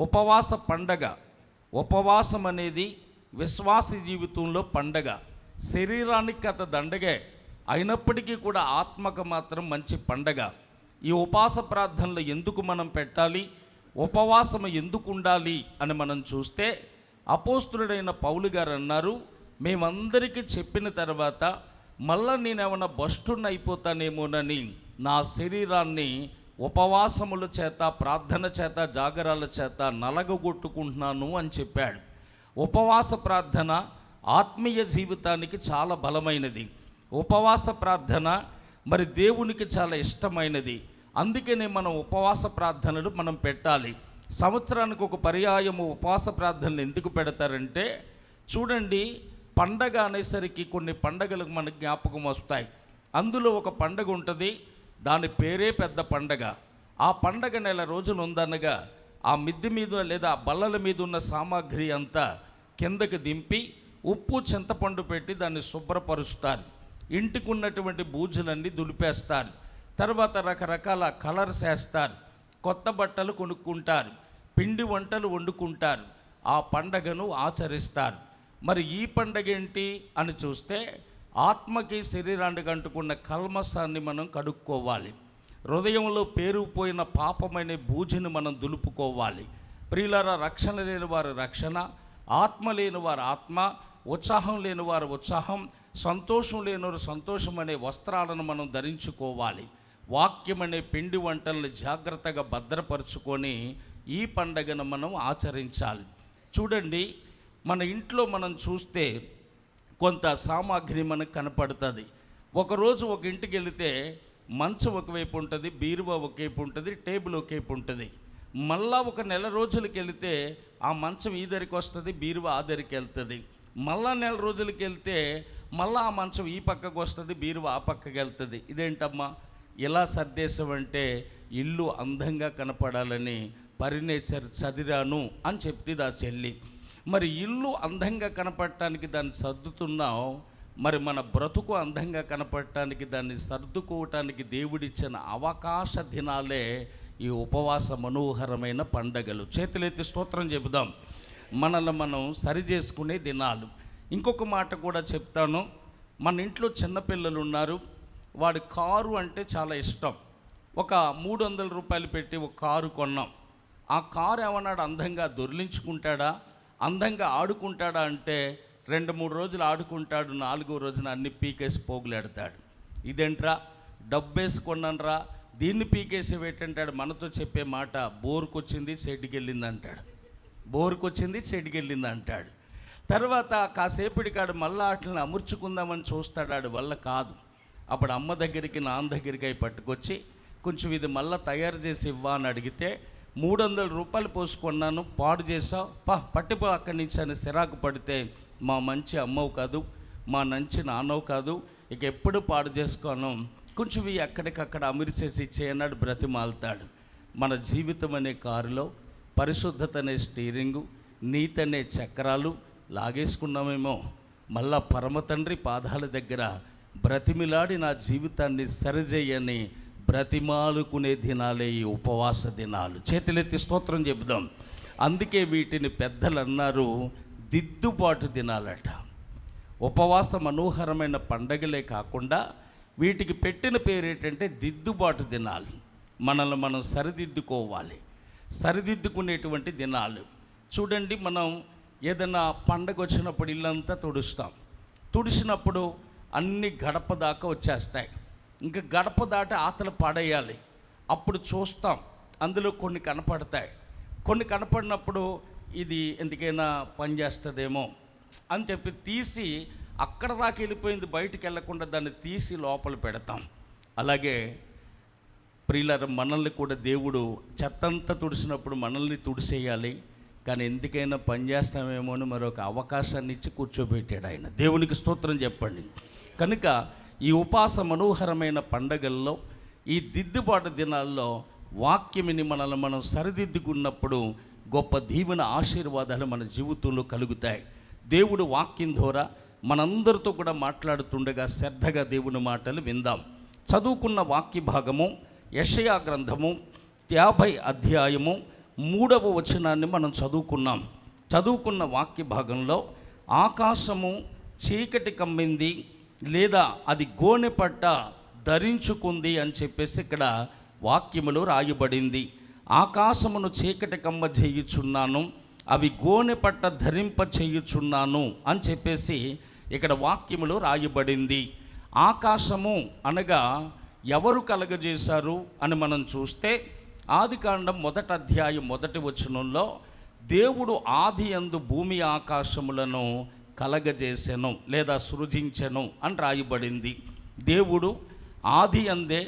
ఉపవాస పండగ. ఉపవాసం అనేది విశ్వాస జీవితంలో పండగ. శరీరానికి కథ దండగే అయినప్పటికీ కూడా ఆత్మకు మాత్రం మంచి పండగ. ఈ ఉపవాస ప్రార్థనలు ఎందుకు మనం పెట్టాలి, ఉపవాసం ఎందుకు ఉండాలి అని మనం చూస్తే, అపోస్తులుడైన పౌలు గారు అన్నారు, మేమందరికీ చెప్పిన తర్వాత మళ్ళా నేనేమన్నా బస్టున్న అయిపోతానేమోనని నా శరీరాన్ని ఉపవాసముల చేత, ప్రార్థన చేత, జాగరాల చేత నలగగొట్టుకుంటున్నాను అని చెప్పాడు. ఉపవాస ప్రార్థన ఆత్మీయ జీవితానికి చాలా బలమైనది. ఉపవాస ప్రార్థన మరి దేవునికి చాలా ఇష్టమైనది. అందుకనే మనం ఉపవాస ప్రార్థనలు మనం పెట్టాలి. సంవత్సరానికి ఒక పర్యాయము ఉపవాస ప్రార్థనలు ఎందుకు పెడతారంటే, చూడండి, పండగ అనేసరికి కొన్ని పండగలకు మనకు జ్ఞాపకం వస్తాయి. అందులో ఒక పండగ ఉంటుంది, దాని పేరే పెద్ద పండగ. ఆ పండగ నెల రోజులు ఉందనగా ఆ మిద్దె మీద లేదా బల్లల మీద ఉన్న సామాగ్రి అంతా కిందకి దింపి ఉప్పు చింతపండు పెట్టి దాన్ని శుభ్రపరుస్తారు. ఇంటికి ఉన్నటువంటి బూజులన్నీ దులిపేస్తారు. తర్వాత రకరకాల కలర్స్ వేస్తారు, కొత్త బట్టలు కొనుక్కుంటారు, పిండి వంటలు వండుకుంటారు, ఆ పండగను ఆచరిస్తారు. మరి ఈ పండగ ఏంటి అని చూస్తే, ఆత్మకి శరీరానికి అంటుకున్న కల్మసాన్ని మనం కడుక్కోవాలి. హృదయంలో పేరుకుపోయిన పాపమైన బూజుని మనం దులుపుకోవాలి. ప్రియులారా, రక్షణ లేని వారు రక్షణ, ఆత్మ లేని వారు ఆత్మ, ఉత్సాహం లేని వారు ఉత్సాహం, సంతోషం లేని వారు సంతోషం అనే వస్త్రాలను మనం ధరించుకోవాలి. వాక్యం అనే పిండి వంటలను జాగ్రత్తగా భద్రపరుచుకొని ఈ పండగను మనం ఆచరించాలి. చూడండి, మన ఇంట్లో మనం చూస్తే కొంత సామాగ్రి మనకు కనపడుతుంది. ఒకరోజు ఒక ఇంటికి వెళితే మంచం ఒకవైపు ఉంటుంది, బీరువా ఒకవైపు ఉంటుంది, టేబుల్ ఒకవైపు ఉంటుంది. మళ్ళా ఒక నెల రోజులకి వెళితే ఆ మంచం ఈ దరికి వస్తుంది, బీరువా ఆ దరికి వెళ్తుంది. మళ్ళా నెల రోజులకి వెళ్తే మళ్ళీ ఆ మంచం ఈ పక్కకు వస్తుంది, బీరువా ఆ పక్కకి వెళ్తుంది. ఇదేంటమ్మా ఇలా సర్దేశం అంటే, ఇల్లు అందంగా కనపడాలని పరినేచర్ చదిరాను అని చెప్తుంది ఆ చెల్లి. మరి ఇల్లు అందంగా కనపడటానికి దాన్ని సర్దుతున్నావు, మరి మన బ్రతుకు అందంగా కనపడటానికి దాన్ని సర్దుకోవటానికి దేవుడిచ్చిన అవకాశ దినాలే ఈ ఉపవాస మనోహరమైన పండగలు. చేతులెత్తి స్తోత్రం చెబుదాం. మనల్ని మనం సరి చేసుకునే దినాలు. ఇంకొక మాట కూడా చెప్తాను. మన ఇంట్లో చిన్నపిల్లలు ఉన్నారు, వాడి కారు అంటే చాలా ఇష్టం. ఒక 300 రూపాయలు పెట్టి ఒక కారు కొన్నాం. ఆ కారు ఏమన్నాడు, అందంగా దొర్లించుకుంటాడా, అందంగా ఆడుకుంటాడా అంటే 2-3 రోజులు ఆడుకుంటాడు, 4వ రోజున అన్ని పీకేసి పోగులాడతాడు. ఇదేంట్రా, డబ్బేసి కొన్నానరా, దీన్ని పీకేసి పెట్టంటాడు. మనతో చెప్పే మాట, బోరుకొచ్చింది షెడ్కి వెళ్ళింది అంటాడు, బోరుకొచ్చింది షెడ్కి వెళ్ళింది అంటాడు. తర్వాత కాసేపటి కాడు మళ్ళీ వాటిని అమర్చుకుందామని చూస్తాడు, ఆడు వల్ల కాదు. అప్పుడు అమ్మ దగ్గరికి, నాన్న దగ్గరికి అవి పట్టుకొచ్చి, కొంచెం ఇది మళ్ళీ తయారు చేసి ఇవ్వా అని అడిగితే, 300 రూపాయలు పోసుకున్నాను, పాడు చేసావు, పట్టిపో అక్కడి నుంచి అని సిరాకు పడితే, మా మంచి అమ్మవు కాదు, మా మంచి నాన్నవు కాదు, ఇక ఎప్పుడు పాడు చేసుకోను, కొంచెం ఇవి అక్కడికక్కడ అమిరిచేసి ఇచ్చేయన్నాడు, బ్రతిమాలుతాడు. మన జీవితం అనే కారులో పరిశుద్ధత అనే స్టీరింగు, నీతి అనే చక్రాలు లాగేసుకున్నామేమో. మళ్ళా పరమ తండ్రి పాదాల దగ్గర బ్రతిమిలాడి నా జీవితాన్ని సరిచేయని బ్రతిమాలుకునే దినాలే ఈ ఉపవాస దినాలు. చేతులెత్తి స్తోత్రం చెబుదాం. అందుకే వీటిని పెద్దలు అన్నారు దిద్దుబాటు దినాలట. ఉపవాస మనోహరమైన పండగలే కాకుండా వీటికి పెట్టిన పేరు ఏంటంటే దిద్దుబాటు దినాలు. మనల్ని మనం సరిదిద్దుకోవాలి, సరిదిద్దుకునేటువంటి దినాలు. చూడండి, మనం ఏదైనా పండగ వచ్చినప్పుడు ఇల్లంతా తుడుస్తాం. తుడిసినప్పుడు అన్ని గడప దాకా వచ్చేస్తాయి. ఇంకా గడప దాటి ఆతలు పడేయాలి. అప్పుడు చూస్తాం, అందులో కొన్ని కనపడతాయి. కొన్ని కనపడినప్పుడు ఇది ఎందుకైనా పనిచేస్తుందేమో అని చెప్పి తీసి, అక్కడ దాకా వెళ్ళిపోయింది బయటికి వెళ్ళకుండా దాన్ని తీసి లోపల పెడతాం. అలాగే ప్రియులారా, మనల్ని కూడా దేవుడు చెత్తంతా తుడిసినప్పుడు మనల్ని తుడిసేయాలి. కానీ ఎందుకైనా పనిచేస్తామేమో అని మరొక అవకాశాన్ని ఇచ్చి కూర్చోబెట్టాడు ఆయన. దేవునికి స్తోత్రం చెప్పండి. కనుక ఈ ఉపవాస మనోహరమైన పండగల్లో, ఈ దిద్దుబాటు దినాల్లో వాక్యమిని మనల్ని మనం సరిదిద్దుకున్నప్పుడు గొప్ప దీవెన ఆశీర్వాదాలు మన జీవితంలో కలుగుతాయి. దేవుడు వాక్యం ద్వారా మనందరితో కూడా మాట్లాడుతుండగా శ్రద్ధగా దేవుని మాటలు విందాం. చదువుకున్న వాక్య భాగము యెషయా గ్రంథము 50 అధ్యాయము 3వ వచనాన్ని మనం చదువుకున్న వాక్య భాగంలో ఆకాశము చీకటి కమ్మింది లేదా అది గోనెపట్ట ధరించుకుంది అని చెప్పేసి ఇక్కడ వాక్యములో రాయబడింది. ఆకాశమును చీకటి కమ్మ చేయుచున్నాను, అవి గోనెపట్ట ధరింప చేయుచున్నాను అని చెప్పేసి ఇక్కడ వాక్యములో రాయబడింది. ఆకాశము అనగా ఎవరు కలగజేశారు అని మనం చూస్తే ఆదికాండం 1వ అధ్యాయం 1వ వచనంలో దేవుడు ఆదియందు భూమి ఆకాశములను కలగజేసెను లేదా సృజించెను అని రాయబడింది. దేవుడు ఆది అందే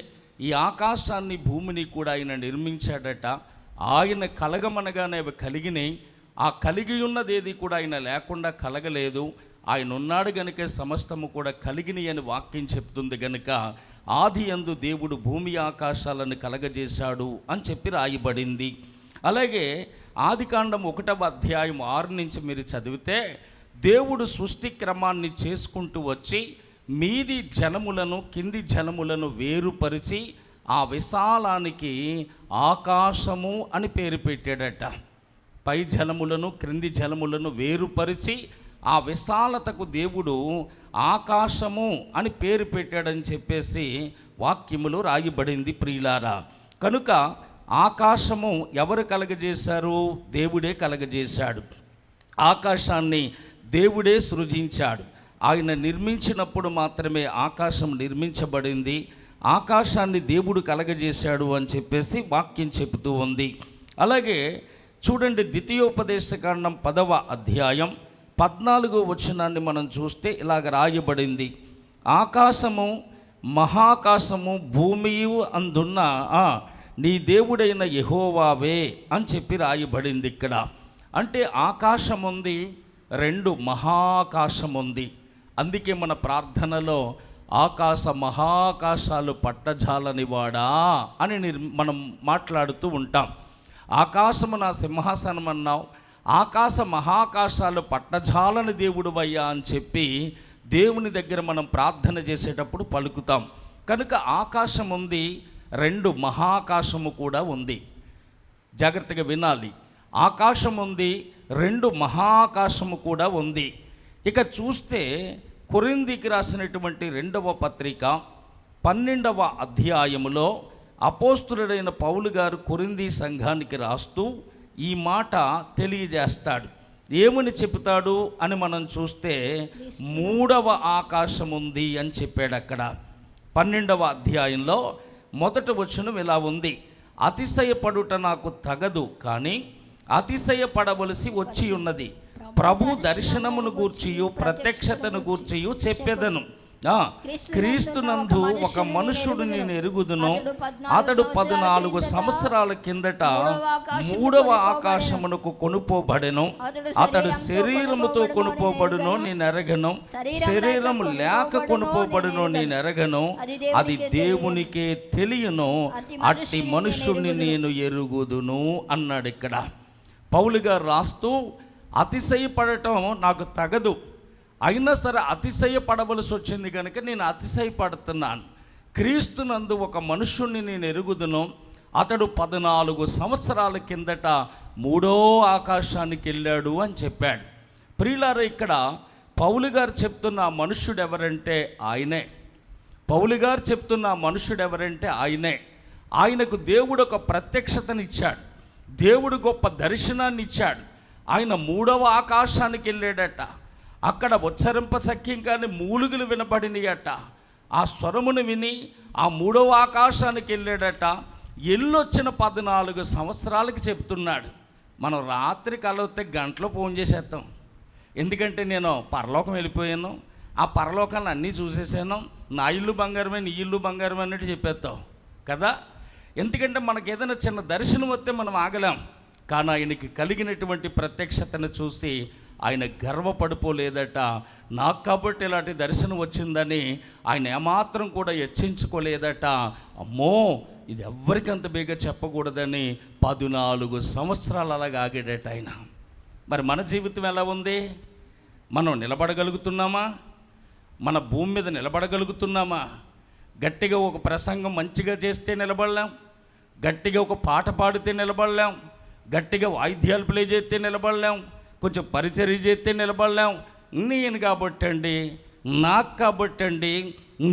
ఈ ఆకాశాన్ని భూమిని కూడా ఆయన నిర్మించాడట. ఆయన కలగమనగానే అవి కలిగినాయి. ఆ కలిగి ఉన్నది ఏది కూడా ఆయన లేకుండా కలగలేదు. ఆయన ఉన్నాడు గనుక సమస్తము కూడా కలిగినాయి అని వాక్యం చెప్తుంది. గనుక ఆది యందు దేవుడు భూమి ఆకాశాలను కలగజేశాడు అని చెప్పి రాయబడింది. అలాగే ఆదికాండం 1వ అధ్యాయం 6 నుంచి మీరు చదివితే దేవుడు సృష్టి క్రమాన్ని చేసుకుంటూ వచ్చి మీది జలములను కింది జలములను వేరుపరిచి ఆ విశాలానికి ఆకాశము అని పేరు పెట్టాడట. పై జలములను క్రింది జలములను వేరుపరిచి ఆ విశాలతకు దేవుడు ఆకాశము అని పేరు పెట్టాడని చెప్పేసి వాక్యములో రాయబడింది. ప్రియులారా, కనుక ఆకాశము ఎవరు కలగజేశారు? దేవుడే కలగజేశాడు. ఆకాశాన్ని దేవుడే సృజించాడు. ఆయన నిర్మించినప్పుడు మాత్రమే ఆకాశం నిర్మించబడింది. ఆకాశాన్ని దేవుడు కలగజేశాడు అని చెప్పేసి వాక్యం చెబుతూ ఉంది. అలాగే చూడండి, ద్వితీయోపదేశకాండం 10వ అధ్యాయం 14వ వచనాన్ని మనం చూస్తే ఇలాగ రాయబడింది. ఆకాశము మహాకాశము భూమియు అందున్న నీ దేవుడైన యెహోవావే అని చెప్పి రాయబడింది ఇక్కడ. అంటే ఆకాశం ఉంది, 2 మహాకాశం ఉంది. అందుకే మన ప్రార్థనలో ఆకాశ మహాకాశాలు పట్టజాలనివాడా అని మనం మాట్లాడుతూ ఉంటాం. ఆకాశము నా సింహాసనం అన్నావు, ఆకాశ మహాకాశాలు పట్టజాలని దేవుడు అయ్యా అని చెప్పి దేవుని దగ్గర మనం ప్రార్థన చేసేటప్పుడు పలుకుతాం. కనుక ఆకాశం ఉంది, 2 మహాకాశము కూడా ఉంది. జాగ్రత్తగా వినాలి. ఆకాశం ఉంది, 2 మహాకాశము కూడా ఉంది. ఇక చూస్తే కొరింథీకి రాసినటువంటి 2వ పత్రిక 12వ అధ్యాయములో అపోస్తులుడైన పౌలు గారు కొరింథీ సంఘానికి రాస్తూ ఈ మాట తెలియజేస్తాడు. ఏమని చెబుతాడు అని మనం చూస్తే 3వ ఆకాశం ఉంది అని చెప్పాడు. అక్కడ 12వ అధ్యాయంలో 1వ వచనం ఇలా ఉంది: అతిశయపడుట నాకు తగదు, కానీ అతిశయపడవలసి వచ్చి ఉన్నది. ప్రభు దర్శనమును గూర్చియు ప్రత్యక్షతను గూర్చియు చెప్పెదను. క్రీస్తునందు ఒక మనుషుడు నేను ఎరుగుదును, అతడు 14 సంవత్సరాల కిందట 3వ ఆకాశమునకు కొనుపోబడెను. అతడు శరీరముతో కొనుపోబడునో నేను ఎరగను, శరీరము లేక కొనుపోబడునో నేను ఎరగను, అది దేవునికే తెలియను. అట్టి మనుషుణ్ణి నేను ఎరుగుదును అన్నాడు. ఇక్కడ పౌలు గారు రాస్తూ అతిశయపడటం నాకు తగదు, అయినా సరే అతిశయపడవలసి వచ్చింది కనుక నేను అతిశయపడుతున్నాను. క్రీస్తునందు ఒక మనుష్యుణ్ణి నేను ఎరుగుదును, అతడు 14 సంవత్సరాల కిందట 3వ ఆకాశానికి వెళ్ళాడు అని చెప్పాడు. ప్రియులారా, ఇక్కడ పౌలు గారు చెప్తున్న మనుష్యుడు ఎవరంటే ఆయనే. పౌలు గారు చెప్తున్న మనుష్యుడు ఎవరంటే ఆయనే. ఆయనకు దేవుడు ఒక ప్రత్యక్షతనిచ్చాడు, దేవుడు గొప్ప దర్శనాన్ని ఇచ్చాడు. ఆయన 3వ ఆకాశానికి వెళ్ళాడట. అక్కడ ఉచ్చరింప సఖ్యం కానీ మూలుగులు వినబడినయట. ఆ స్వరమును విని ఆ 3వ ఆకాశానికి వెళ్ళాడట. ఎల్లొచ్చిన 14 సంవత్సరాలకి చెప్తున్నాడు. మనం రాత్రి కలవతే గంటలో ఫోన్ చేసేస్తాం. ఎందుకంటే నేను పరలోకం వెళ్ళిపోయాను, ఆ పరలోకాన్ని అన్నీ చూసేసాను, నా ఇల్లు బంగారమే నీ ఇల్లు బంగారమే అన్నట్టు చెప్పేస్తాం కదా. ఎందుకంటే మనకు ఏదైనా చిన్న దర్శనం వస్తే మనం ఆగలేం. కానీ ఆయనకి కలిగినటువంటి ప్రత్యక్షతను చూసి ఆయన గర్వపడిపోలేదట. నాకు కాబట్టి ఇలాంటి దర్శనం వచ్చిందని ఆయన ఏమాత్రం కూడా హెచ్చించుకోలేదట. అమ్మో, ఇది ఎవ్వరికంత బేగా చెప్పకూడదని 14 సంవత్సరాలు అలాగా ఆగాడట ఆయన. మరి మన జీవితం ఎలా ఉంది? మనం నిలబడగలుగుతున్నామా? మన భూమి మీద నిలబడగలుగుతున్నామా? గట్టిగా ఒక ప్రసంగం మంచిగా చేస్తే నిలబడలేం, గట్టిగా ఒక పాట పాడితే నిలబడలేం, గట్టిగా వాయిద్యాలు ప్లే చేస్తే నిలబడలేం, కొంచెం పరిచర్య చేస్తే నిలబడలేం. నేను కాబట్టి అండి, నాకు కాబట్టి అండి,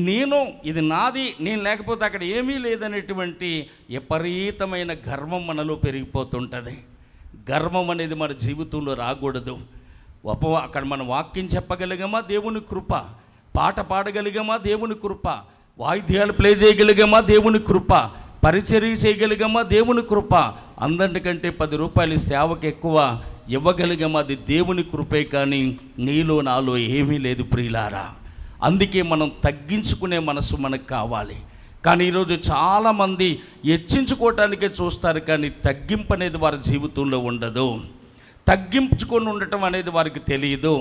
నేను ఇది నాది, నేను లేకపోతే అక్కడ ఏమీ లేదనేటువంటి విపరీతమైన గర్వం మనలో పెరిగిపోతుంటుంది. గర్వం అనేది మన జీవితంలో రాకూడదు. అక్కడ మనం వాక్యం చెప్పగలిగామా, దేవుని కృప. పాట పాడగలిగామా, దేవుని కృప. వాయిద్యాలు ప్లే చేయగలిగామా, దేవుని కృప. పరిచర్య చేయగలిగామా, దేవుని కృప. అందరికంటే 10 రూపాయలు సేవకు ఎక్కువ ఇవ్వగలిగామా, అది దేవుని కృపే, కానీ నీలో నాలో ఏమీ లేదు ప్రియులారా. అందుకే మనం తగ్గించుకునే మనసు మనకు కావాలి. కానీ ఈరోజు చాలామంది హెచ్చించుకోవటానికే చూస్తారు, కానీ తగ్గింపు అనేది వారి జీవితంలో ఉండదు. తగ్గించుకొని ఉండటం అనేది వారికి తెలియదు.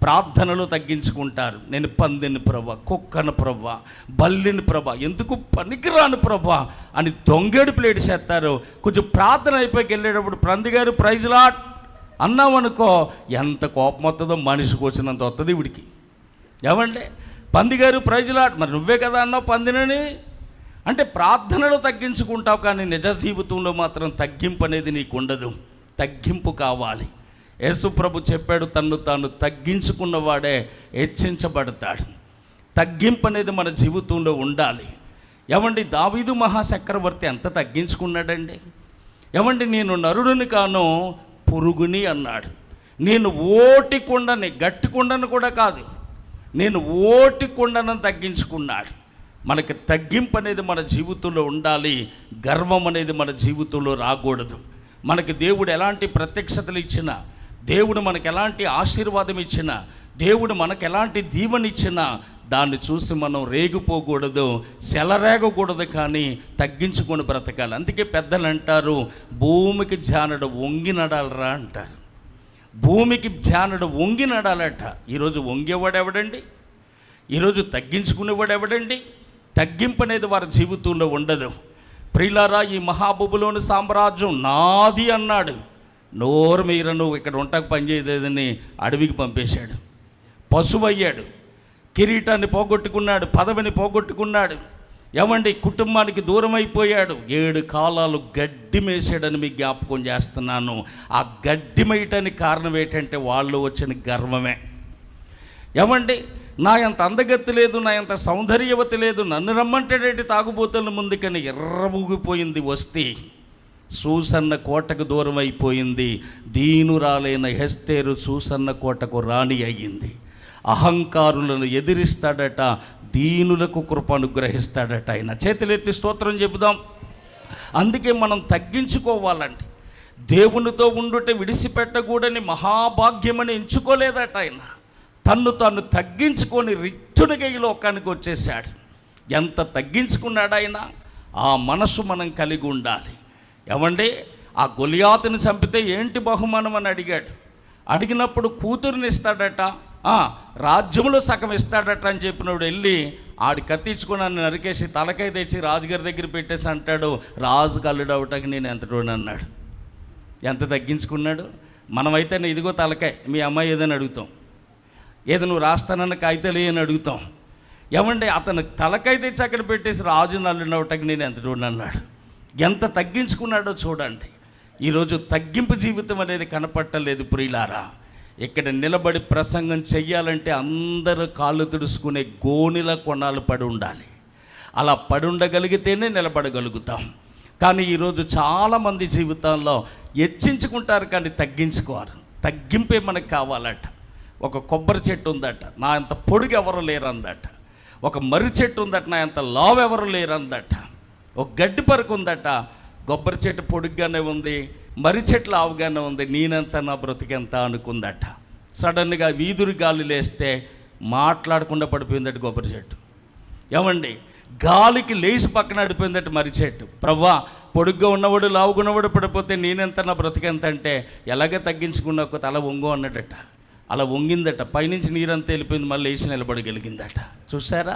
ప్రార్థనలో తగ్గించుకుంటారు. నేను పందిని ప్రభా, కుక్కను ప్రభా, బల్లిని ప్రభా, ఎందుకు పనికిరాను ప్రభా అని దొంగేడు ప్లేట్ చేస్తారు. కొంచెం ప్రార్థన అయిపోయి వెళ్ళేటప్పుడు పంది గారు ప్రైజ్ లాట్ అన్నామనుకో, ఎంత కోపం వస్తుందో, మనిషికి వచ్చినంత వస్తుంది వీడికి. ఏమంటే పంది గారు ప్రైజ్ లాట్, మరి నువ్వే కదా అన్నావు పందినని. అంటే ప్రార్థనలో తగ్గించుకుంటావు, కానీ నిజ జీవితంలో మాత్రం తగ్గింపు అనేది నీకు ఉండదు. తగ్గింపు కావాలి. యేసు ప్రభు చెప్పాడు, తన్ను తాను తగ్గించుకున్నవాడే హెచ్చించబడతాడు. తగ్గింపు అనేది మన జీవితంలో ఉండాలి. ఏమండి దావీదు మహాచక్రవర్తి ఎంత తగ్గించుకున్నాడండి. ఏమండి నేను నరుడిని కాను పురుగుని అన్నాడు. నేను ఓటి కుండని, గట్టి కుండను కూడా కాదు, నేను ఓటి కుండను తగ్గించుకున్నాడు. మనకి తగ్గింపు అనేది మన జీవితంలో ఉండాలి. గర్వం అనేది మన జీవితంలో రాకూడదు. మనకి దేవుడు ఎలాంటి ప్రత్యక్షతలు ఇచ్చినా, దేవుడు మనకు ఎలాంటి ఆశీర్వాదం ఇచ్చినా, దేవుడు మనకు ఎలాంటి దీవెన ఇచ్చినా దాన్ని చూసి మనం రేగిపోకూడదు, సెలరేగకూడదు, కానీ తగ్గించుకొని బ్రతకాలి. అందుకే పెద్దలు అంటారు, భూమికి జానడు వంగి నడాలరా అంటారు. భూమికి జానడు వంగి నడాలట. ఈరోజు వంగేవాడు ఎవడండి? ఈరోజు తగ్గించుకునేవాడు ఎవడండి? తగ్గింపు అనేది వారి జీవితంలో ఉండదు. ప్రియులారా, ఈ మహాబబులోని సామ్రాజ్యం నాది అన్నాడు. నోరు మీర నువ్వు ఇక్కడ ఉంటాకు పనిచేయలేదని అడవికి పంపేశాడు. పశువయ్యాడు, కిరీటాన్ని పోగొట్టుకున్నాడు, పదవిని పోగొట్టుకున్నాడు. ఏమండి కుటుంబానికి దూరం అయిపోయాడు. 7 కాలాలు గడ్డి మేసాడని మీకు జ్ఞాపకం చేస్తున్నాను. ఆ గడ్డి మేయటానికి కారణం ఏంటంటే వాళ్ళు వచ్చిన గర్వమే. ఏమండి నా ఎంత అందగత్తి లేదు, నా ఎంత సౌందర్యవతి లేదు, నన్ను రమ్మంటాడేంటి తాగుబోతుల ముందుకని ఎర్రబూగిపోయింది వస్తే. సూసన్న కోటకు దూరం అయిపోయింది. దీనురాలైన ఎస్తేరు సూసన్న కోటకు రాణి అయ్యింది. అహంకారులను ఎదిరిస్తాడట, దీనులకు కృప అనుగ్రహిస్తాడట. ఆయన చేతులెత్తి స్తోత్రం చెబుదాం. అందుకే మనం తగ్గించుకోవాలండి. దేవునితో ఉండుట విడిచిపెట్టకూడని మహాభాగ్యమని ఎంచుకోలేదట ఆయన. తన్ను తాను తగ్గించుకొని రిక్తునిగా ఈ లోకానికి వచ్చేసాడు. ఎంత తగ్గించుకున్నాడు ఆయన. ఆ మనసు మనం కలిగి ఉండాలి. ఏమండి ఆ గొలియాతుని చంపితే ఏంటి బహుమానం అని అడిగాడు. అడిగినప్పుడు కూతురుని ఇస్తాడట, రాజ్యంలో సగం ఇస్తాడట అని చెప్పినప్పుడు వెళ్ళి ఆడి కత్తించుకుని నన్ను నరికేసి తలకాయ తెచ్చి రాజుగారి దగ్గర పెట్టేసి అంటాడు, రాజు కల్లుడు అవటానికి నేను ఎంతటోని అన్నాడు. ఎంత తగ్గించుకున్నాడు. మనమైతే ఇదిగో తలకాయ, మీ అమ్మాయి ఏదని అడుగుతాం, ఏదో నువ్వు రాస్తానన్న కాగితాలు అని అడుగుతాం. ఏమంటే అతను తలకాయ తెచ్చి అక్కడ పెట్టేసి రాజు నల్లుడు అవటానికి నేను ఎంతటోని అన్నాడు. ఎంత తగ్గించుకున్నాడో చూడండి. ఈరోజు తగ్గింపు జీవితం అనేది కనపట్టలేదు ప్రియులారా. ఇక్కడ నిలబడి ప్రసంగం చెయ్యాలంటే అందరూ కాళ్ళు తుడుచుకునే గోనిల కొనాలు పడి ఉండాలి. అలా పడి ఉండగలిగితేనే నిలబడగలుగుతాం. కానీ ఈరోజు చాలామంది జీవితంలో హెచ్చించుకుంటారు, కానీ తగ్గించుకోరు. తగ్గింపే మనకు కావాలట. ఒక కొబ్బరి చెట్టు ఉందట, నా అంత పొడుగు ఎవరు లేరందట. ఒక మర్రి చెట్టు ఉందట, నా అంత లావు ఎవరు లేరందట. ఒక గడ్డి పరకు ఉందట, కొబ్బరి చెట్టు పొడుగ్గానే ఉంది, మర్రి చెట్లు ఆవుగానే ఉంది, నేనంత నా బ్రతికెంత అనుకుందట. సడన్గా వీధురు గాలి లేస్తే మాట్లాడకుండా పడిపోయిందట కొబ్బరి చెట్టు. ఏమండి గాలికి లేచి పక్కన అడిపోయిందట మర్రి చెట్టు. ప్రవ్వా పొడుగ్గా ఉన్నవాడు లావుగా ఉన్నవాడు పడిపోతే నేనెంత నా బ్రతికెంత అంటే ఎలాగ తగ్గించుకున్నా ఒక తల వంగు అన్నాడట. అలా వంగిందట, పైనుంచి నీరంతా వెళ్ళిపోయింది, మళ్ళీ లేచి నిలబడగలిగిందట. చూసారా?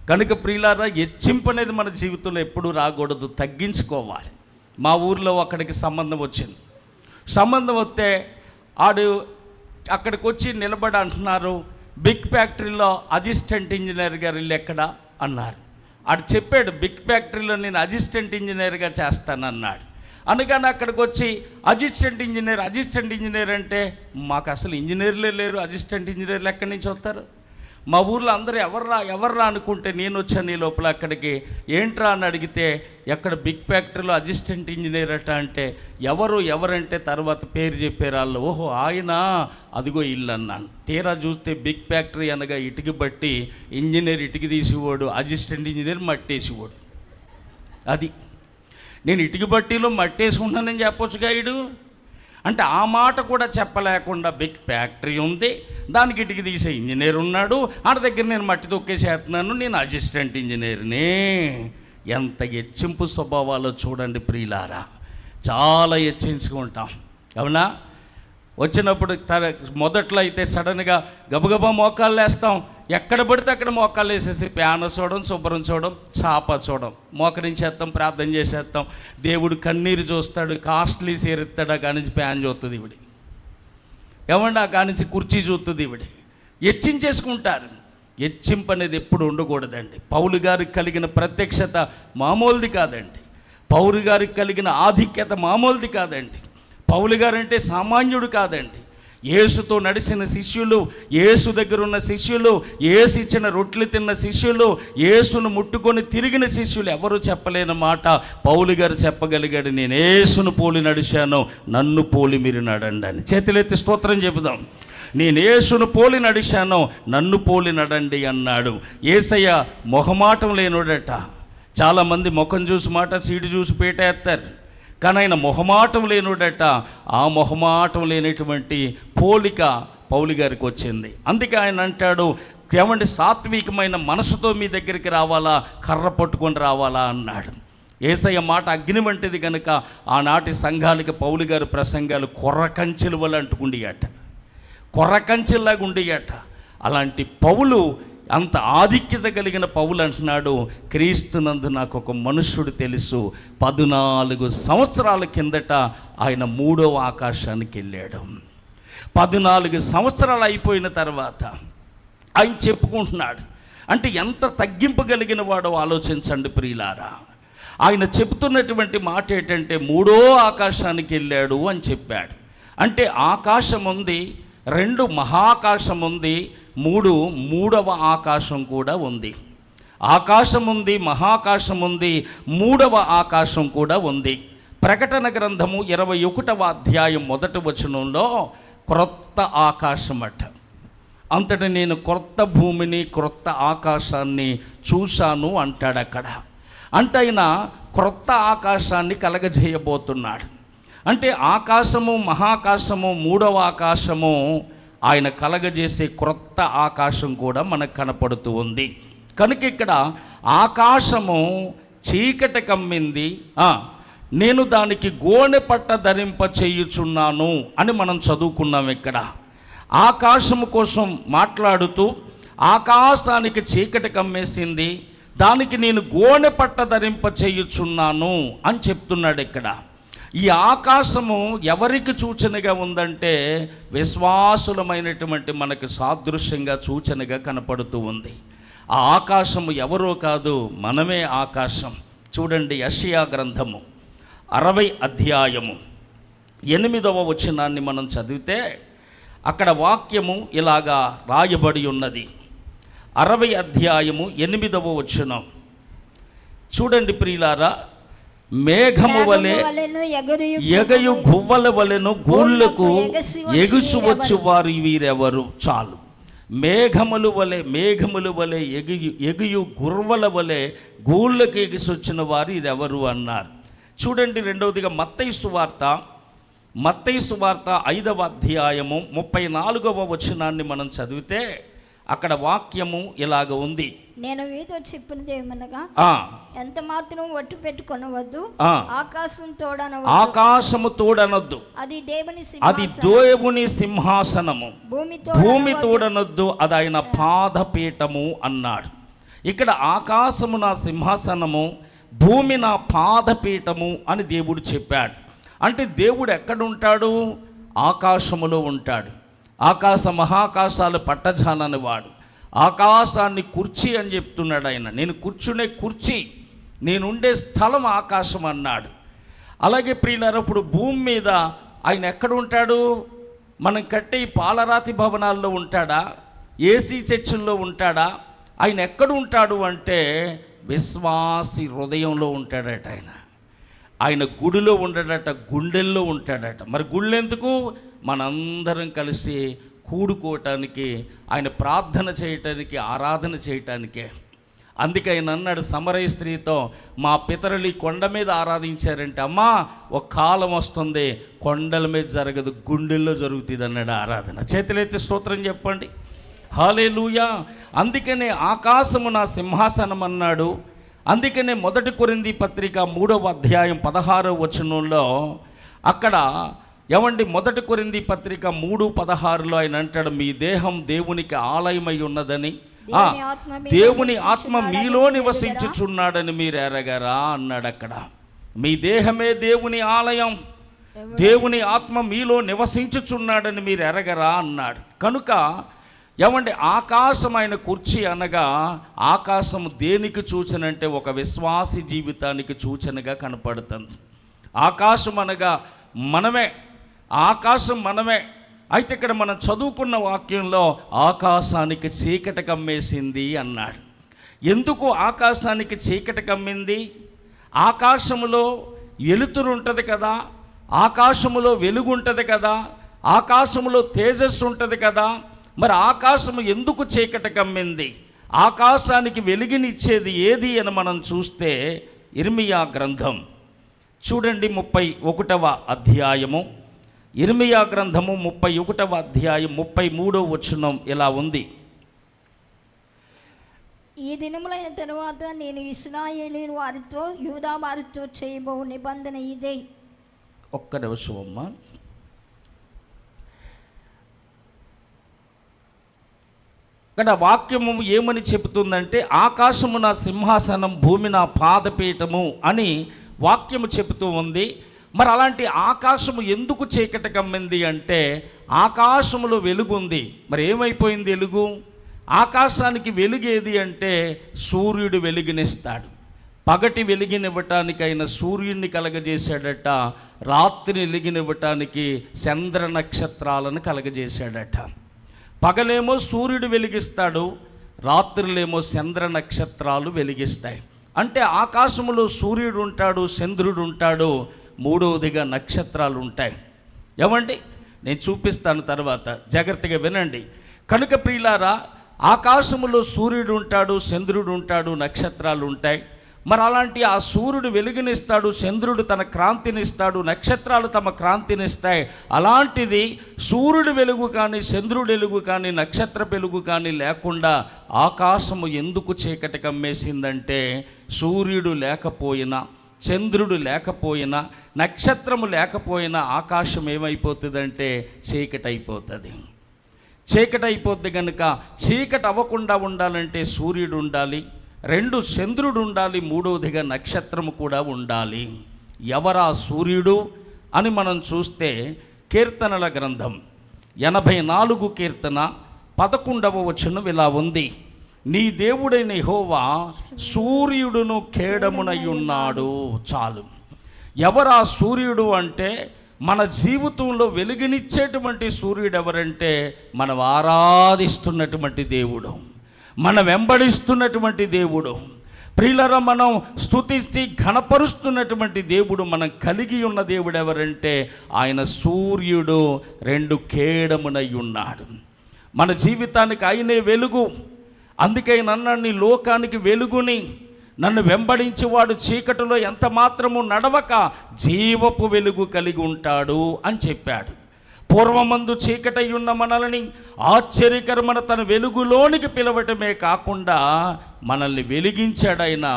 కనుక ప్రియులారా, హెచ్చింపు అనేది మన జీవితంలో ఎప్పుడూ రాకూడదు, తగ్గించుకోవాలి. మా ఊర్లో అక్కడికి సంబంధం వచ్చింది. సంబంధం వస్తే ఆడు అక్కడికి వచ్చి నిలబడి అంటున్నారు, బిగ్ ఫ్యాక్టరీలో అసిస్టెంట్ ఇంజనీర్ గారు ఇల్లు ఎక్కడ అన్నారు. ఆడు చెప్పాడు, బిగ్ ఫ్యాక్టరీలో నేను అసిస్టెంట్ ఇంజనీర్గా చేస్తానన్నాడు. అనగానే అక్కడికి వచ్చి అసిస్టెంట్ ఇంజనీర్ అంటే మాకు అసలు ఇంజనీర్లే లేరు, అసిస్టెంట్ ఇంజనీర్లు ఎక్కడి నుంచి వస్తారు? మా ఊర్లో అందరూ ఎవర్రా అనుకుంటే నేను వచ్చాను ఈ లోపల అక్కడికి. ఏంట్రా అని అడిగితే ఎక్కడ బిగ్ ఫ్యాక్టరీలో అసిస్టెంట్ ఇంజనీర్ అట అంటే ఎవరంటే తర్వాత పేరు చెప్పారు వాళ్ళు. ఓహో ఆయన, అదిగో ఇల్లు అన్నాను. తీరా చూస్తే బిగ్ ఫ్యాక్టరీ అనగా ఇటుక బట్టి ఇంజనీర్ ఇటుక తీసేవాడు, అసిస్టెంట్ ఇంజనీర్ మట్టేసేవాడు. అది నేను ఇటుక బట్టీలో మట్టేసి ఉన్నానని చెప్పొచ్చు గాయుడు. అంటే ఆ మాట కూడా చెప్పలేకుండా బిగ్ ఫ్యాక్టరీ ఉంది, దానికి ఇటుక తీసే ఇంజనీర్ ఉన్నాడు, ఆడ దగ్గర నేను మట్టి తొక్కేసేస్తున్నాను, నేను అసిస్టెంట్ ఇంజనీర్ని. ఎంత హెచ్చింపు స్వభావాలో చూడండి ప్రియులారా, చాలా హెచ్చించుకుంటాం. అవునా? వచ్చినప్పుడు మొదట్లో అయితే సడన్గా గబగబా మోకాళ్ళు వేస్తాం, ఎక్కడ పడితే అక్కడ మోకాళ్ళు వేసేసి ప్యాన చూడడం, శుభ్రం చూడడం, చాప చూడడం, మోకరించేస్తాం, ప్రార్థన చేసేస్తాం. దేవుడు కన్నీరు చూస్తాడు, కాస్ట్లీ సేరిస్తాడు, ఆ కానించి ప్యాన్ చూస్తుంది ఇవిడి, ఏమంటే ఆ కానించి కుర్చీ చూస్తుంది ఇవిడి. హెచ్చించేసుకుంటారు. హెచ్చింపు అనేది ఎప్పుడు ఉండకూడదండి. పౌలు గారికి కలిగిన ప్రత్యక్షత మామూలుది కాదండి. పౌలు గారికి కలిగిన ఆధిక్యత మామూలుది కాదండి. పౌలు గారు అంటే సామాన్యుడు కాదండి. యేసుతో నడిచిన శిష్యులు, యేసు దగ్గర ఉన్న శిష్యులు, యేసు ఇచ్చిన రొట్టెలు తిన్న శిష్యులు, యేసును ముట్టుకొని తిరిగిన శిష్యులు ఎవరు చెప్పలేని మాట పౌలు గారు చెప్పగలిగాడు. నేను యేసును పోలి నడిచాను, నన్ను పోలి మీరు నడండి అని. చేతులెత్తి స్తోత్రం చెబుదాం. నేను యేసును పోలి నడిచాను, నన్ను పోలి నడండి అన్నాడు. యేసయ్య మొహమాటం లేనుడట. చాలామంది ముఖం చూసి మాట, సీటు చూసి పీట ఎత్తారు, కానీ ఆయన మొహమాటం లేనుడట. ఆ మొహమాటం లేనటువంటి పోలిక పౌలు గారికి వచ్చింది. అందుకే ఆయన అంటాడు, ఏమంటే సాత్వికమైన మనసుతో మీ దగ్గరికి రావాలా, కర్ర పట్టుకొని రావాలా అన్నాడు. యేసయ్య మాట అగ్ని వంటిది కనుక ఆనాటి సంఘాలకి పౌలు గారి ప్రసంగాలు కొర్రకంచెల వల్ల అంటుకుండియట, కొర్రకంచెల్లాగా ఉండియట. అలాంటి పౌలు, అంత ఆధిక్యత కలిగిన పౌలు అంటున్నాడు, క్రీస్తునందు నాకు ఒక మనుష్యుడు తెలుసు. 14 సంవత్సరాల కిందట ఆయన 3వ ఆకాశానికి వెళ్ళాడు. 14 సంవత్సరాలు అయిపోయిన తర్వాత ఆయన చెప్పుకుంటున్నాడు. అంటే ఎంత తగ్గింపు కలిగిన వాడో ఆలోచించండి ప్రియులారా. ఆయన చెబుతున్నటువంటి మాట ఏంటంటే 3వ ఆకాశానికి వెళ్ళాడు అని చెప్పాడు. అంటే ఆకాశం ఉంది, 2 మహాకాశం ఉంది, 3వ ఆకాశం కూడా ఉంది. ఆకాశం ఉంది, మహాకాశం ఉంది, 3వ ఆకాశం కూడా ఉంది. ప్రకటన గ్రంథము 21వ అధ్యాయం 1వ వచనంలో క్రొత్త ఆకాశం అట. అంతటి నేను క్రొత్త భూమిని, క్రొత్త ఆకాశాన్ని చూశాను అంటాడు అక్కడ. అంటే ఆయన క్రొత్త ఆకాశాన్ని కలగజేయబోతున్నాడు. అంటే ఆకాశము, మహాకాశము, 3వ ఆకాశము ఆయన కలగజేసే క్రొత్త ఆకాశం కూడా మనకు కనపడుతూ ఉంది. కనుక ఇక్కడ ఆకాశము చీకటి కమ్మింది, నేను దానికి గోనె పట్ట ధరింప చేయుచున్నాను అని మనం చదువుకున్నాం. ఇక్కడ ఆకాశము కోసం మాట్లాడుతూ ఆకాశానికి చీకటి కమ్మేసింది, దానికి నేను గోనె పట్ట ధరింప చేయుచున్నాను అని చెప్తున్నాడు ఇక్కడ. ఈ ఆకాశము ఎవరికి సూచనగా ఉందంటే విశ్వాసులమైనటువంటి మనకు సాదృశ్యంగా సూచనగా కనపడుతూ ఉంది. ఆ ఆకాశము ఎవరో కాదు, మనమే ఆకాశం. చూడండి, యెషయా గ్రంథము 60 అధ్యాయము 8వ వచనాన్ని మనం చదివితే అక్కడ వాక్యము ఇలాగా రాయబడి ఉన్నది. 60 అధ్యాయము 8వ వచనం చూడండి ప్రియులారా. మేఘము వలె ఎగయు గువ్వల వలెను గూళ్ళకు ఎగుసువచ్చు వారు వీరెవరు. చాలు. మేఘముల వలె ఎగుయు గుర్వల వలె గూళ్ళకు ఎగిసొచ్చిన వారు వీరెవరు అన్నారు. చూడండి, రెండవదిగా మత్తయి సువార్త 5వ అధ్యాయము 34వ వచనాన్ని మనం చదివితే అక్కడ వాక్యము ఇలాగ ఉంది. నేను మీతో చెప్పినది ఏమనగా, ఎంత మాత్రం ఒట్టు పెట్టుకొనవద్దు, ఆకాశము తోడనొద్దు, అది దేవుని సింహాసనము, భూమి తోడనొద్దు, అది ఆయన పాదపీఠము అన్నాడు. ఇక్కడ ఆకాశము నా సింహాసనము, భూమి నా పాదపీఠము అని దేవుడు చెప్పాడు. అంటే దేవుడు ఎక్కడుంటాడు? ఆకాశములో ఉంటాడు. ఆకాశ మహాకాశాలు పట్టజాలని వాడు. ఆకాశాన్ని కుర్చీ అని చెప్తున్నాడు ఆయన. నేను కూర్చునే కుర్చీ, నేనుండే స్థలం ఆకాశం అన్నాడు. అలాగే ప్రియులారా, ఇప్పుడు భూమి మీద ఆయన ఎక్కడ ఉంటాడు? మనం కట్టే ఈ పాలరాతి భవనాల్లో ఉంటాడా? ఏసీ చర్చిల్లో ఉంటాడా? ఆయన ఎక్కడ ఉంటాడు అంటే విశ్వాసి హృదయంలో ఉంటాడట. ఆయన గుడిలో ఉండడట, గుండెల్లో ఉంటాడట. మరి గుళ్ళు ఎందుకు? మనందరం కలిసి కూడుకోవటానికి, ఆయన ప్రార్థన చేయటానికి, ఆరాధన చేయటానికే. అందుకే ఆయన అన్నాడు సమరయ స్త్రీతో, మా పితరులు ఈ కొండ మీద ఆరాధించారంటే, అమ్మా ఒక కాలం వస్తుంది కొండల మీద జరగదు, గుండెల్లో జరుగుతుంది అన్నాడు ఆరాధన. చేతులెత్తి స్తోత్రం చెప్పండి, హల్లెలూయా. అందుకనే ఆకాశము నా సింహాసనం అన్నాడు. అందుకనే 1 కొరింథీ పత్రిక 3వ అధ్యాయం 16వ వచనంలో అక్కడ ఏమండి, 1 కొరింథీ పత్రిక 3:16లో ఆయన అంటాడు, మీ దేహం దేవునికి ఆలయమై ఉన్నదని, దేవుని ఆత్మ మీలో నివసించుచున్నాడని మీరు ఎరగరా అన్నాడు. అక్కడ మీ దేహమే దేవుని ఆలయం, దేవుని ఆత్మ మీలో నివసించుచున్నాడని మీరు ఎరగరా అన్నాడు. కనుక ఏమంటే ఆకాశం ఆయన కుర్చీ అనగా, ఆకాశం దేనికి సూచనంటే ఒక విశ్వాసి జీవితానికి సూచనగా కనపడుతుంది. ఆకాశం అనగా మనమే, ఆకాశం మనమే. అయితే ఇక్కడ మనం చదువుకున్న వాక్యంలో ఆకాశానికి చీకటి కమ్మేసింది అన్నాడు. ఎందుకు ఆకాశానికి చీకటి కమ్మింది? ఆకాశములో వెలుతురు ఉంటుంది కదా, ఆకాశములో వెలుగు ఉంటుంది కదా, ఆకాశములో తేజస్సు ఉంటుంది కదా. మరి ఆకాశము ఎందుకు చీకటి కమ్మింది? ఆకాశానికి వెలుగునిచ్చేది ఏది అని మనం చూస్తే ఇర్మియా గ్రంథం చూడండి, 31వ అధ్యాయము. ఇర్మియా గ్రంథము 31వ అధ్యాయం 33వ వచనం ఇలా ఉంది. ఈ దినములైన తరువాత నేను ఇశ్రాయేలీయుల వారితో యూదా వారితో చేయబో నిబంధన ఇదే. ఒక్క నిమిషం అమ్మా. ఇక్కడ వాక్యము ఏమని చెబుతుందంటే, ఆకాశము నా సింహాసనం, భూమి నా పాదపీఠము అని వాక్యము చెబుతూ ఉంది. మరి అలాంటి ఆకాశము ఎందుకు చీకటి కమ్మింది అంటే, ఆకాశములో వెలుగు ఉంది. మరి ఏమైపోయింది వెలుగు? ఆకాశానికి వెలుగేది అంటే సూర్యుడు వెలుగునిస్తాడు. పగటి వెలుగునివ్వటానికైనా సూర్యుడిని కలగజేశాడట, రాత్రి వెలుగునివ్వటానికి చంద్ర నక్షత్రాలను కలగజేశాడట. పగలేమో సూర్యుడు వెలిగిస్తాడు, రాత్రులేమో చంద్ర నక్షత్రాలు వెలిగిస్తాయి. అంటే ఆకాశములో సూర్యుడు ఉంటాడు, చంద్రుడు ఉంటాడు, మూడవదిగా నక్షత్రాలు ఉంటాయి. ఏమండి, నేను చూపిస్తాను తర్వాత, జాగ్రత్తగా వినండి. కనుక ప్రియులారా, ఆకాశములో సూర్యుడు ఉంటాడు, చంద్రుడు ఉంటాడు, నక్షత్రాలు ఉంటాయి. మరి అలాంటి ఆ సూర్యుడు వెలుగునిస్తాడు, చంద్రుడు తన క్రాంతినిస్తాడు, నక్షత్రాలు తమ క్రాంతినిస్తాయి. అలాంటిది సూర్యుడు వెలుగు కానీ, చంద్రుడు వెలుగు కానీ, నక్షత్ర వెలుగు కానీ లేకుండా ఆకాశము ఎందుకు చీకటి కమ్మేసిందంటే, సూర్యుడు లేకపోయినా, చంద్రుడు లేకపోయినా, నక్షత్రము లేకపోయినా ఆకాశం ఏమైపోతుందంటే చీకటి అయిపోతుంది. చీకటి అయిపోద్ది. కనుక చీకటి అవ్వకుండా ఉండాలంటే సూర్యుడు ఉండాలి, 2 చంద్రుడు ఉండాలి, మూడవదిగా నక్షత్రము కూడా ఉండాలి. ఎవరా సూర్యుడు అని మనం చూస్తే కీర్తనల గ్రంథం 84 కీర్తన 11వ వచనం ఇలా ఉంది. నీ దేవుడైన యెహోవా సూర్యుడును కేడమునై ఉన్నాడు. చాలు. ఎవరా సూర్యుడు అంటే, మన జీవితంలో వెలుగునిచ్చేటువంటి సూర్యుడు ఎవరంటే, మనం ఆరాధిస్తున్నటువంటి దేవుడు, మన వెంబడిస్తున్నటువంటి దేవుడు, ప్రియులరా మనం స్తుతించి ఘనపరుస్తున్నటువంటి దేవుడు, మనం కలిగి ఉన్న దేవుడు ఎవరంటే ఆయన సూర్యుడు 2 కేడమునై ఉన్నాడు. మన జీవితానికి ఆయనే వెలుగు. అందుకే నన్ను నీ లోకానికి వెలుగుని, నన్ను వెంబడించేవాడు చీకటిలో ఎంత మాత్రము నడవక జీవపు వెలుగు కలిగి ఉంటాడు అని చెప్పాడు. పూర్వమందు చీకటై ఉన్న మనల్ని ఆశ్చర్యకరమైన తన వెలుగులోనికి పిలవటమే కాకుండా మనల్ని వెలిగించాడైనా,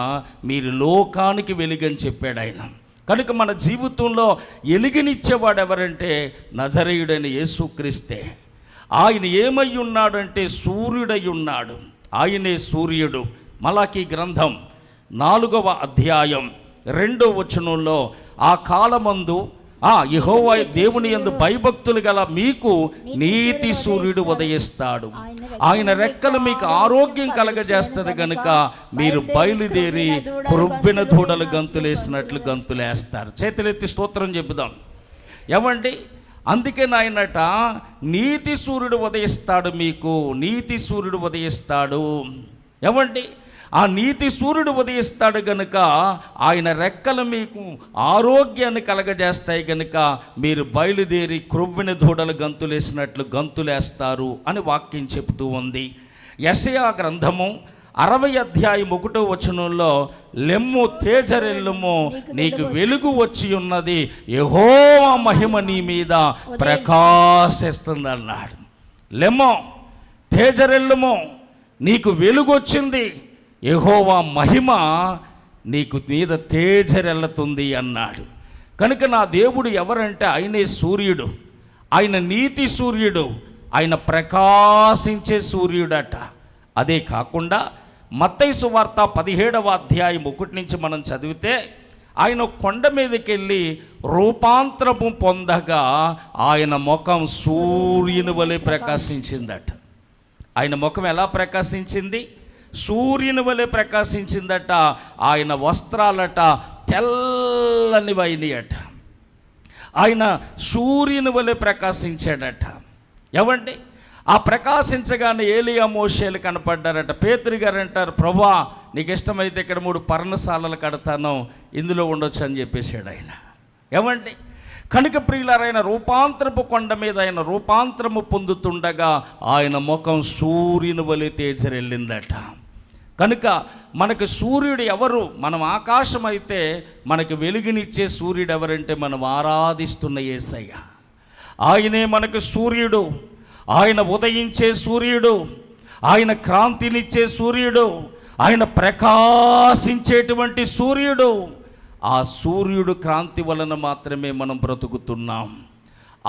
మీరు లోకానికి వెలుగని చెప్పాడాయన. కనుక మన జీవితంలో వెలుగునిచ్చేవాడు ఎవరంటే నజరేయుడైన యేసుక్రీస్తే. ఆయన ఏమై ఉన్నాడంటే సూర్యుడై ఉన్నాడు. ఆయనే సూర్యుడు. మలాకీ గ్రంథం 4వ అధ్యాయం 2వ వచనంలో, ఆ కాలమందు యెహోవా దేవుని యందు భయభక్తులు గల మీకు నీతి సూర్యుడు ఉదయిస్తాడు, ఆయన రెక్కలు మీకు ఆరోగ్యం కలగజేస్తుంది కనుక మీరు బయలుదేరి క్రొవ్విన దూడలు గంతులేసినట్లు గంతులేస్తారు. చేతులెత్తి స్తోత్రం చెబుదాం. ఏమండి, అందుకే నాయనట నీతి సూర్యుడు ఉదయిస్తాడు, మీకు నీతి సూర్యుడు ఉదయిస్తాడు. ఏమండి, ఆ నీతి సూర్యుడు ఉదయిస్తాడు గనుక ఆయన రెక్కలు మీకు ఆరోగ్యాన్ని కలగజేస్తాయి గనుక మీరు బయలుదేరి క్రొవ్విన దూడలు గంతులేసినట్లు గంతులేస్తారు అని వాక్యం చెబుతూ ఉంది. యెషయా గ్రంథము 60:1 లెమ్ము తేజరెల్లుము, నీకు వెలుగు వచ్చి ఉన్నది, యెహోవా మహిమ నీ మీద ప్రకాశిస్తుంది అన్నాడు. లెమ్మో తేజరెల్లుము, నీకు వెలుగు వచ్చింది, యెహోవా మహిమ నీకు మీద తేజరెల్లుతుంది అన్నాడు. కనుక నా దేవుడు ఎవరంటే ఆయనే సూర్యుడు, ఆయన నీతి సూర్యుడు, ఆయన ప్రకాశించే సూర్యుడట. అదే కాకుండా మత్తయి సువార్త 17:1 మనం చదివితే ఆయన కొండ మీదకి వెళ్ళి రూపాంతరము పొందగా ఆయన ముఖం సూర్యుని వలె ప్రకాశించిందట. ఆయన ముఖం ఎలా ప్రకాశించింది? సూర్యుని వలె ప్రకాశించిందట. ఆయన వస్త్రాలట తెల్లనివైనయట. ఆయన సూర్యుని వలె ప్రకాశించాడట. ఏమండి, ఆ ప్రకాశించగానే ఏలియా మోషేలు కనపడ్డారట. పేతురు గారు అంటారు, ప్రభువా నీకు ఇష్టమైతే ఇక్కడ 3 పర్ణశాలలు కడతాను, ఇందులో ఉండొచ్చు అని చెప్పేశాడు ఆయన. ఏమండి, కనుక ప్రియులారైన రూపాంతరపు కొండ మీద ఆయన రూపాంతరము పొందుతుండగా ఆయన ముఖం సూర్యుని వలె తేజరెళ్ళిందట. కనుక మనకు సూర్యుడు ఎవరు? మనం ఆకాశం అయితే మనకు వెలుగునిచ్చే సూర్యుడు ఎవరంటే మనం ఆరాధిస్తున్న యేసయ్య. ఆయనే మనకు సూర్యుడు, ఆయన ఉదయించే సూర్యుడు, ఆయన క్రాంతినిచ్చే సూర్యుడు, ఆయన ప్రకాశించేటువంటి సూర్యుడు. ఆ సూర్యుడు క్రాంతి వలన మాత్రమే మనం బ్రతుకుతున్నాం.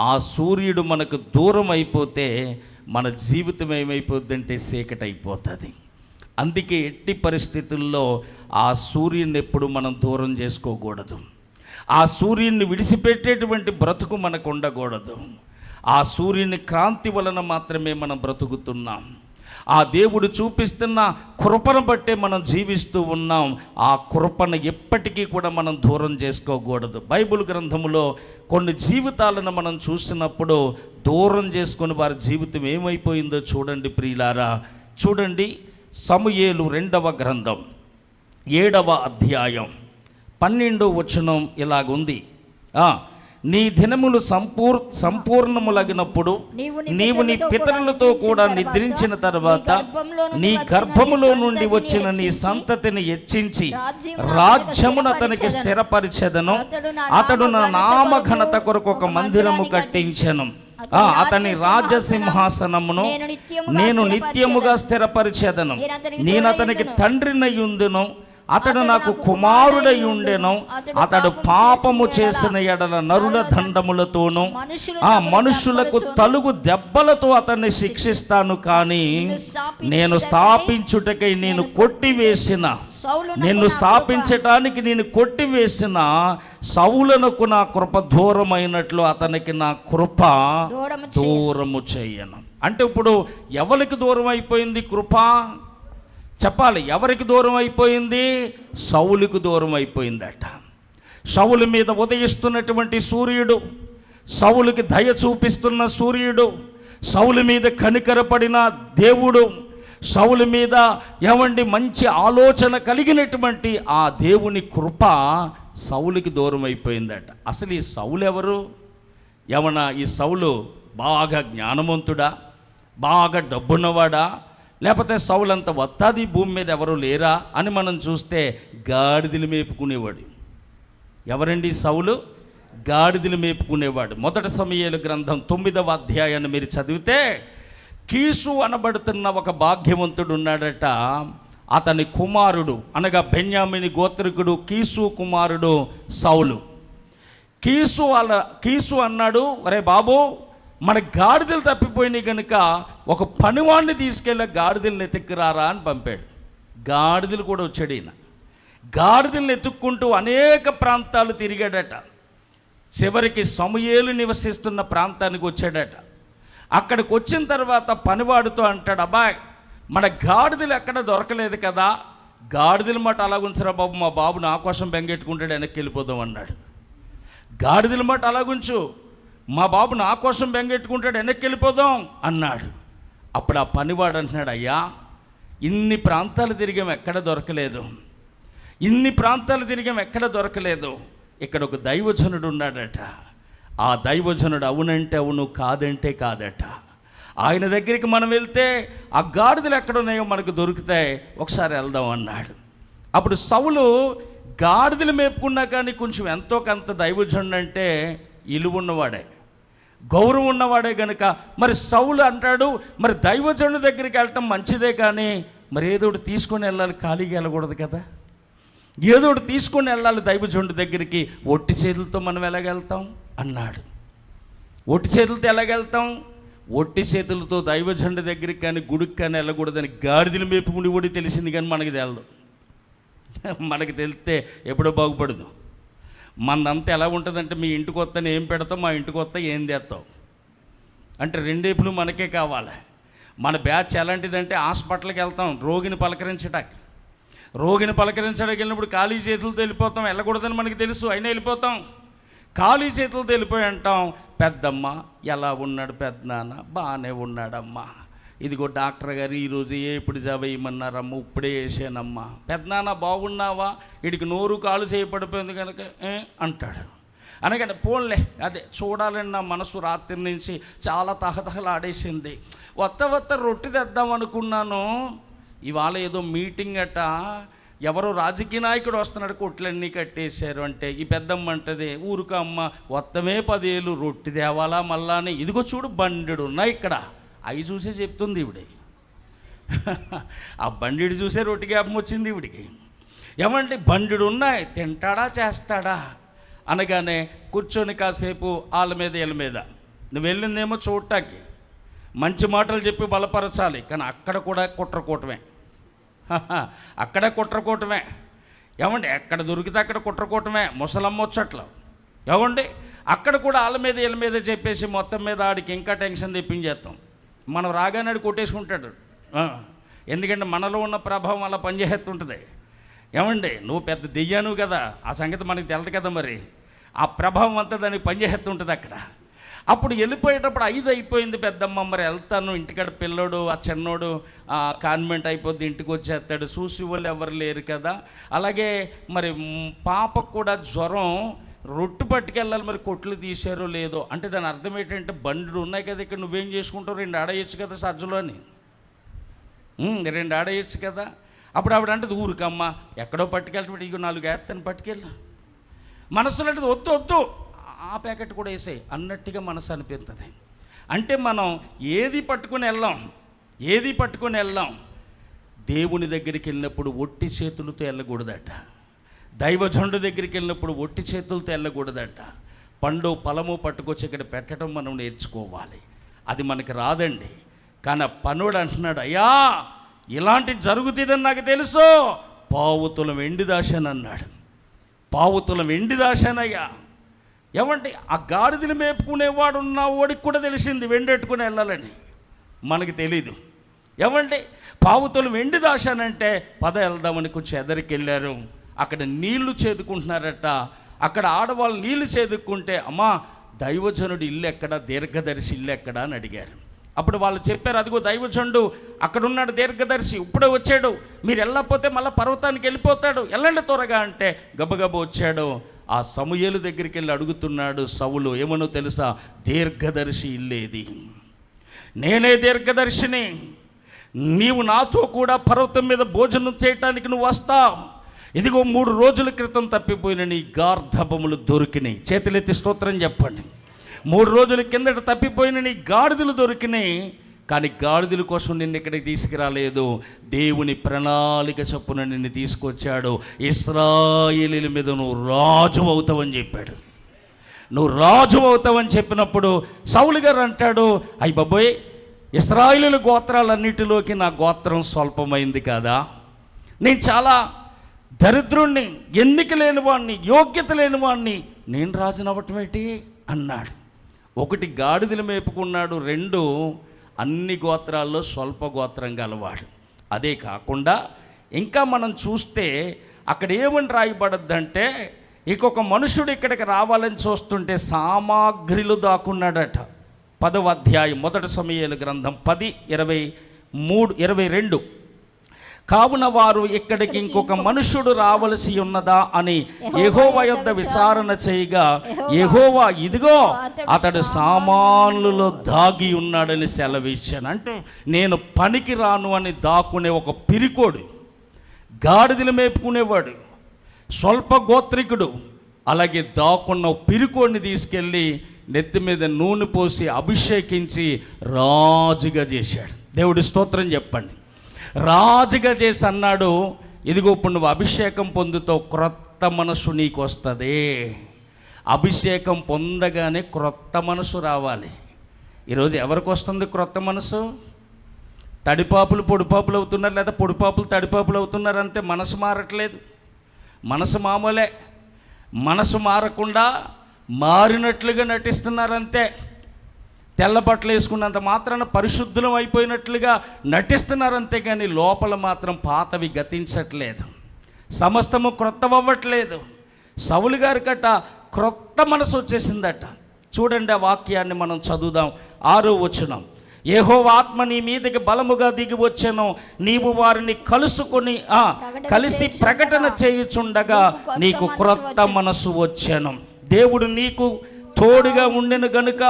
ఆ సూర్యుడు మనకు దూరం అయిపోతే మన జీవితం ఏమైపోద్దంటే చీకటి అయిపోతుంది. అందుకే ఎట్టి పరిస్థితుల్లో ఆ సూర్యుని ఎప్పుడు మనం దూరం చేసుకోకూడదు. ఆ సూర్యుని విడిచిపెట్టేటువంటి బ్రతుకు మనకు ఉండకూడదు. ఆ సూర్యుని క్రాంతి వలన మాత్రమే మనం బ్రతుకుతున్నాం. ఆ దేవుడు చూపిస్తున్న కృపను బట్టే మనం జీవిస్తూ ఉన్నాం. ఆ కృపను ఎప్పటికీ కూడా మనం దూరం చేసుకోకూడదు. బైబిల్ గ్రంథములో కొన్ని జీవితాలను మనం చూసినప్పుడు దూరం చేసుకొని వారి జీవితం ఏమైపోయిందో చూడండి ప్రియులారా. చూడండి, సమూయేలు 2వ గ్రంథం 7వ అధ్యాయం 12వ వచనం ఇలాగుంది. నీ దినములు సంపూర్ణములగినప్పుడు నీవు నీ పితరులతో కూడా నిద్రించిన తర్వాత నీ గర్భములో నుండి వచ్చిన నీ సంతతిని హెచ్చించి రాజ్యమును అతనికి స్థిరపరిచెదను. అతడు నా నామఘనత కొరకు ఒక మందిరము కట్టించెను. అతని రాజసింహాసనమును నేను నిత్యముగా స్థిరపరిచెదను. నేను అతనికి తండ్రినయుందును, అతడు నాకు కుమారుడై ఉండెను. అతడు పాపము చేసిన ఎడల నరుల దండములతోనూ మనుషులకు తలుగు దెబ్బలతో అతన్ని శిక్షిస్తాను. కానీ నేను స్థాపించుటకై నేను కొట్టివేసిన, నిన్ను స్థాపించటానికి నేను కొట్టివేసిన సౌలునకు నా కృప దూరమైనట్లు అతనికి నా కృప దూరము చేయను. అంటే ఇప్పుడు ఎవరికి దూరం అయిపోయింది కృప? చెప్పాలి, ఎవరికి దూరం అయిపోయింది? సౌలుకు దూరం అయిపోయిందట. సౌలు మీద ఉదయిస్తున్నటువంటి సూర్యుడు, సౌలుకి దయ చూపిస్తున్న సూర్యుడు, సౌలు మీద కనికరపడిన దేవుడు, సౌలు మీద ఏమండి మంచి ఆలోచన కలిగినటువంటి ఆ దేవుని కృప సౌలుకి దూరం అయిపోయిందట. అసలు ఈ సౌలు ఎవరు? ఏమన్నా ఈ సౌలు బాగా జ్ఞానవంతుడా, బాగా డబ్బున్నవాడా, లేకపోతే సౌలంత వత్తాది భూమి మీద ఎవరు లేరా అని మనం చూస్తే గాడిదలు మేపుకునేవాడు. ఎవరండి సౌలు? గాడిదలు మేపుకునేవాడు. 1 సమూయేలు గ్రంథం 9వ అధ్యాయాన్ని మీరు చదివితే కీసు అనబడుతున్న ఒక భాగ్యవంతుడు ఉన్నాడట. అతని కుమారుడు అనగా బెన్యామీను గోత్రికుడు కీసు కుమారుడు సౌలు. కీసు అన్నాడు, అరే బాబు, మన గాడిదలు తప్పిపోయినాయి కనుక ఒక పనివాడిని తీసుకెళ్ళి గాడిదలను ఎత్తుక్కురారా అని పంపాడు. గాడిదలు కూడా వచ్చాడు ఈయన. గాడిదలను ఎత్తుక్కుంటూ అనేక ప్రాంతాలు తిరిగాడట. చివరికి సమూయేలు నివసిస్తున్న ప్రాంతానికి వచ్చాడట. అక్కడికి వచ్చిన తర్వాత పనివాడితో అంటాడు, అబ్బాయ్ మన గాడిదలు ఎక్కడ దొరకలేదు కదా, గాడిదల మాట అలా ఉంచరా బాబు, మా బాబు నా కోసం బెంగెట్టుకుంటాడు, వెనక్కి వెళ్ళిపోదాం అన్నాడు. గాడిదల మాట అలాగుంచు, మా బాబు నా కోసం బెంగెట్టుకుంటాడు, వెనక్కి వెళ్ళిపోదాం అన్నాడు. అప్పుడు ఆ పనివాడు అంటున్నాడు, అయ్యా ఇన్ని ప్రాంతాలు తిరిగాం ఎక్కడ దొరకలేదు, ఇన్ని ప్రాంతాలు తిరిగాం ఎక్కడ దొరకలేదు, ఇక్కడ ఒక దైవజనుడు ఉన్నాడట. ఆ దైవజనుడు అవునంటే అవును, కాదంటే కాదట. ఆయన దగ్గరికి మనం వెళ్తే ఆ గాడిదలు ఎక్కడ ఉన్నాయో మనకు దొరుకుతాయి, ఒకసారి వెళ్దాం అన్నాడు. అప్పుడు సౌలు గాడిదలు మేపుకున్నా కానీ కొంచెం ఎంతో కొంత దైవజనుడు అంటే ఇలువ ఉన్నవాడే, గౌరవం ఉన్నవాడే గనుక మరి సౌలు అంటాడు, మరి దైవజనుడి దగ్గరికి వెళ్ళటం మంచిదే, కానీ మరి ఏదో ఒకటి తీసుకొని వెళ్ళాలి, ఖాళీగా వెళ్ళకూడదు కదా, ఏదో ఒకటి తీసుకొని వెళ్ళాలి దైవజనుడి దగ్గరికి. ఒట్టి చేతులతో మనం ఎలాగెళ్తాం అన్నాడు. ఒట్టి చేతులతో ఎలాగెళ్తాం? ఒట్టి చేతులతో దైవజనుడి దగ్గరికి కానీ గుడికి కానీ వెళ్ళకూడదని గాడిదలు మేపుకుని కూడా తెలిసింది, కానీ మనకి తెలదు. మనకి తెలిస్తే ఎప్పుడో బాగుపడదు. మనదంతా ఎలా ఉంటుందంటే, మీ ఇంటికి వస్తాను ఏం పెడతావు, మా ఇంటికి వస్తా ఏం తెస్తావు అంటే రెండేపులు మనకే కావాలి. మన బ్యాచ్ ఎలాంటిదంటే హాస్పిటల్కి వెళ్తాం రోగిని పలకరించడానికి. రోగిని పలకరించడానికి వెళ్ళినప్పుడు ఖాళీ చేతులతో వెళ్ళిపోతాం, వెళ్ళకూడదని మనకి తెలుసు, అయినా వెళ్ళిపోతాం. ఖాళీ చేతులతో వెళ్ళిపోయి అంటాం, పెద్దమ్మ ఎలా ఉన్నాడు, పెద్దనాన్న బాగానే ఉన్నాడమ్మా, ఇదిగో డాక్టర్ గారు ఈరోజు ఎప్పుడు జాబ్ వేయమన్నారమ్మ, ఇప్పుడే వేసానమ్మా, పెద్దనాన్న బాగున్నావా, వీడికి నోరు కాలు చేయబడిపోయింది కనుక అంటాడు. అనగానే పోన్లే అదే చూడాలని నా మనసు రాత్రి నుంచి చాలా తహతహలాడేసింది, వత్త రొట్టె తెద్దాం అనుకున్నాను, ఇవాళ ఏదో మీటింగ్ అట, ఎవరో రాజకీయ నాయకుడు వస్తున్నాడు, కొట్లన్నీ కట్టేశారు అంటే ఈ పెద్దమ్మ అంటది, ఊరుక అమ్మ వత్తమే 10 ఏళ్ళు రొట్టె తేవాలా మళ్ళా అని, ఇదిగో చూడు బండిడు ఉన్నాయి ఇక్కడ, అవి చూసే చెప్తుంది ఇవిడే. ఆ బండిడు చూసే రొట్టె జ్ఞాపం వచ్చింది ఇవిడికి. ఏమంటే బండిడు ఉన్నాయి, తింటాడా చేస్తాడా అనగానే కూర్చొని కాసేపు వాళ్ళ మీద వీళ్ళ మీద, నువ్వు వెళ్ళిందేమో చూడటానికి మంచి మాటలు చెప్పి బలపరచాలి, కానీ అక్కడ కూడా కుట్రకూటమే, అక్కడ కుట్రకూటమే. ఏమండి ఎక్కడ దొరికితే అక్కడ కుట్రకూటమే, ముసలమ్మ వచ్చట్లు. ఏమండి అక్కడ కూడా వాళ్ళ మీద వీళ్ళ మీద చెప్పేసి మొత్తం మీద ఆడికి ఇంకా టెన్షన్ తెప్పించేస్తాం. మనం రాగానే ఆడు కొట్టేసుకుంటాడు, ఎందుకంటే మనలో ఉన్న ప్రభావం అలా పనిచేస్తుంటుంది. ఏమండి నువ్వు పెద్ద దెయ్యాను కదా, ఆ సంగతి మనకి తెలదు కదా, మరి ఆ ప్రభావం అంతా దానికి పనిచేస్తుంటుంది అక్కడ. అప్పుడు వెళ్ళిపోయేటప్పుడు 5 అయిపోయింది పెద్దమ్మ, మరి వెళ్తాను, ఇంటికాడ పిల్లోడు ఆ చిన్నోడు కాన్వెంట్ అయిపోద్ది, ఇంటికి వచ్చేస్తాడు, చూసి వాళ్ళు ఎవరు లేరు కదా. అలాగే మరి పాపకు కూడా జ్వరం, రొట్టు పట్టుకెళ్ళాలి, మరి కొట్లు తీసారో లేదో అంటే దాని అర్థం ఏంటంటే బండ్లు ఉన్నాయి కదా ఇక్కడ, నువ్వేం చేసుకుంటావు, 2 ఆడేయచ్చు కదా సజ్జలోని, 2 ఆడేయచ్చు కదా. అప్పుడు ఆవిడ అంటే ఊరికమ్మ ఎక్కడో పట్టుకెళ్తాడు, ఇక 4 వేస్తాను పట్టుకెళ్ళా, మనసులో అంటే వద్దు వద్దు ఆ ప్యాకెట్ కూడా వేసే అన్నట్టుగా మనసు అనిపిస్తుంది. అంటే మనం ఏది పట్టుకొని వెళ్ళాం, దేవుని దగ్గరికి వెళ్ళినప్పుడు ఒట్టి చేతులతో వెళ్ళకూడదట, దైవజనుడి దగ్గరికి వెళ్ళినప్పుడు ఒట్టి చేతులతో వెళ్ళకూడదట. పండు ఫలము పట్టుకొచ్చి ఇక్కడ పెట్టడం మనం నేర్చుకోవాలి, అది మనకి రాదండి. కానీ ఆ పనుడు అంటున్నాడు, అయ్యా ఇలాంటి జరుగుతుందని నాకు తెలుసు, పావుతులం వెండి దాశాను అన్నాడు. పావుతులం వెండి దాశానయ్యా. ఏమంటే ఆ గాడిదలు మేపుకునేవాడు ఉన్న వాడికి కూడా తెలిసింది వెండెట్టుకుని వెళ్ళాలని, మనకి తెలీదు. ఏమంటే పావుతులం వెండి దాశానంటే పద వెళ్దామని కొంచెం ఎదరికి వెళ్ళారు. అక్కడ నీళ్లు చేదుకుంటున్నారట. అక్కడ ఆడవాళ్ళు నీళ్లు చేదుక్కుంటే, అమ్మా దైవజనుడు ఇల్లు ఎక్కడ, దీర్ఘదర్శి ఇల్లు ఎక్కడ అని అడిగారు. అప్పుడు వాళ్ళు చెప్పారు, అదిగో దైవజనుడు అక్కడ ఉన్నాడు, దీర్ఘదర్శి ఇప్పుడే వచ్చాడు, మీరు వెళ్ళకపోతే మళ్ళీ పర్వతానికి వెళ్ళిపోతాడు, వెళ్ళండి త్వరగా అంటే గబగబ వచ్చాడు. ఆ సమూయేలు దగ్గరికి వెళ్ళి అడుగుతున్నాడు సౌలు, ఏమనో తెలుసా, దీర్ఘదర్శి ఇల్లేది, నేనే దీర్ఘదర్శిని, నీవు నాతో కూడా పర్వతం మీద భోజనం చేయటానికి నువ్వు వస్తావు, ఇదిగో 3 రోజుల క్రితం తప్పిపోయిన నీ గార్ధబములు దొరికినాయి, చేతులెత్తి స్తోత్రం చెప్పండి. 3 రోజుల కిందట తప్పిపోయిన నీ గాడిదలు దొరికినాయి, కానీ గాడిదల కోసం నిన్ను ఇక్కడికి తీసుకురాలేదు, దేవుని ప్రణాళిక చొప్పున నిన్ను తీసుకొచ్చాడు, ఇశ్రాయేలీయుల మీద నువ్వు రాజు అవుతావని చెప్పాడు. నువ్వు రాజు అవుతావని చెప్పినప్పుడు సౌలు గారు అంటాడు, అయ్య బాబోయ్ ఇశ్రాయేలీయుల గోత్రాలన్నిటిలోకి నా గోత్రం స్వల్పమైంది కదా, నేను చాలా దరిద్రుణ్ణి, ఎన్నిక లేని వాడిని, యోగ్యత లేని వాడిని, నేను రాజునవ్వటం ఏంటి అన్నాడు. ఒకటి గాడిదలు మేపుకున్నాడు, రెండు అన్ని గోత్రాల్లో స్వల్ప గోత్రం గలవాడు. అదే కాకుండా ఇంకా మనం చూస్తే అక్కడ ఏమని రాయబడద్దంటే, ఇంకొక మనుషుడు ఇక్కడికి రావాలని చూస్తుంటే సామాగ్రిలు దాక్కున్నాడట. 10వ అధ్యాయం 1 సమూయేలు గ్రంథం 10:22. కావున వారు ఇక్కడికి ఇంకొక మనుషుడు రావలసి ఉన్నదా అని యెహోవా యొద్ద విచారణ చేయగా, యెహోవా ఇదిగో అతడు సామాన్లలో దాగి ఉన్నాడని సెలవిచ్చాను. అంటే నేను పనికి రాను అని దాక్కునే ఒక పిరికోడు, గాడిదలు మేపుకునేవాడు, స్వల్ప గోత్రికుడు, అలాగే దాక్కున్న పిరికోడిని తీసుకెళ్ళి నెత్తి మీద నూనె పోసి అభిషేకించి రాజుగా చేశాడు. దేవుడి స్తోత్రం చెప్పండి. రాజుగా చేసి అన్నాడు, ఇదిగో ఇప్పుడు నువ్వు అభిషేకం పొందుతావు, క్రొత్త మనసు నీకు వస్తుంది. అభిషేకం పొందగానే క్రొత్త మనసు రావాలి. ఈరోజు ఎవరికి వస్తుంది క్రొత్త మనసు? తడిపాపులు పొడిపాపులు అవుతున్నారు, లేదా పొడిపాపులు తడిపాపులు అవుతున్నారు, అంతే. మనసు మారట్లేదు. మనసు మామూలే. మనసు మారకుండా మారినట్లుగా నటిస్తున్నారంతే. తెల్ల బట్టలు వేసుకున్నంత మాత్రాన పరిశుద్ధులం అయిపోయినట్లుగా నటిస్తున్నారంతే, కానీ లోపల మాత్రం పాతవి గతించట్లేదు. సమస్తము క్రొత్తవవ్వట్లేదు. సౌలు గారికట క్రొత్త మనసు వచ్చేసిందట. చూడండి, ఆ వాక్యాన్ని మనం చదువుదాం. 6వ వచనం. యెహోవా ఆత్మ నీ మీదకి బలముగా దిగి వచ్చెను, నీవు వారిని కలిసి ప్రకటన చేయుచుండగా నీకు క్రొత్త మనసు వచ్చెను. దేవుడు నీకు తోడుగా ఉండెను గనుక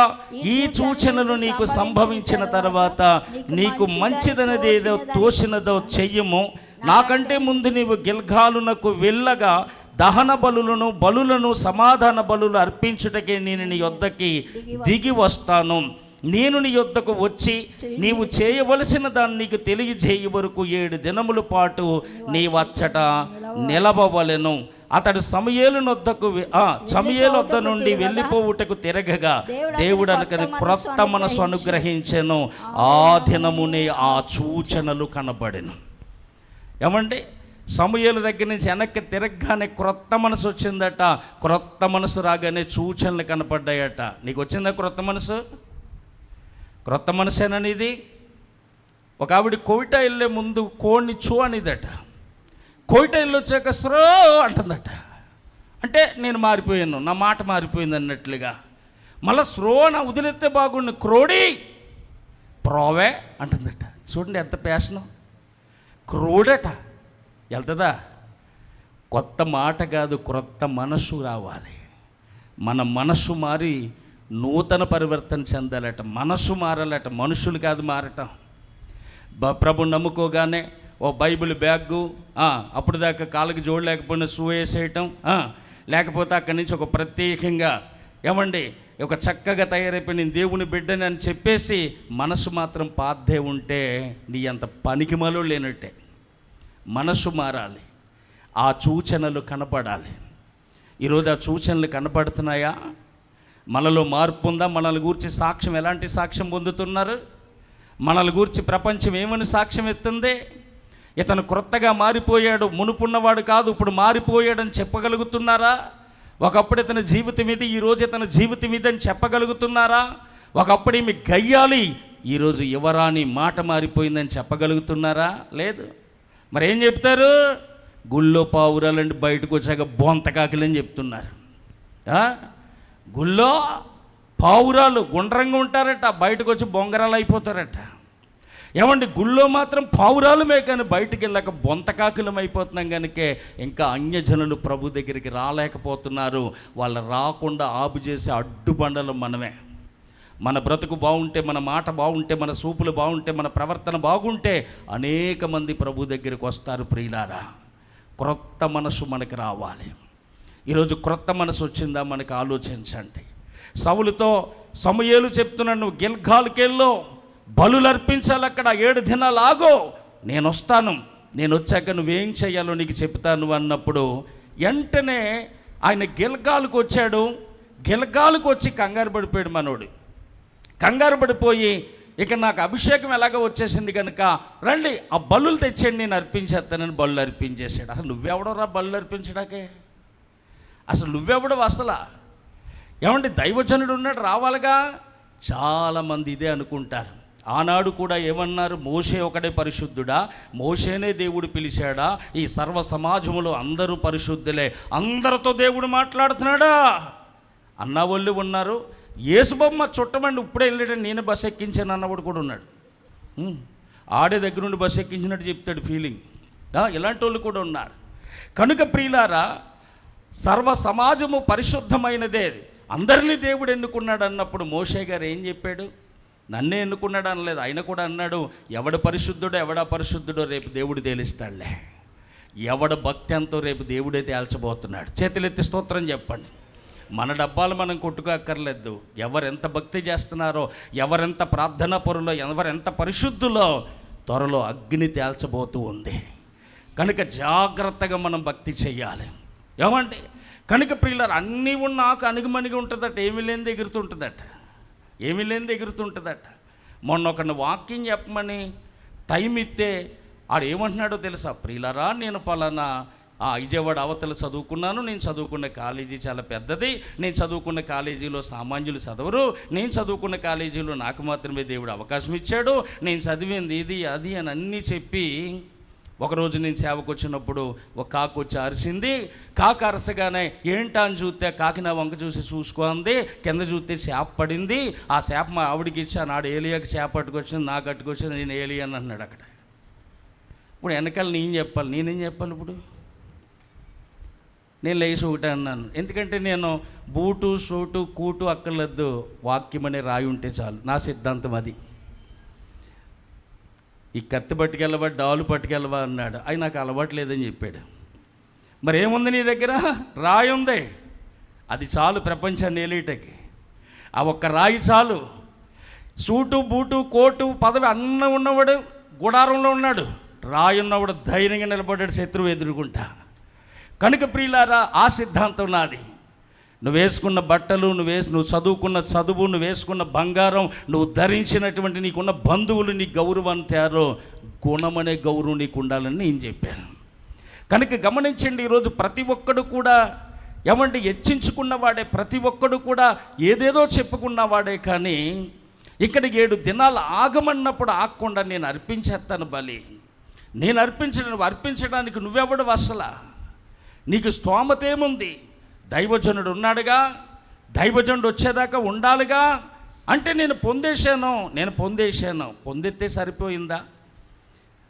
ఈ సూచనలు నీకు సంభవించిన తర్వాత నీకు మంచిదనేది ఏదో తోసినదో చెయ్యము. నాకంటే ముందు నీవు గిల్గాలునకు వెళ్ళగా దహన బలులను సమాధాన బలులు అర్పించుటకే నేను నీ యొద్దకి దిగి వస్తాను. నేను నీ యొద్దకు వచ్చి నీవు చేయవలసిన దాన్ని నీకు తెలియజేయ వరకు 7 దినముల పాటు నీ వచ్చట నిలబవలెను. అతడు సమూయేలు వద్ద నుండి వెళ్ళిపోవుటకు తిరగగా దేవుడు అనకని క్రొత్త మనసు అనుగ్రహించెను. ఆ దినమునే ఆ సూచనలు కనబడెను. ఏమండి, సమూయేలు దగ్గర నుంచి వెనక్కి తిరగగానే క్రొత్త మనసు వచ్చిందట. క్రొత్త మనసు రాగానే సూచనలు కనపడ్డాయట. నీకు వచ్చిందా క్రొత్త మనసు? క్రొత్త మనసేనని ఇది. ఒక ఆవిడ కోయిట వెళ్ళే ముందు కోడిని చూ అనిదట. కోయిట వెళ్ళి వచ్చాక స్రో అంటుందట. అంటే నేను మారిపోయాను, నా మాట మారిపోయింది అన్నట్లుగా. మళ్ళీ స్రోన వదిలేస్తే బాగుండు, క్రోడి ప్రోవే అంటుందట. చూడండి ఎంత ప్యాషను. క్రోడట వెళ్తుందా? కొత్త మాట కాదు, క్రొత్త మనసు రావాలి. మన మనసు మారి నూతన పరివర్తన చెందాలట. మనసు మారాలట, మనుషులు కాదు మారటం. ప్రభు నమ్ముకోగానే ఓ బైబిల్ బ్యాగు, అప్పుడు దాకా కాళ్ళకి జోడలేకపోయినా షూ వేసేయటం, లేకపోతే అక్కడి నుంచి ఒక ప్రత్యేకంగా ఏమండి ఒక చక్కగా తయారైపోయి నేను దేవుని బిడ్డని అని చెప్పేసి మనసు మాత్రం పాద్దే ఉంటే నీ అంత పనికిమలో లేనట్టే. మనసు మారాలి, ఆ సూచనలు కనపడాలి. ఈరోజు ఆ సూచనలు కనపడుతున్నాయా? మనలో మార్పు ఉందా? మనల్ని గూర్చి సాక్ష్యం ఎలాంటి సాక్ష్యం పొందుతున్నారు? మనల్ని గూర్చి ప్రపంచం ఏమని సాక్ష్యం ఎత్తుంది? ఇతను క్రొత్తగా మారిపోయాడు, మునుపున్నవాడు కాదు, ఇప్పుడు మారిపోయాడని చెప్పగలుగుతున్నారా? ఒకప్పుడు ఇతని జీవితం ఇది, ఈరోజు ఇతని జీవితం ఇది అని చెప్పగలుగుతున్నారా? ఒకప్పుడు ఈమె గయ్యాలి, ఈరోజు యువరాణి మాట మారిపోయిందని చెప్పగలుగుతున్నారా? లేదు. మరి ఏం చెప్తారు? గుళ్ళో పావురాలండి బయటకు వచ్చాక బొంతకాకిలని చెప్తున్నారు. గుళ్ళో పావురాలు గుండ్రంగా ఉంటారట, బయటకు వచ్చి బొంగరాలు అయిపోతారట. ఏమండి, గుళ్ళో మాత్రం పావురాలమే కానీ బయటికి వెళ్ళాక బొంతకాకులం అయిపోతున్నాం. కనుక ఇంకా అన్యజనులు ప్రభు దగ్గరికి రాలేకపోతున్నారు. వాళ్ళు రాకుండా ఆపు చేసే అడ్డుబండలు మనమే. మన బ్రతుకు బాగుంటే, మన మాట బాగుంటే, మన సూపులు బాగుంటే, మన ప్రవర్తన బాగుంటే అనేక మంది ప్రభు దగ్గరికి వస్తారు. ప్రియులారా, క్రొత్త మనసు మనకి రావాలి. ఈరోజు క్రొత్త మనసు వచ్చిందా? మనకు ఆలోచించండి. సౌలుతో సమూయేలు చెప్తున్నాను, నువ్వు గిల్గాలుకి వెళ్ళు, బలులు అర్పించాలి, అక్కడ 7 దినాలు ఆగో, నేను వస్తాను, నేను వచ్చాక నువ్వేం చేయాలో నీకు చెప్తాను అన్నప్పుడు వెంటనే ఆయన గిల్గాలుకు వచ్చాడు. గిల్గాలుకు వచ్చి కంగారు పడిపోయాడు మనోడు. కంగారు పడిపోయి ఇక నాకు అభిషేకం ఎలాగో వచ్చేసింది కనుక రండి ఆ బలులు తెచ్చేయండి, నేను అర్పించేస్తానని బళ్ళు అర్పించేసాడు. అసలు నువ్వెవడోరా బళ్ళు అర్పించడాకే? అసలు నువ్వెవడో? అసలు ఏమంటే దైవజనుడు ఉన్నాడు రావాలిగా. చాలామంది ఇదే అనుకుంటారు. ఆనాడు కూడా ఏమన్నారు, మోషే ఒకడే పరిశుద్ధుడా, మోషేనే దేవుడు పిలిచాడా, ఈ సర్వ సమాజంలో అందరూ పరిశుద్ధులే, అందరితో దేవుడు మాట్లాడుతున్నాడా అన్న వాళ్ళు ఉన్నారు. యేసుబొమ్మ చుట్టమండి ఇప్పుడే వెళ్ళాడని నేను బస్సు ఎక్కించాను అన్నవాడు కూడా ఉన్నాడు. ఆడే దగ్గర నుండి బస్సు ఎక్కించినట్టు చెప్తాడు ఫీలింగ్. ఇలాంటి వాళ్ళు కూడా ఉన్నారు. కనుక ప్రియులారా, సర్వ సమాజము పరిశుద్ధమైనదే, అందరినీ దేవుడు ఎన్నుకున్నాడు అన్నప్పుడు మోషే గారు ఏం చెప్పాడు, నన్నే ఎన్నుకున్నాడు అనలేదు. ఆయన కూడా అన్నాడు, ఎవడు పరిశుద్ధుడో ఎవడ పరిశుద్ధుడో రేపు దేవుడు తేలిస్తాడులే, ఎవడ భక్తి ఎంతో రేపు దేవుడే తేల్చబోతున్నాడు. చేతులెత్తి స్తోత్రం చెప్పండి. మన డబ్బాలు మనం కొట్టుకోక్కర్లేదు. ఎవరెంత భక్తి చేస్తున్నారో, ఎవరెంత ప్రార్థనా పరులో, ఎవరెంత పరిశుద్ధులో త్వరలో అగ్ని తేల్చబోతూ ఉంది. కనుక జాగ్రత్తగా మనం భక్తి చెయ్యాలి. ఏమంటే కనుక ప్రియులారా, అన్నీ ఉన్న ఆకు అణిగిమణిగి ఉంటుందట, ఏమీ లేనిది ఎగురుతుంటుందట, ఏమీ లేనిది ఎగురుతుంటుందట. మొన్న ఒకరిని వాక్యం చెప్పమని టైం ఇస్తే ఆడు ఏమంటున్నాడో తెలుసా, ప్రియులారా నేను పలానా విజయవాడ అవతల చదువుకున్నాను, నేను చదువుకున్న కాలేజీ చాలా పెద్దది, నేను చదువుకున్న కాలేజీలో సామాన్యులు చదవరు, నేను చదువుకున్న కాలేజీలో నాకు మాత్రమే దేవుడు అవకాశం ఇచ్చాడు, నేను చదివింది ఇది అది అని అన్నీ చెప్పి, ఒకరోజు నేను సేవకు వచ్చినప్పుడు ఒక కాకు వచ్చి అరిసింది. కాకు అరసగానే ఏంటా అని చూస్తే కాకి నా వంక చూసి చూసుకోంది, కింద చూస్తే చేప పడింది. ఆ చేప మా ఆవిడికి ఇచ్చి నాడు ఏలియాకి చేప పట్టుకొచ్చింది, నాకు కట్టుకొచ్చింది, నేను ఏలియా అని అన్నాడు అక్కడ. ఇప్పుడు వెనకాల నేనేం చెప్పాలి ఇప్పుడు? నేను లేచి ఒకటే అన్నాను, ఎందుకంటే నేను బూటు సూటు కూటు అక్కర్లేదు, వాక్యం అనే రాయి ఉంటే చాలు, నా సిద్ధాంతం అది. ఈ కత్తి పట్టుకెళ్ళవా డాలు పట్టుకెళ్ళవా అన్నాడు. అవి నాకు అలవాటు లేదని చెప్పాడు. మరి ఏముంది నీ దగ్గర? రాయి ఉంది, అది చాలు ప్రపంచాన్ని ఏలేటకి. ఆ ఒక్క రాయి చాలు. సూటు బూటు కోటు పదవి అన్న ఉన్నవాడు గుడారంలో ఉన్నాడు, రాయి ఉన్నవాడు ధైర్యంగా నిలబడ్డాడు శత్రువు ఎదుర్కొంటా. కనుక ప్రియులారా, ఆ సిద్ధాంతం నాది. నువ్వు వేసుకున్న బట్టలు, నువ్వు చదువుకున్న చదువు, నువ్వు వేసుకున్న బంగారం, నువ్వు ధరించినటువంటి నీకున్న బంధువులు నీ గౌరవం తయారో గుణమనే గౌరవం నీకు ఉండాలని నేను చెప్పాను. కనుక గమనించండి, ఈరోజు ప్రతి ఒక్కడు కూడా ఏమంటే హెచ్చించుకున్నవాడే, ప్రతి ఒక్కడు కూడా ఏదేదో చెప్పుకున్నవాడే. కానీ ఇక్కడ 7 దినాలు ఆగమన్నప్పుడు ఆగకుండా నేను అర్పించేస్తాను బలి, నేను అర్పించడానికి నువ్వెవడు అసలా? నీకు స్తోమత ఏముంది? దైవజనుడు ఉన్నాడుగా, దైవజనుడు వచ్చేదాకా ఉండాలిగా. అంటే నేను పొందేశాను, పొందెత్తే సరిపోయిందా?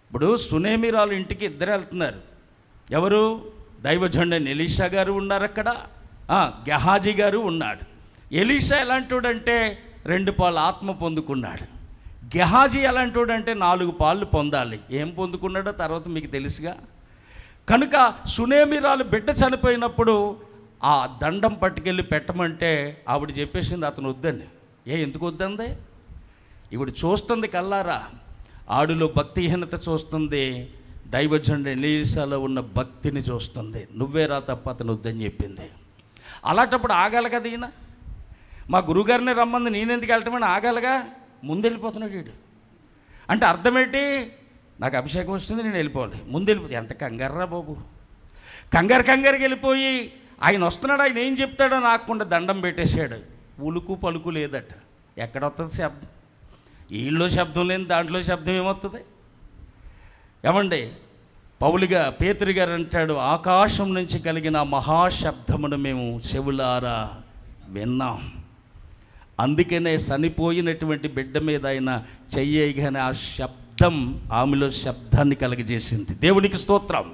ఇప్పుడు సునేమిరాలు ఇంటికి ఇద్దరు వెళ్తున్నారు. ఎవరు? దైవజనుడు ఎలీషా గారు ఉన్నారు అక్కడ, గెహాజీ గారు ఉన్నాడు. ఎలీషా ఎలాంటోడంటే 2 పాలు ఆత్మ పొందుకున్నాడు. గెహాజీ ఎలాంటోడంటే 4 పాలు పొందాలి. ఏం పొందుకున్నాడో తర్వాత మీకు తెలుసుగా. కనుక సునేమిరాలు బిడ్డ చనిపోయినప్పుడు ఆ దండం పట్టుకెళ్ళి పెట్టమంటే ఆవిడ చెప్పేసింది అతను వద్దని. ఎందుకు వద్దంది? ఇవిడ చూస్తుంది కల్లారా, ఆడులో భక్తిహీనత చూస్తుంది, దైవజనుడు ఎలీషాలో ఉన్న భక్తిని చూస్తుంది. నువ్వేరా తప్ప అతను వద్దని చెప్పింది. అలాంటప్పుడు ఆగాలి కదా ఈయన. మా గురుగారిని రమ్మంది, నేనెందుకు వెళ్ళటమని ఆగాలిగా. ముందు వెళ్ళిపోతున్నాడు వీడు. అంటే అర్థం ఏంటి? నాకు అభిషేకం వస్తుంది, నేను వెళ్ళిపోవాలి, ముందు వెళ్ళిపోతే. ఎంత కంగారురా బాబు. కంగారుకి వెళ్ళిపోయి ఆయన వస్తున్నాడు, ఆయన ఏం చెప్తాడో నాకుండా దండం పెట్టేశాడు. ఉలుకు పలుకు లేదట. ఎక్కడొస్తుంది శబ్దం? వీళ్ళలో శబ్దం లేని దాంట్లో శబ్దం ఏమవుతుంది? ఏమండి, పేతురు గారు అంటాడు, ఆకాశం నుంచి కలిగిన మహాశబ్దమును మేము చెవులారా విన్నాం. అందుకనే చనిపోయినటువంటి బిడ్డ మీద ఆయన చెయ్యగానే ఆ శబ్దం ఆమెలో శబ్దాన్ని కలిగజేసింది. దేవునికి స్తోత్రం.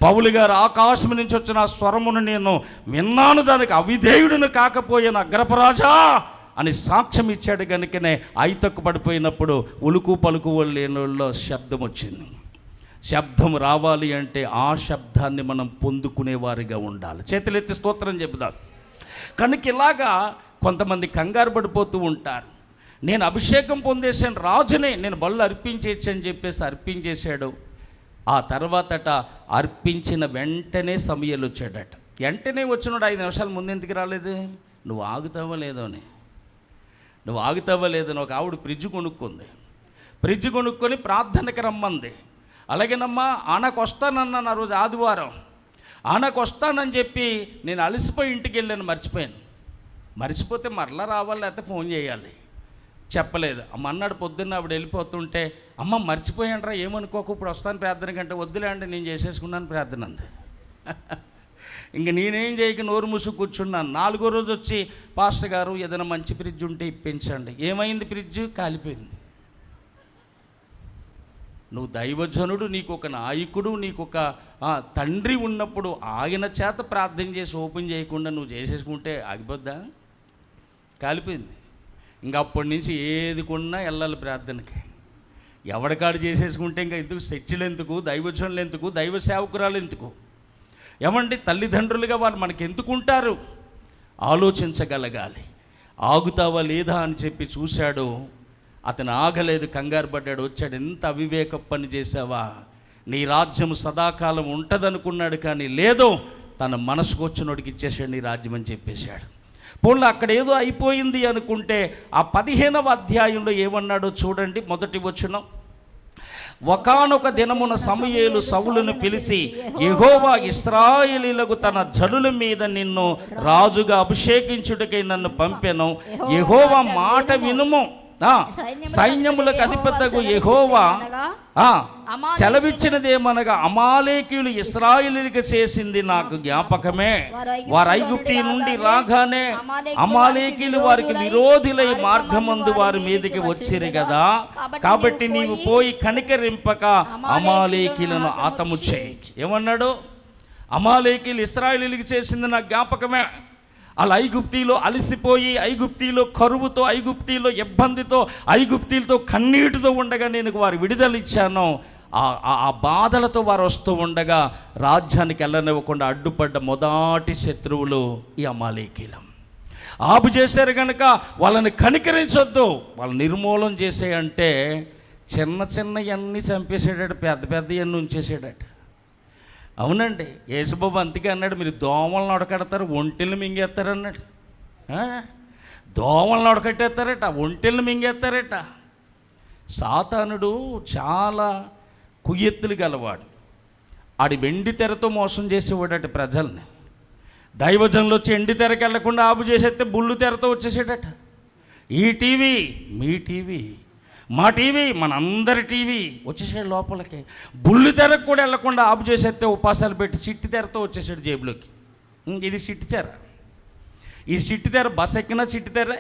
పౌలు గారు ఆకాశం నుంచి వచ్చిన ఆ స్వరమును నేను విన్నాను, దానికి అవిధేయుడును కాకపోయిన అగ్రపరాజా అని సాక్ష్యం ఇచ్చాడు. కనుకనే ఐతక్కు పడిపోయినప్పుడు ఉలుకు పలుకు లేనిలో శబ్దం వచ్చింది. శబ్దం రావాలి అంటే ఆ శబ్దాన్ని మనం పొందుకునేవారిగా ఉండాలి. చేతులెత్తి స్తోత్రం చెబుదాం. కనుక ఇలాగా కొంతమంది కంగారు పడిపోతూ ఉంటారు. నేను అభిషేకం పొందేశాను, రాజునే, నేను బళ్ళు అర్పించేసి అని చెప్పేసి అర్పించేశాడు. ఆ తర్వాతట అర్పించిన వెంటనే సమయాలు వచ్చాడట. వెంటనే వచ్చినాడు. 5 నిమిషాల ముందు ఎందుకు రాలేదు? నువ్వు ఆగుతావా లేదో అని ఒక ఆవిడ ఫ్రిడ్జ్ కొనుక్కొని ప్రార్థనకి రమ్మంది. అలాగేనమ్మా, ఆనకు వస్తానన్నాను ఆ రోజు ఆదివారం. ఆనకు వస్తానని చెప్పి నేను అలసిపోయి ఇంటికి వెళ్ళాను, మర్చిపోయాను. మర్చిపోతే మరలా రావాలి, లేకపోతే ఫోన్ చేయాలి. చెప్పలేదు. అమ్మ అన్నాడు పొద్దున్న ఆవిడ వెళ్ళిపోతుంటే, అమ్మ మర్చిపోయానరా ఏమనుకోకు, ఇప్పుడు వస్తాను ప్రార్థన కంటే. వద్దులే అంటే నేను చేసేసుకున్నాను ప్రార్థన అంది. ఇంక నేనేం చేయక నోరు మూసు కూర్చున్నాను. 4వ రోజు వచ్చి, పాస్టర్ గారు ఏదైనా మంచి ఫ్రిడ్జ్ ఉంటే ఇప్పించండి. ఏమైంది? ఫ్రిడ్జ్ కాలిపోయింది. నువ్వు దైవజనుడు, నీకు ఒక నాయకుడు, నీకు ఒక తండ్రి ఉన్నప్పుడు ఆయన చేత ప్రార్థన చేసి ఓపెన్ చేయకుండా నువ్వు చేసేసుకుంటే ఆగిపోద్దా? కాలిపోయింది. ఇంకా అప్పటి నుంచి ఏది కొన్నా వెళ్ళాలి ప్రార్థనకి. ఎవడికాడు చేసేసుకుంటే ఇంకా ఎందుకు? చర్చిలు ఎందుకు? దైవజనులు ఎందుకు? దైవ సేవకురాలు ఎందుకు? ఏమండి, తల్లిదండ్రులుగా వాళ్ళు మనకి ఎందుకుంటారు? ఆలోచించగలగాలి. ఆగుతావా లేదా అని చెప్పి చూశాడు. అతను ఆగలేదు, కంగారు పడ్డాడు, వచ్చాడు. ఎంత అవివేక పని చేసావా, నీ రాజ్యం సదాకాలం ఉంటుందనుకున్నాడు, కానీ లేదు, తన మనసుకు వచ్చినోడికి ఇచ్చేసాడు నీ రాజ్యం అని చెప్పేశాడు. పోన్లో అక్కడ ఏదో అయిపోయింది అనుకుంటే, ఆ 15వ అధ్యాయంలో ఏమన్నాడో చూడండి. మొదటి వచనం, ఒకానొక దినమున సమూయేలు సౌలును పిలిచి, యెహోవా ఇశ్రాయేలీయులకు తన జనుల మీద నిన్ను రాజుగా అభిషేకించుటకై నన్ను పంపెను. యెహోవా మాట వినుము. సైన్యములకు అధిపతగు యెహోవా సెలవిచ్చినదేమనగా, అమాలేకీయులు ఇశ్రాయేలీయులకు చేసింది నాకు జ్ఞాపకమే. వారు ఐగుప్తు నుండి రాగానే అమాలేకీయులు వారికి విరోధులై మార్గమందు వారి మీదకి వచ్చిరు కదా. కాబట్టి నీవు పోయి కనికరింపక అమాలేకీయులను హతము చేయి. ఏమన్నాడు? అమాలేకీయులు ఇశ్రాయేలీయులకు చేసింది నాకు జ్ఞాపకమే. అలా ఐగుప్తీలో అలసిపోయి, ఐగుప్తీలో కరువుతో, ఐగుప్తీలో ఇబ్బందితో, ఐగుప్తీలతో కన్నీటితో ఉండగా నేను వారు విడుదల ఇచ్చాను. ఆ బాధలతో వారు వస్తూ ఉండగా రాజ్యానికి వెళ్ళనివ్వకుండా అడ్డుపడ్డ మొదటి శత్రువులు ఈ అమాలేకీలం. ఆపు చేశారు కనుక వాళ్ళని కనికరించొద్దు, వాళ్ళని నిర్మూలన చేసేయంటే చిన్న చిన్నవన్నీ చంపేసాడట, పెద్ద పెద్దవన్నీ ఉంచేసాడట. అవునండి, యేసుబాబు అందుకే అన్నాడు, మీరు దోమలను ఉడకడతారు, ఒంటెలను మింగేస్తారు అన్నాడు. దోమలను ఉడకట్టేస్తారట, ఒంటెలను మింగేస్తారట. సాతానుడు చాలా కుయ్యెత్తులు గలవాడు. ఆడి వెండి తెరతో మోసం చేసేవాడట ప్రజల్ని. దైవజనులు వచ్చి ఎండి తెరకి వెళ్లకుండా ఆపు చేసేస్తే బుల్లు తెరతో వచ్చేసాడట. ఈ టీవీ మీ టీవీ, మా టీవీ, మనందరి టీవీ వచ్చేసాడు లోపలికి. బుల్లి తెరకు కూడా వెళ్లకుండా ఆపు చేసేస్తే ఉపాసాలు పెట్టి చిట్టి తెరతో వచ్చేసాడు జేబులోకి. ఇది చిట్టి తెర. ఈ చిట్టి తెర బస్ ఎక్కినా చిట్టి తెరే,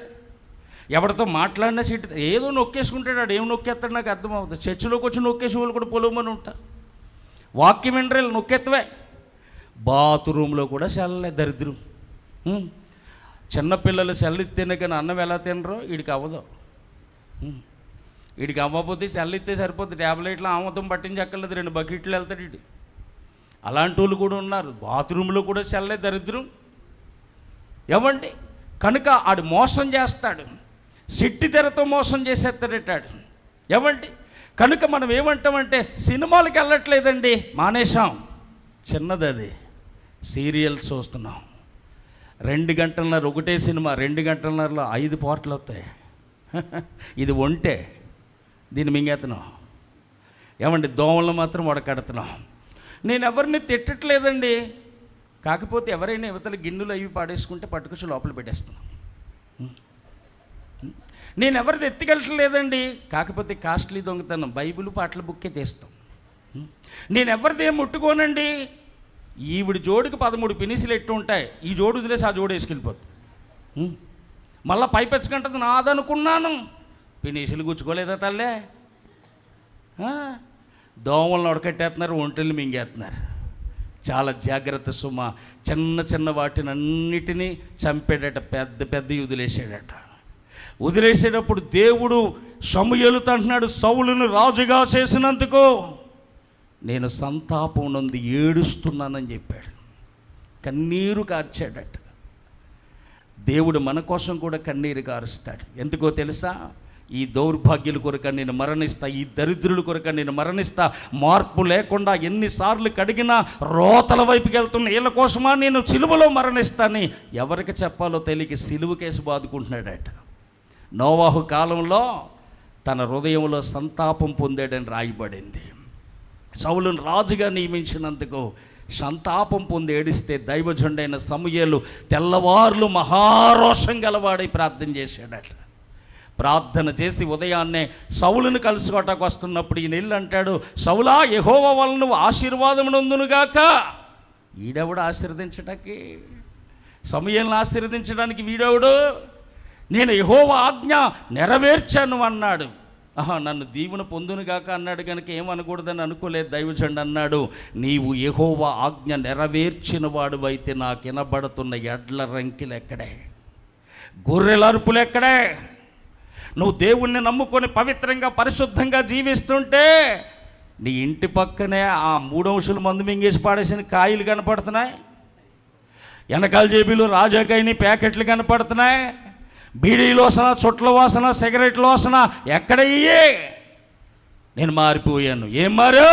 ఎవరితో మాట్లాడినా చిట్టి తెర. ఏదో నొక్కేసుకుంటాడు, ఆడు ఏం నొక్కేస్తాడు నాకు అర్థమవుతుంది. చర్చిలోకి వచ్చి నొక్కేసి వాళ్ళు కూడా పొలవమని ఉంటారు. వాక్యం వినరేళ్ళు నొక్కెత్తవే. బాత్రూంలో కూడా సెల్లే దరిద్రం. చిన్నపిల్లలు సెల్లిస్తేనే కానీ అన్నం ఎలా తినరో వీడికి అవ్వదు. వీడికి అవ్వకపోతే సెల్లిస్తే సరిపోతుంది, ట్యాబ్లెట్లు ఆమతం పట్టించక్కర్లేదు, 2 బకెట్లు వెళ్తాడు వీడు. అలాంటి వాళ్ళు కూడా ఉన్నారు. బాత్రూంలో కూడా సెల్లే దరిద్రం. ఏమండి, కనుక ఆడు మోసం చేస్తాడు, సిట్టి తెరతో మోసం చేసేస్తాడటాడు. ఏమండి, కనుక మనం ఏమంటామంటే సినిమాలకు వెళ్ళట్లేదండి, మానేశాం. చిన్నది అది, సీరియల్స్ చూస్తున్నాం. 2 గంటలన్నర ఒకటే సినిమా, 2 గంటలన్నరలో 5 పార్ట్లు వస్తాయి. ఇది ఒంటే, దీన్ని మింగేస్తున్నాం. ఏమండి, దోమలను మాత్రం వడకడుతున్నాం. నేను ఎవరిని తిట్టట్లేదండి, కాకపోతే ఎవరైనా యువతల గిన్నెలు అవి పాడేసుకుంటే పట్టుకొచ్చి లోపల పెట్టేస్తున్నాం. నేను ఎవరిది ఎత్తికెళ్ళట్లేదండి, కాకపోతే కాస్ట్లీ దొంగతనం, బైబిల్ పాటల బుక్కే తీస్తాం. నేను ఎవరిది ఏం ముట్టుకోనండి, ఈవిడి జోడికి 13 పినిసులు ఎట్టు ఉంటాయి, ఈ జోడు వదిలేసి ఆ జోడు వేసుకెళ్ళిపోతుంది. మళ్ళీ పైపెచ్చకంటది నాదనుకున్నాను, పినిసులు గుచ్చుకోలేదా తల్లే. దోమలను ఉడకట్టేస్తున్నారు, ఒంటెలు మింగేస్తున్నారు. చాలా జాగ్రత్త సుమ. చిన్న చిన్న వాటిని అన్నిటినీ చంపేడట, పెద్ద పెద్ద వదిలేసాడట. వదిలేసేటప్పుడు దేవుడు సమూయేలుతో అంటున్నాడు, సౌలును రాజుగా చేసినందుకు నేను సంతాపం నందు ఏడుస్తున్నానని చెప్పాడు. కన్నీరు కార్చాడట. దేవుడు మన కోసం కూడా కన్నీరు కారుస్తాడు. ఎందుకో తెలుసా? ఈ దౌర్భాగ్యుల కొరకు నేను మరణిస్తా, ఈ దరిద్రుల కొరకు నేను మరణిస్తా. మార్పు లేకుండా ఎన్నిసార్లు కడిగినా రోతల వైపుకి వెళ్తున్న వీళ్ళ కోసమా నేను సిలువలో మరణిస్తానని ఎవరికి చెప్పాలో తెలియక సిలువ కేసు బాదుకుంటున్నాడట. నోవాహు కాలంలో తన హృదయంలో సంతాపం పొందాడని రాయబడింది. సౌలును రాజుగా నియమించినందుకు సంతాపం పొంది ఏడిస్తే దైవజనుడైన సమూయేలు తెల్లవార్లు మహారోషం గలవాడై ప్రార్థన చేశాడట. ప్రార్థన చేసి ఉదయాన్నే సౌలును కలుసుకోవటానికి వస్తున్నప్పుడు ఈయన ఇల్లు అంటాడు, సౌలా, యెహోవా వలన నువ్వు ఆశీర్వాదం నొందునుగాక. ఈడెవడు ఆశీర్వదించటానికి? సమూయేలును ఆశీర్వదించడానికి వీడెవడు? నేను యెహోవా ఆజ్ఞ నెరవేర్చాను అన్నాడు. నన్ను దీవెన పొందునుగాక అన్నాడు కనుక ఏమనకూడదని అనుకోలేదు. దైవజనుడు అన్నాడు, నీవు యెహోవా ఆజ్ఞ నెరవేర్చిన వాడువైతే నాకు వినబడుతున్న ఎడ్ల రంకిలెక్కడే, గొర్రెల అరుపులెక్కడే? నువ్వు దేవుణ్ణి నమ్ముకొని పవిత్రంగా పరిశుద్ధంగా జీవిస్తుంటే నీ ఇంటి పక్కనే ఆ 3 అంశాలు మందు మింగేసి పాడేసిన కాయలు కనపడుతున్నాయి, వెనకాల జేబీలు రాజాకాయని ప్యాకెట్లు కనపడుతున్నాయి, బీడీల వాసన, చుట్ల వాసన, సిగరెట్ల వాసన ఎక్కడయ్యే? నేను మారిపోయాను. ఏం మారో?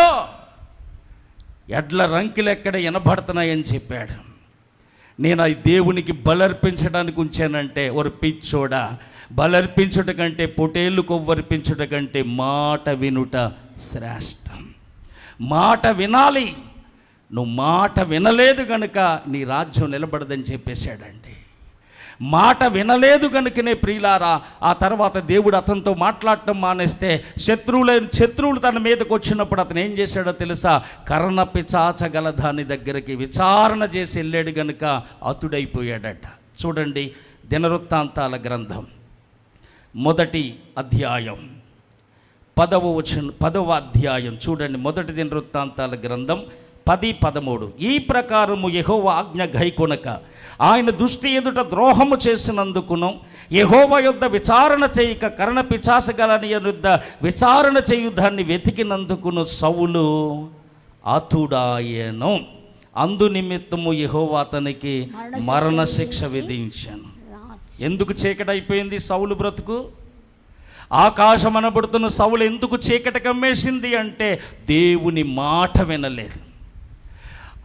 ఎడ్ల రంకిలు ఎక్కడ వినబడుతున్నాయని చెప్పాడు. నేను అది దేవునికి బలర్పించడానికి ఉంచానంటే ఒక పిచ్చోడా, బలర్పించుట కంటే పొటేళ్ళు కొవ్వర్పించుట కంటే మాట వినుట శ్రేష్టం. మాట వినాలి. నువ్వు మాట వినలేదు కనుక నీ రాజ్యం నిలబడదని చెప్పేశాడండి. మాట వినలేదు కనుకనే ప్రియులారా, ఆ తర్వాత దేవుడు అతనితో మాట్లాడటం మానేస్తే శత్రువులు తన మీదకి వచ్చినప్పుడు అతను ఏం చేశాడో తెలుసా? కర్ణపిశాచ గల దాని దగ్గరికి విచారణ చేసి వెళ్ళాడు కనుక అతుడైపోయాడట. చూడండి, దినవృత్తాంతాల గ్రంథం 1వ అధ్యాయం 10వ అధ్యాయం చూడండి. 1 దినవృత్తాంతాల గ్రంథం 10-13. ఈ ప్రకారము యెహోవా ఆజ్ఞ గైకొనక ఆయన దృష్టి ఎదుట ద్రోహము చేసినందుకును, యెహోవా యొద్ద విచారణ చేయక కర్ణపిశాచ గలని యొద్ద విచారణ చేయు దాన్ని వెతికినందుకును సౌలు అతుడాయెను. అందు నిమిత్తము యెహోవా అతనికి మరణశిక్ష విధించాను. ఎందుకు చీకటైపోయింది సౌలు బ్రతుకు? ఆకాశం అనబడుతున్న సౌలు ఎందుకు చీకటి కమ్మేసింది అంటే దేవుని మాట వినలేదు.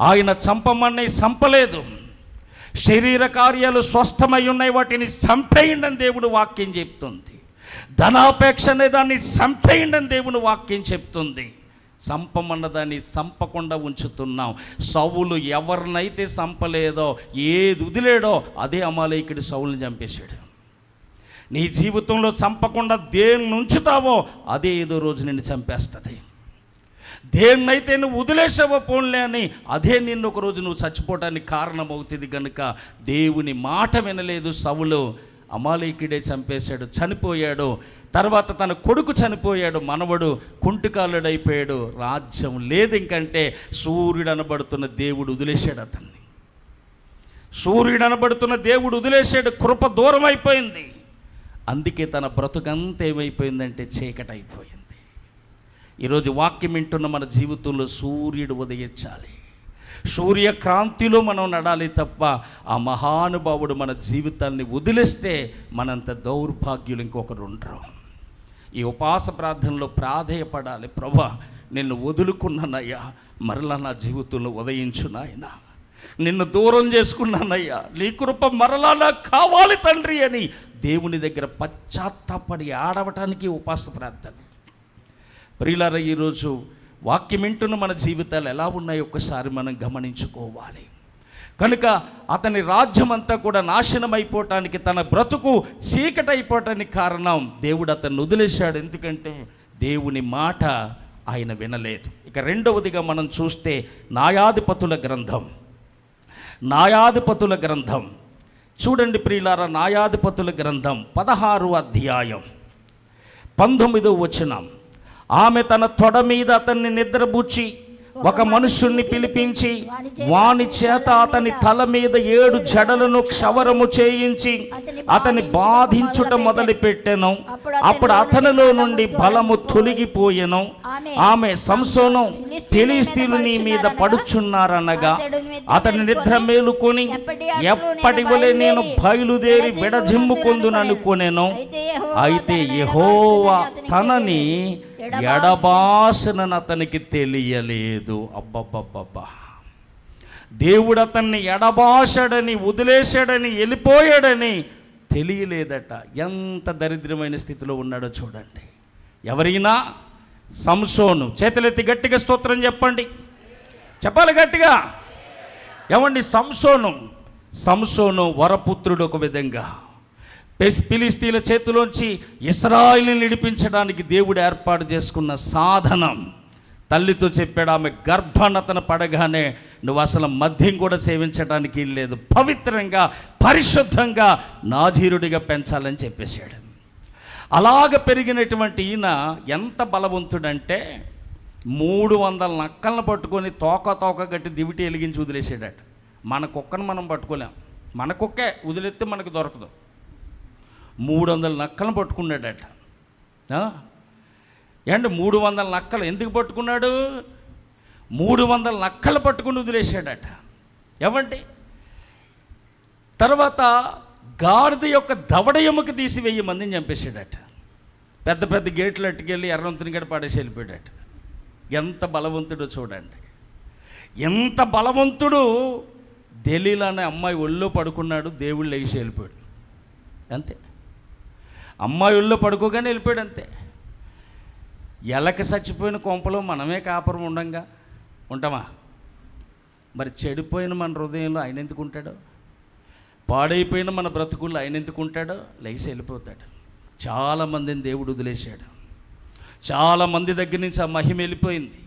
ఆయన చంపమని చంపలేదు. శరీర కార్యాలు స్వస్థమై ఉన్నాయి, వాటిని చంపేయండి అని దేవుడు వాక్యం చెప్తుంది. ధనాపేక్ష అనే దాన్ని చంపేయండి అని దేవుని వాక్యం చెప్తుంది. చంపమన్న దాన్ని చంపకుండా ఉంచుతున్నాం. సౌలు ఎవరినైతే చంపలేదో, ఏది వదిలేడో అదే అమాలేకుడు సౌలుని చంపేశాడు. నీ జీవితంలో చంపకుండా దేన్ని ఉంచుతావో అదే ఏదో రోజు నిన్ను చంపేస్తుంది. దేన్నైతే నువ్వు వదిలేసావో పోన్లే అని అదే నిన్ను ఒక రోజు నువ్వు చచ్చిపోవటానికి కారణమవుతుంది. కనుక దేవుని మాట వినలేదు సౌలు, అమాలేకుడే చంపేశాడు, చనిపోయాడు. తర్వాత తన కొడుకు చనిపోయాడు, మనవడు కుంటికాలుడైపోయాడు. రాజ్యం లేదు ఇంకంటే. సూర్యుడు అనబడుతున్న దేవుడు వదిలేశాడు అతన్ని. సూర్యుడు అనబడుతున్న దేవుడు వదిలేశాడు. కృప దూరం అయిపోయింది. అందుకే తన బ్రతుకంతా ఏమైపోయిందంటే చీకటైపోయింది. ఈరోజు వాక్యం వింటున్న మన జీవితంలో సూర్యుడు ఉదయించాలి. సూర్యక్రాంతిలో మనం నడాలి తప్ప ఆ మహానుభావుడు మన జీవితాన్ని వదిలేస్తే మనంత దౌర్భాగ్యులు ఇంకొకరు ఉండరు. ఈ ఉపవాస ప్రార్థనలో ప్రాధేయపడాలి. ప్రభువా, నిన్ను వదులుకున్నానయ్యా, మరలా నా జీవితంలో ఉదయించు నాయనా. నిన్ను దూరం చేసుకున్నానయ్యా, నీ కృప మరలా నాకు కావాలి తండ్రి అని దేవుని దగ్గర పశ్చాత్తాపడి ఆడవటానికి ఉపవాస ప్రార్థన. ప్రియులారా, ఈరోజు వాక్యం వింటున్న మన జీవితాలు ఎలా ఉన్నాయో ఒక్కసారి మనం గమనించుకోవాలి. కనుక అతని రాజ్యం అంతా కూడా నాశనం అయిపోవటానికి, తన బ్రతుకు చీకటైపోవటానికి కారణం దేవుడు అతన్ని వదిలేశాడు. ఎందుకంటే దేవుని మాట ఆయన వినలేదు. ఇక రెండవదిగా మనం చూస్తే న్యాయాధిపతుల గ్రంథం చూడండి ప్రియులారా. న్యాయాధిపతుల గ్రంథం 16వ అధ్యాయం 19వ వచనం. ఆమె తన తొడ మీద అతన్ని నిద్రబుచ్చి ఒక మనుషుణ్ణి పిలిపించి వాని చేత అతని తల మీద 7 జడలను క్షవరము చేయించి అతని బాధించుట మొదలుపెట్టెను. అప్పుడు అతనిలో నుండి బలము తొలగిపోయెను. ఆమె సంసోను, ఫిలిష్తీయులు నీ మీద పడుచున్నారనగా అతని నిద్ర మేలుకొని ఎప్పటి వలె నేను బయలుదేరి విడజిమ్ముకొందుననుకొనెను. అయితే యెహోవా తనని ఎడబాసనని అతనికి తెలియలేదు. అబ్బబ్బబ్బబ్బా, దేవుడు అతన్ని ఎడబాసాడని, వదిలేశాడని, వెళ్ళిపోయాడని తెలియలేదట. ఎంత దరిద్రమైన స్థితిలో ఉన్నాడో చూడండి. ఎవరైనా సంసోను చేతులెత్తి గట్టిగా స్తోత్రం చెప్పండి. చెప్పాలి గట్టిగా. ఏమండి, సంసోను వరపుత్రుడు ఒక విధంగా, ఫిలిస్తీన్ల చేతిలోంచి ఇశ్రాయేలుని విడిపించడానికి దేవుడు ఏర్పాటు చేసుకున్న సాధనం. తల్లితో చెప్పాడు, ఆమె గర్భాన్నతన పడగానే నువ్వు అసలు మద్యం కూడా సేవించడానికి లేదు, పవిత్రంగా పరిశుద్ధంగా నాజీరుడిగా పెంచాలని చెప్పేశాడు. అలాగ పెరిగినటువంటి ఈయన ఎంత బలవంతుడంటే 300 నక్కలను పట్టుకొని తోక గట్టి దివిటి వెలిగించి వదిలేసాడట. మన కుక్కను మనం పట్టుకోలేం, మన కుక్కే వదిలేస్తే మనకు దొరకదు. 300 నక్కలను పట్టుకున్నాడట. ఏంటి 300 నక్కలు ఎందుకు పట్టుకున్నాడు? 300 నక్కలు పట్టుకుని వదిలేశాడట. ఏమండి, తర్వాత గాడిద యొక్క దవడ ఎముక తీసి 1000 మందిని చంపేశాడట. పెద్ద పెద్ద గేట్లు అట్టుకెళ్ళి ఎర్రంతుని గడ పాడేసి వెళ్ళిపోయాడట. ఎంత బలవంతుడో చూడండి, ఎంత బలవంతుడు. దెలీలా అనే అమ్మాయి ఒళ్ళో పడుకున్నాడు, దేవుళ్ళు లేచి వెళ్ళిపోయాడు అంతే. అమ్మాయి ఒళ్ళో పడుకోగానే వెళ్ళిపోయాడు అంతే. ఎలక చచ్చిపోయిన కొంపలో మనమే కాపురం ఉంటామా? మరి చెడిపోయిన మన హృదయంలో ఆయన ఎందుకు ఉంటాడు? పాడైపోయిన మన బ్రతుకుల్లో ఆయన ఎందుకు ఉంటాడో? లేచి వెళ్ళిపోతాడు. చాలామందిని దేవుడు వదిలేశాడు. చాలామంది దగ్గర నుంచి ఆ మహిమ వెళ్ళిపోయింది,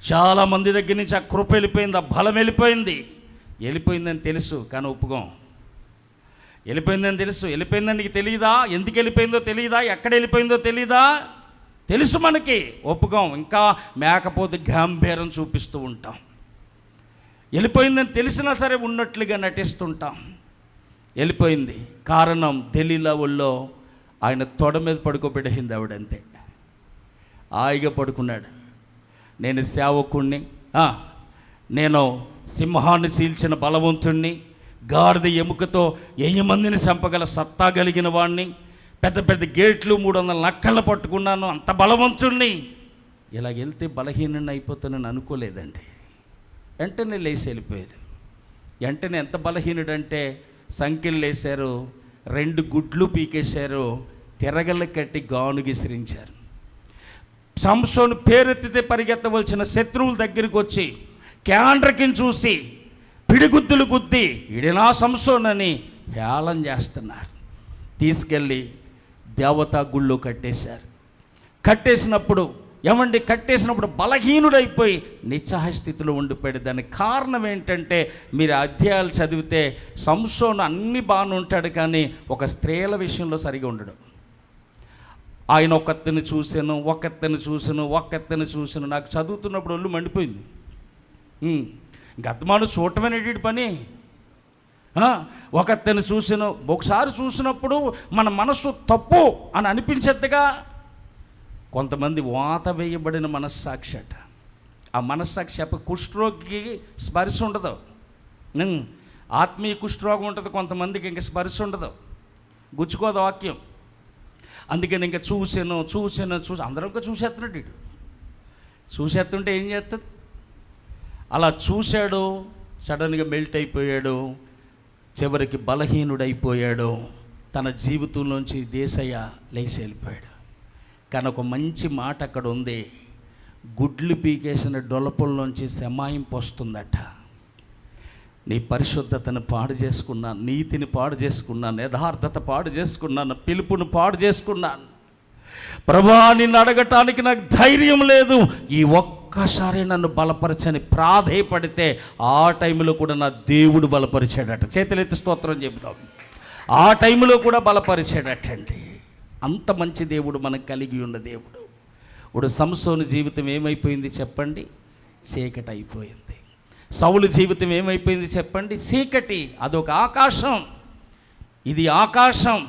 చాలామంది దగ్గర నుంచి ఆ కృప వెళ్ళిపోయింది, ఆ బలం వెళ్ళిపోయిందని తెలుసు కానీ ఒప్పుకోం. వెళ్ళిపోయిందని తెలుసు, వెళ్ళిపోయిందని నీకు తెలియదా? ఎందుకు వెళ్ళిపోయిందో తెలియదా? ఎక్కడ వెళ్ళిపోయిందో తెలియదా? తెలుసు మనకి, ఒప్పుకోం. ఇంకా మేకపోతే గాంభీర్యం చూపిస్తూ ఉంటాం. వెళ్ళిపోయిందని తెలిసినా సరే ఉన్నట్లుగా నటిస్తుంటాం. వెళ్ళిపోయింది. కారణం దెలీలా ఒళ్ళో ఆయన తొడ మీద పడుకోబెట్టింది ఆవిడంతే. హాయిగా పడుకున్నాడు. నేను సేవకుణ్ణి, నేను సింహాన్ని చీల్చిన బలవంతుణ్ణి, గాడిద ఎముకతో 1000 మందిని చంపగల సత్తా కలిగిన వాడిని, పెద్ద పెద్ద గేట్లు 300 నక్కలను పట్టుకున్నాను, అంత బలవంతుణ్ణి. ఇలా వెళ్తే బలహీనుని అయిపోతానని అనుకోలేదండి. వెంటనే లేచి వెళ్ళిపోయాడు. వెంటనే ఎంత బలహీనుడంటే సంఖ్యలు వేశారు, 2 గుడ్లు పీకేశారు, తిరగలు కట్టి గాను విసిరించారు. సంసోను పేరెత్తితే పరిగెత్తవలసిన శత్రువుల దగ్గరికి వచ్చి క్యాండ్రకిని చూసి పిడిగుద్దులు గుద్ది ఈడినా సంసోనని హేళన చేస్తున్నారు. తీసుకెళ్ళి దేవతా గుళ్ళో కట్టేశారు. కట్టేసినప్పుడు బలహీనుడైపోయి నిస్సహాయ స్థితిలో ఉండిపోయాడు. దానికి కారణం ఏంటంటే, మీరు అధ్యాయాలు చదివితే సంసోను అన్ని బాగానే ఉంటాడు కానీ ఒక స్త్రీల విషయంలో సరిగా ఉండడు. ఆయన ఒకత్తని చూశాను. నాకు చదువుతున్నప్పుడు ఒళ్ళు మండిపోయింది. గతమాను చూడటమనేటి పని. ఒకత్తని చూసాను, ఒకసారి చూసినప్పుడు మన మనస్సు తప్పు అని అనిపించేట్టుగా. కొంతమంది వాత వేయబడిన మనస్సాక్షి అట. ఆ మనస్సాక్షి కుష్ఠరోగికి స్పర్శ ఉండదు, ఆత్మీయ కుష్ఠరోగం ఉంటుంది. కొంతమందికి ఇంకా స్పర్శ ఉండదు, గుచ్చుకోదు వాక్యం. అందుకని ఇంకా చూసాను అందరం ఇంకా చూసేస్తున్నాడు. వీడు చూసేస్తుంటే ఏం చేస్తుంది? అలా చూశాడు, సడన్గా మెల్ట్ అయిపోయాడు, చివరికి బలహీనుడైపోయాడు. తన జీవితంలోంచి దేశయ్య లేచి వెళ్ళిపోయాడు. కానీ ఒక మంచి మాట అక్కడ ఉంది, గుడ్లు పీకేసిన డొలపుల్లోంచి శమాయింపు వస్తుందట. నీ పరిశుద్ధతను పాడు చేసుకున్నాను, నీతిని పాడు చేసుకున్నాను, యథార్థత పాడు చేసుకున్నాను, పిలుపును పాడు చేసుకున్నాను. ప్రభువా, నిన్ను అడగటానికి నాకు ధైర్యం లేదు, ఈ ఒక్కసారి నన్ను బలపరచని ప్రాధేయపడితే ఆ టైంలో కూడా నా దేవుడు బలపరిచాడట. చేతులెత్తి స్తోత్రం చెబుతాం. ఆ టైంలో కూడా బలపరిచాడటండి. అంత మంచి దేవుడు మనకు కలిగి ఉన్న దేవుడు. ఇప్పుడు సంసోను జీవితం ఏమైపోయింది చెప్పండి? చీకటి అయిపోయింది. సౌలు జీవితం ఏమైపోయింది చెప్పండి? చీకటి. అదొక ఆకాశం, ఇది ఆకాశం.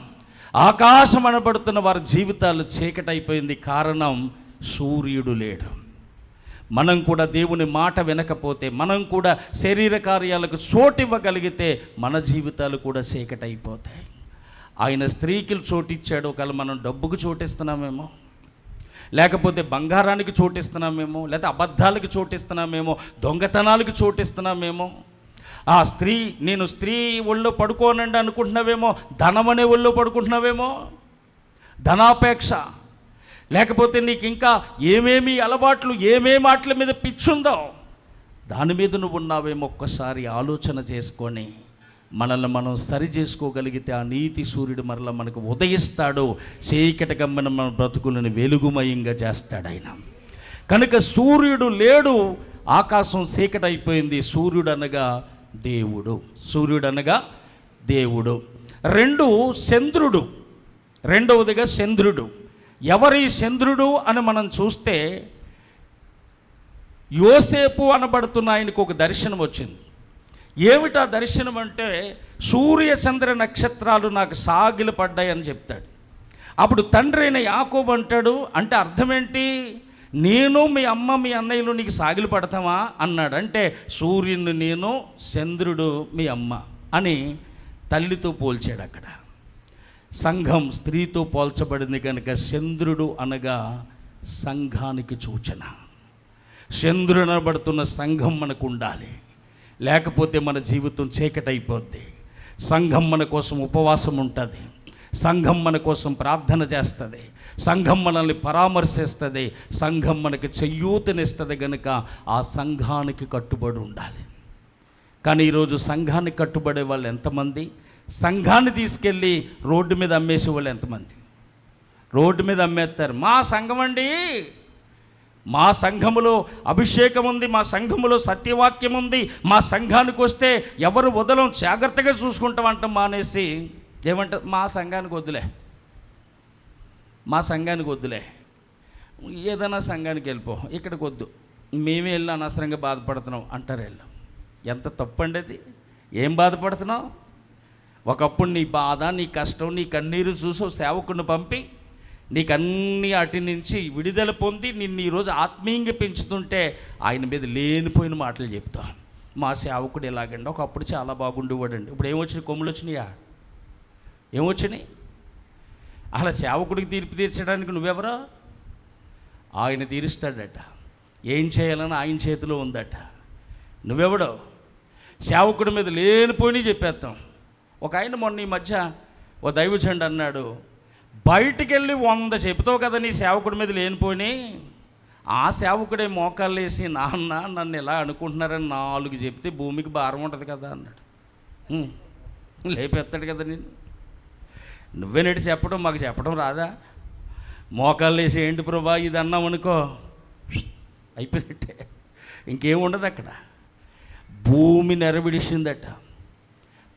ఆకాశం అనబడుతున్న వారి జీవితాలు చీకటి అయిపోయింది. కారణం, సూర్యుడు లేడు. మనం కూడా దేవుని మాట వినకపోతే, మనం కూడా శరీర కార్యాలకు చోటివ్వగలిగితే మన జీవితాలు కూడా చీకటి అయిపోతాయి. ఆయన స్త్రీకి చోటిచ్చాడు, ఒకవేళ మనం డబ్బుకు చోటిస్తున్నామేమో, లేకపోతే బంగారానికి చోటిస్తున్నామేమో, లేకపోతే అబద్ధాలకు చోటిస్తున్నామేమో, దొంగతనాలకు చోటిస్తున్నామేమో. ఆ స్త్రీ, నేను స్త్రీ ఒళ్ళో పడుకోనండి అనుకుంటున్నావేమో, ధనమనే ఒళ్ళో పడుకుంటున్నావేమో, ధనాపేక్ష. లేకపోతే నీకు ఇంకా ఏమేమి అలవాట్లు, ఏమేమి వాటి మీద పిచ్చుందో దాని మీద నువ్వు ఉన్నావేమో ఒక్కసారి ఆలోచన చేసుకొని మనల్ని మనం సరి చేసుకోగలిగితే ఆ నీతి సూర్యుడు మరలా మనకు ఉదయిస్తాడు. చీకటి కమ్మిన మన బ్రతుకులను వెలుగుమయంగా చేస్తాడు ఆయన. కనుక సూర్యుడు లేడు, ఆకాశం చీకటి అయిపోయింది. సూర్యుడు అనగా దేవుడు, సూర్యుడు అనగా దేవుడు. రెండు, చంద్రుడు. రెండవదిగా చంద్రుడు. ఎవరి చంద్రుడు అని మనం చూస్తే యోసేపు అనబడుతున్న ఆయనకు ఒక దర్శనం వచ్చింది. ఏమిటా దర్శనం అంటే, సూర్య చంద్ర నక్షత్రాలు నాకు సాగిలు పడ్డాయని చెప్తాడు. అప్పుడు తండ్రి అయిన యాకోబు అంటాడు, అంటే అర్థం ఏంటి? నేను మీ అమ్మ మీ అన్నయ్యలు నీకు సాగిలు పడతామా అన్నాడు. అంటే సూర్యుని నేను, చంద్రుడు మీ అమ్మ అని తల్లితో పోల్చాడు. అక్కడ సంఘం స్త్రీతో పోల్చబడింది కనుక చంద్రుడు అనగా సంఘానికి సూచన. చంద్రుడు అనబడుతున్న సంఘం మనకు ఉండాలి, లేకపోతే మన జీవితం చీకటైపోద్ది. సంఘం మన కోసం ఉపవాసం ఉంటుంది, సంఘం మన కోసం ప్రార్థన చేస్తుంది, సంఘం మనల్ని పరామర్శిస్తుంది, సంఘం మనకి చెయ్యూతనిస్తుంది. కనుక ఆ సంఘానికి కట్టుబడి ఉండాలి. కానీ ఈరోజు సంఘానికి కట్టుబడే వాళ్ళు ఎంతమంది? సంఘాన్ని తీసుకెళ్ళి రోడ్డు మీద అమ్మేసే వాళ్ళు ఎంతమంది? రోడ్డు మీద అమ్మేస్తారు. మా సంఘం అండి, మా సంఘములో అభిషేకం ఉంది, మా సంఘములో సత్యవాక్యం ఉంది, మా సంఘానికి వస్తే ఎవరు వదలం, జాగ్రత్తగా చూసుకుంటాం అంటాం మానేసి ఏమంటారు? మా సంఘానికి వద్దులే, మా సంఘానికి వద్దులే, ఏదైనా సంఘానికి వెళ్ళిపో, ఇక్కడికి వద్దు, మేమే వెళ్ళి అనవసరంగా బాధపడుతున్నాం అంటారు. వెళ్ళు. ఎంత తప్పండి అది. ఏం బాధపడుతున్నావు? ఒకప్పుడు నీ బాధ, నీ కష్టం, నీ కన్నీరు చూసి సేవకుడిని పంపి నీకన్నీ అటు నుంచి విడుదల పొంది నిన్ను ఈరోజు ఆత్మీయంగా పెంచుతుంటే ఆయన మీద లేనిపోయిన మాటలు చెప్తాం. మా సేవకుడు ఎలాగండి, ఒకప్పుడు చాలా బాగుండేవాడండి, ఇప్పుడు ఏమొచ్చినాయి? కొమ్ములు వచ్చినాయా? ఏమొచ్చినాయి? అలా సేవకుడికి తీర్పు తీర్చడానికి నువ్వెవరో? ఆయన తీరుస్తాడట. ఏం చేయాలని ఆయన చేతిలో ఉందట. నువ్వెవడో? సేవకుడి మీద లేనిపోయినవి చెప్పేస్తాం. ఒక ఆయన మొన్న ఈ మధ్య ఓ దైవజనుడు అన్నాడు, బయటికి వెళ్ళి 100 చెప్తావు కదా నీ సేవకుడి మీద లేనిపోయి, ఆ సేవకుడే మోకాళ్ళు వేసి నాన్న నన్ను ఎలా అనుకుంటున్నారని 4 చెప్తే భూమికి భారం ఉంటుంది కదా అన్నాడు. లేపెత్తాడు కదా నేను. నువ్వే నెట్టి చెప్పడం, మాకు చెప్పడం రాదా? మోకాళ్ళు వేసి ఏంటి ప్రభా ఇది అన్నాం అనుకో, అయిపోయినట్టే, ఇంకేముండదు అక్కడ. భూమి నెరవిడిసిందట.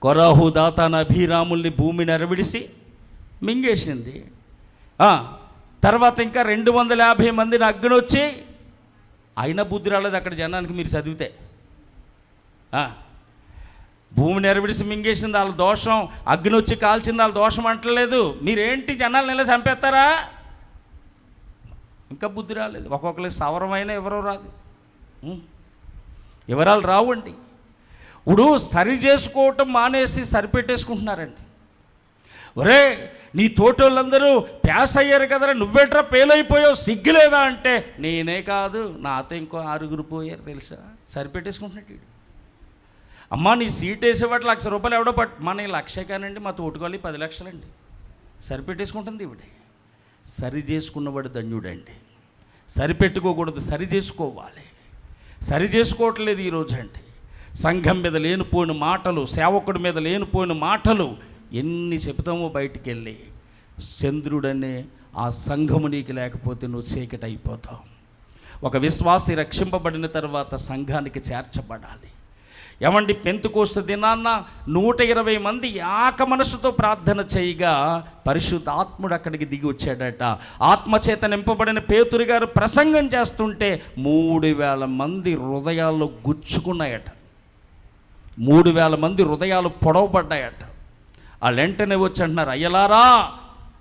కొరాహు దాతాన అభిరాముల్ని భూమి నెరవిడిసి మింగేసింది. తర్వాత ఇంకా 250 మందిని అగ్ని వచ్చి, అయినా బుద్ధి రాలేదు అక్కడ జనానికి. మీరు చదివితే భూమి నెరవిడిసి మింగేసింది వాళ్ళ దోషం, అగ్ని వచ్చి కాల్చింది వాళ్ళ దోషం అంటలేదు. మీరేంటి జనాలను ఎలా చంపేస్తారా? ఇంకా బుద్ధి రాలేదు. ఒక్కొక్కరికి సవరమైన ఎవరో రాదు, వివరాలు రావండి. ఇప్పుడు సరి చేసుకోవటం మానేసి సరిపెట్టేసుకుంటున్నారండి. ఒరే నీ తోటోళ్ళందరూ ప్యాస్ అయ్యారు కదరా, నువ్వేట్రా పేలైపోయావు, సిగ్గులేదా అంటే, నేనే కాదు నాతో ఇంకో 6 పోయారు తెలుసా. సరిపెట్టేసుకుంటున్నట్టు. అమ్మా నీ సీట్ వేసేవాటి ₹1,00,000 ఎవడో మన 1,00,000 కానండి, మా తోటకోవాలి 10 లక్షలండి. సరిపెట్టేసుకుంటుంది ఇవిడే. సరి చేసుకున్నవాడు ధన్యుడండి. సరిపెట్టుకోకూడదు, సరి చేసుకోవాలి. సరి చేసుకోవట్లేదు ఈరోజు. అంటే సంఘం మీద లేనిపోయిన మాటలు, సేవకుడి మీద లేనిపోయిన మాటలు ఎన్ని చెబుతామో బయటికి వెళ్ళి. చంద్రుడనే ఆ సంఘము నీకు లేకపోతే నువ్వు చీకటి అయిపోతావు. ఒక విశ్వాసి రక్షింపబడిన తర్వాత సంఘానికి చేర్చబడాలి. ఏమండి, పెంతెకోస్తు దినాన్న 120 మంది ఏక మనసుతో ప్రార్థన చేయగా పరిశుద్ధాత్ముడు అక్కడికి దిగి వచ్చాడట. ఆత్మచేత నింపబడిన పేతురు గారు ప్రసంగం చేస్తుంటే 3,000 మంది హృదయాల్లో గుచ్చుకున్నాయట. 3,000 మంది హృదయాలు పొడవబడ్డాయట. వాళ్ళు వెంటనే వచ్చి అంటున్నారు, అయ్యలారా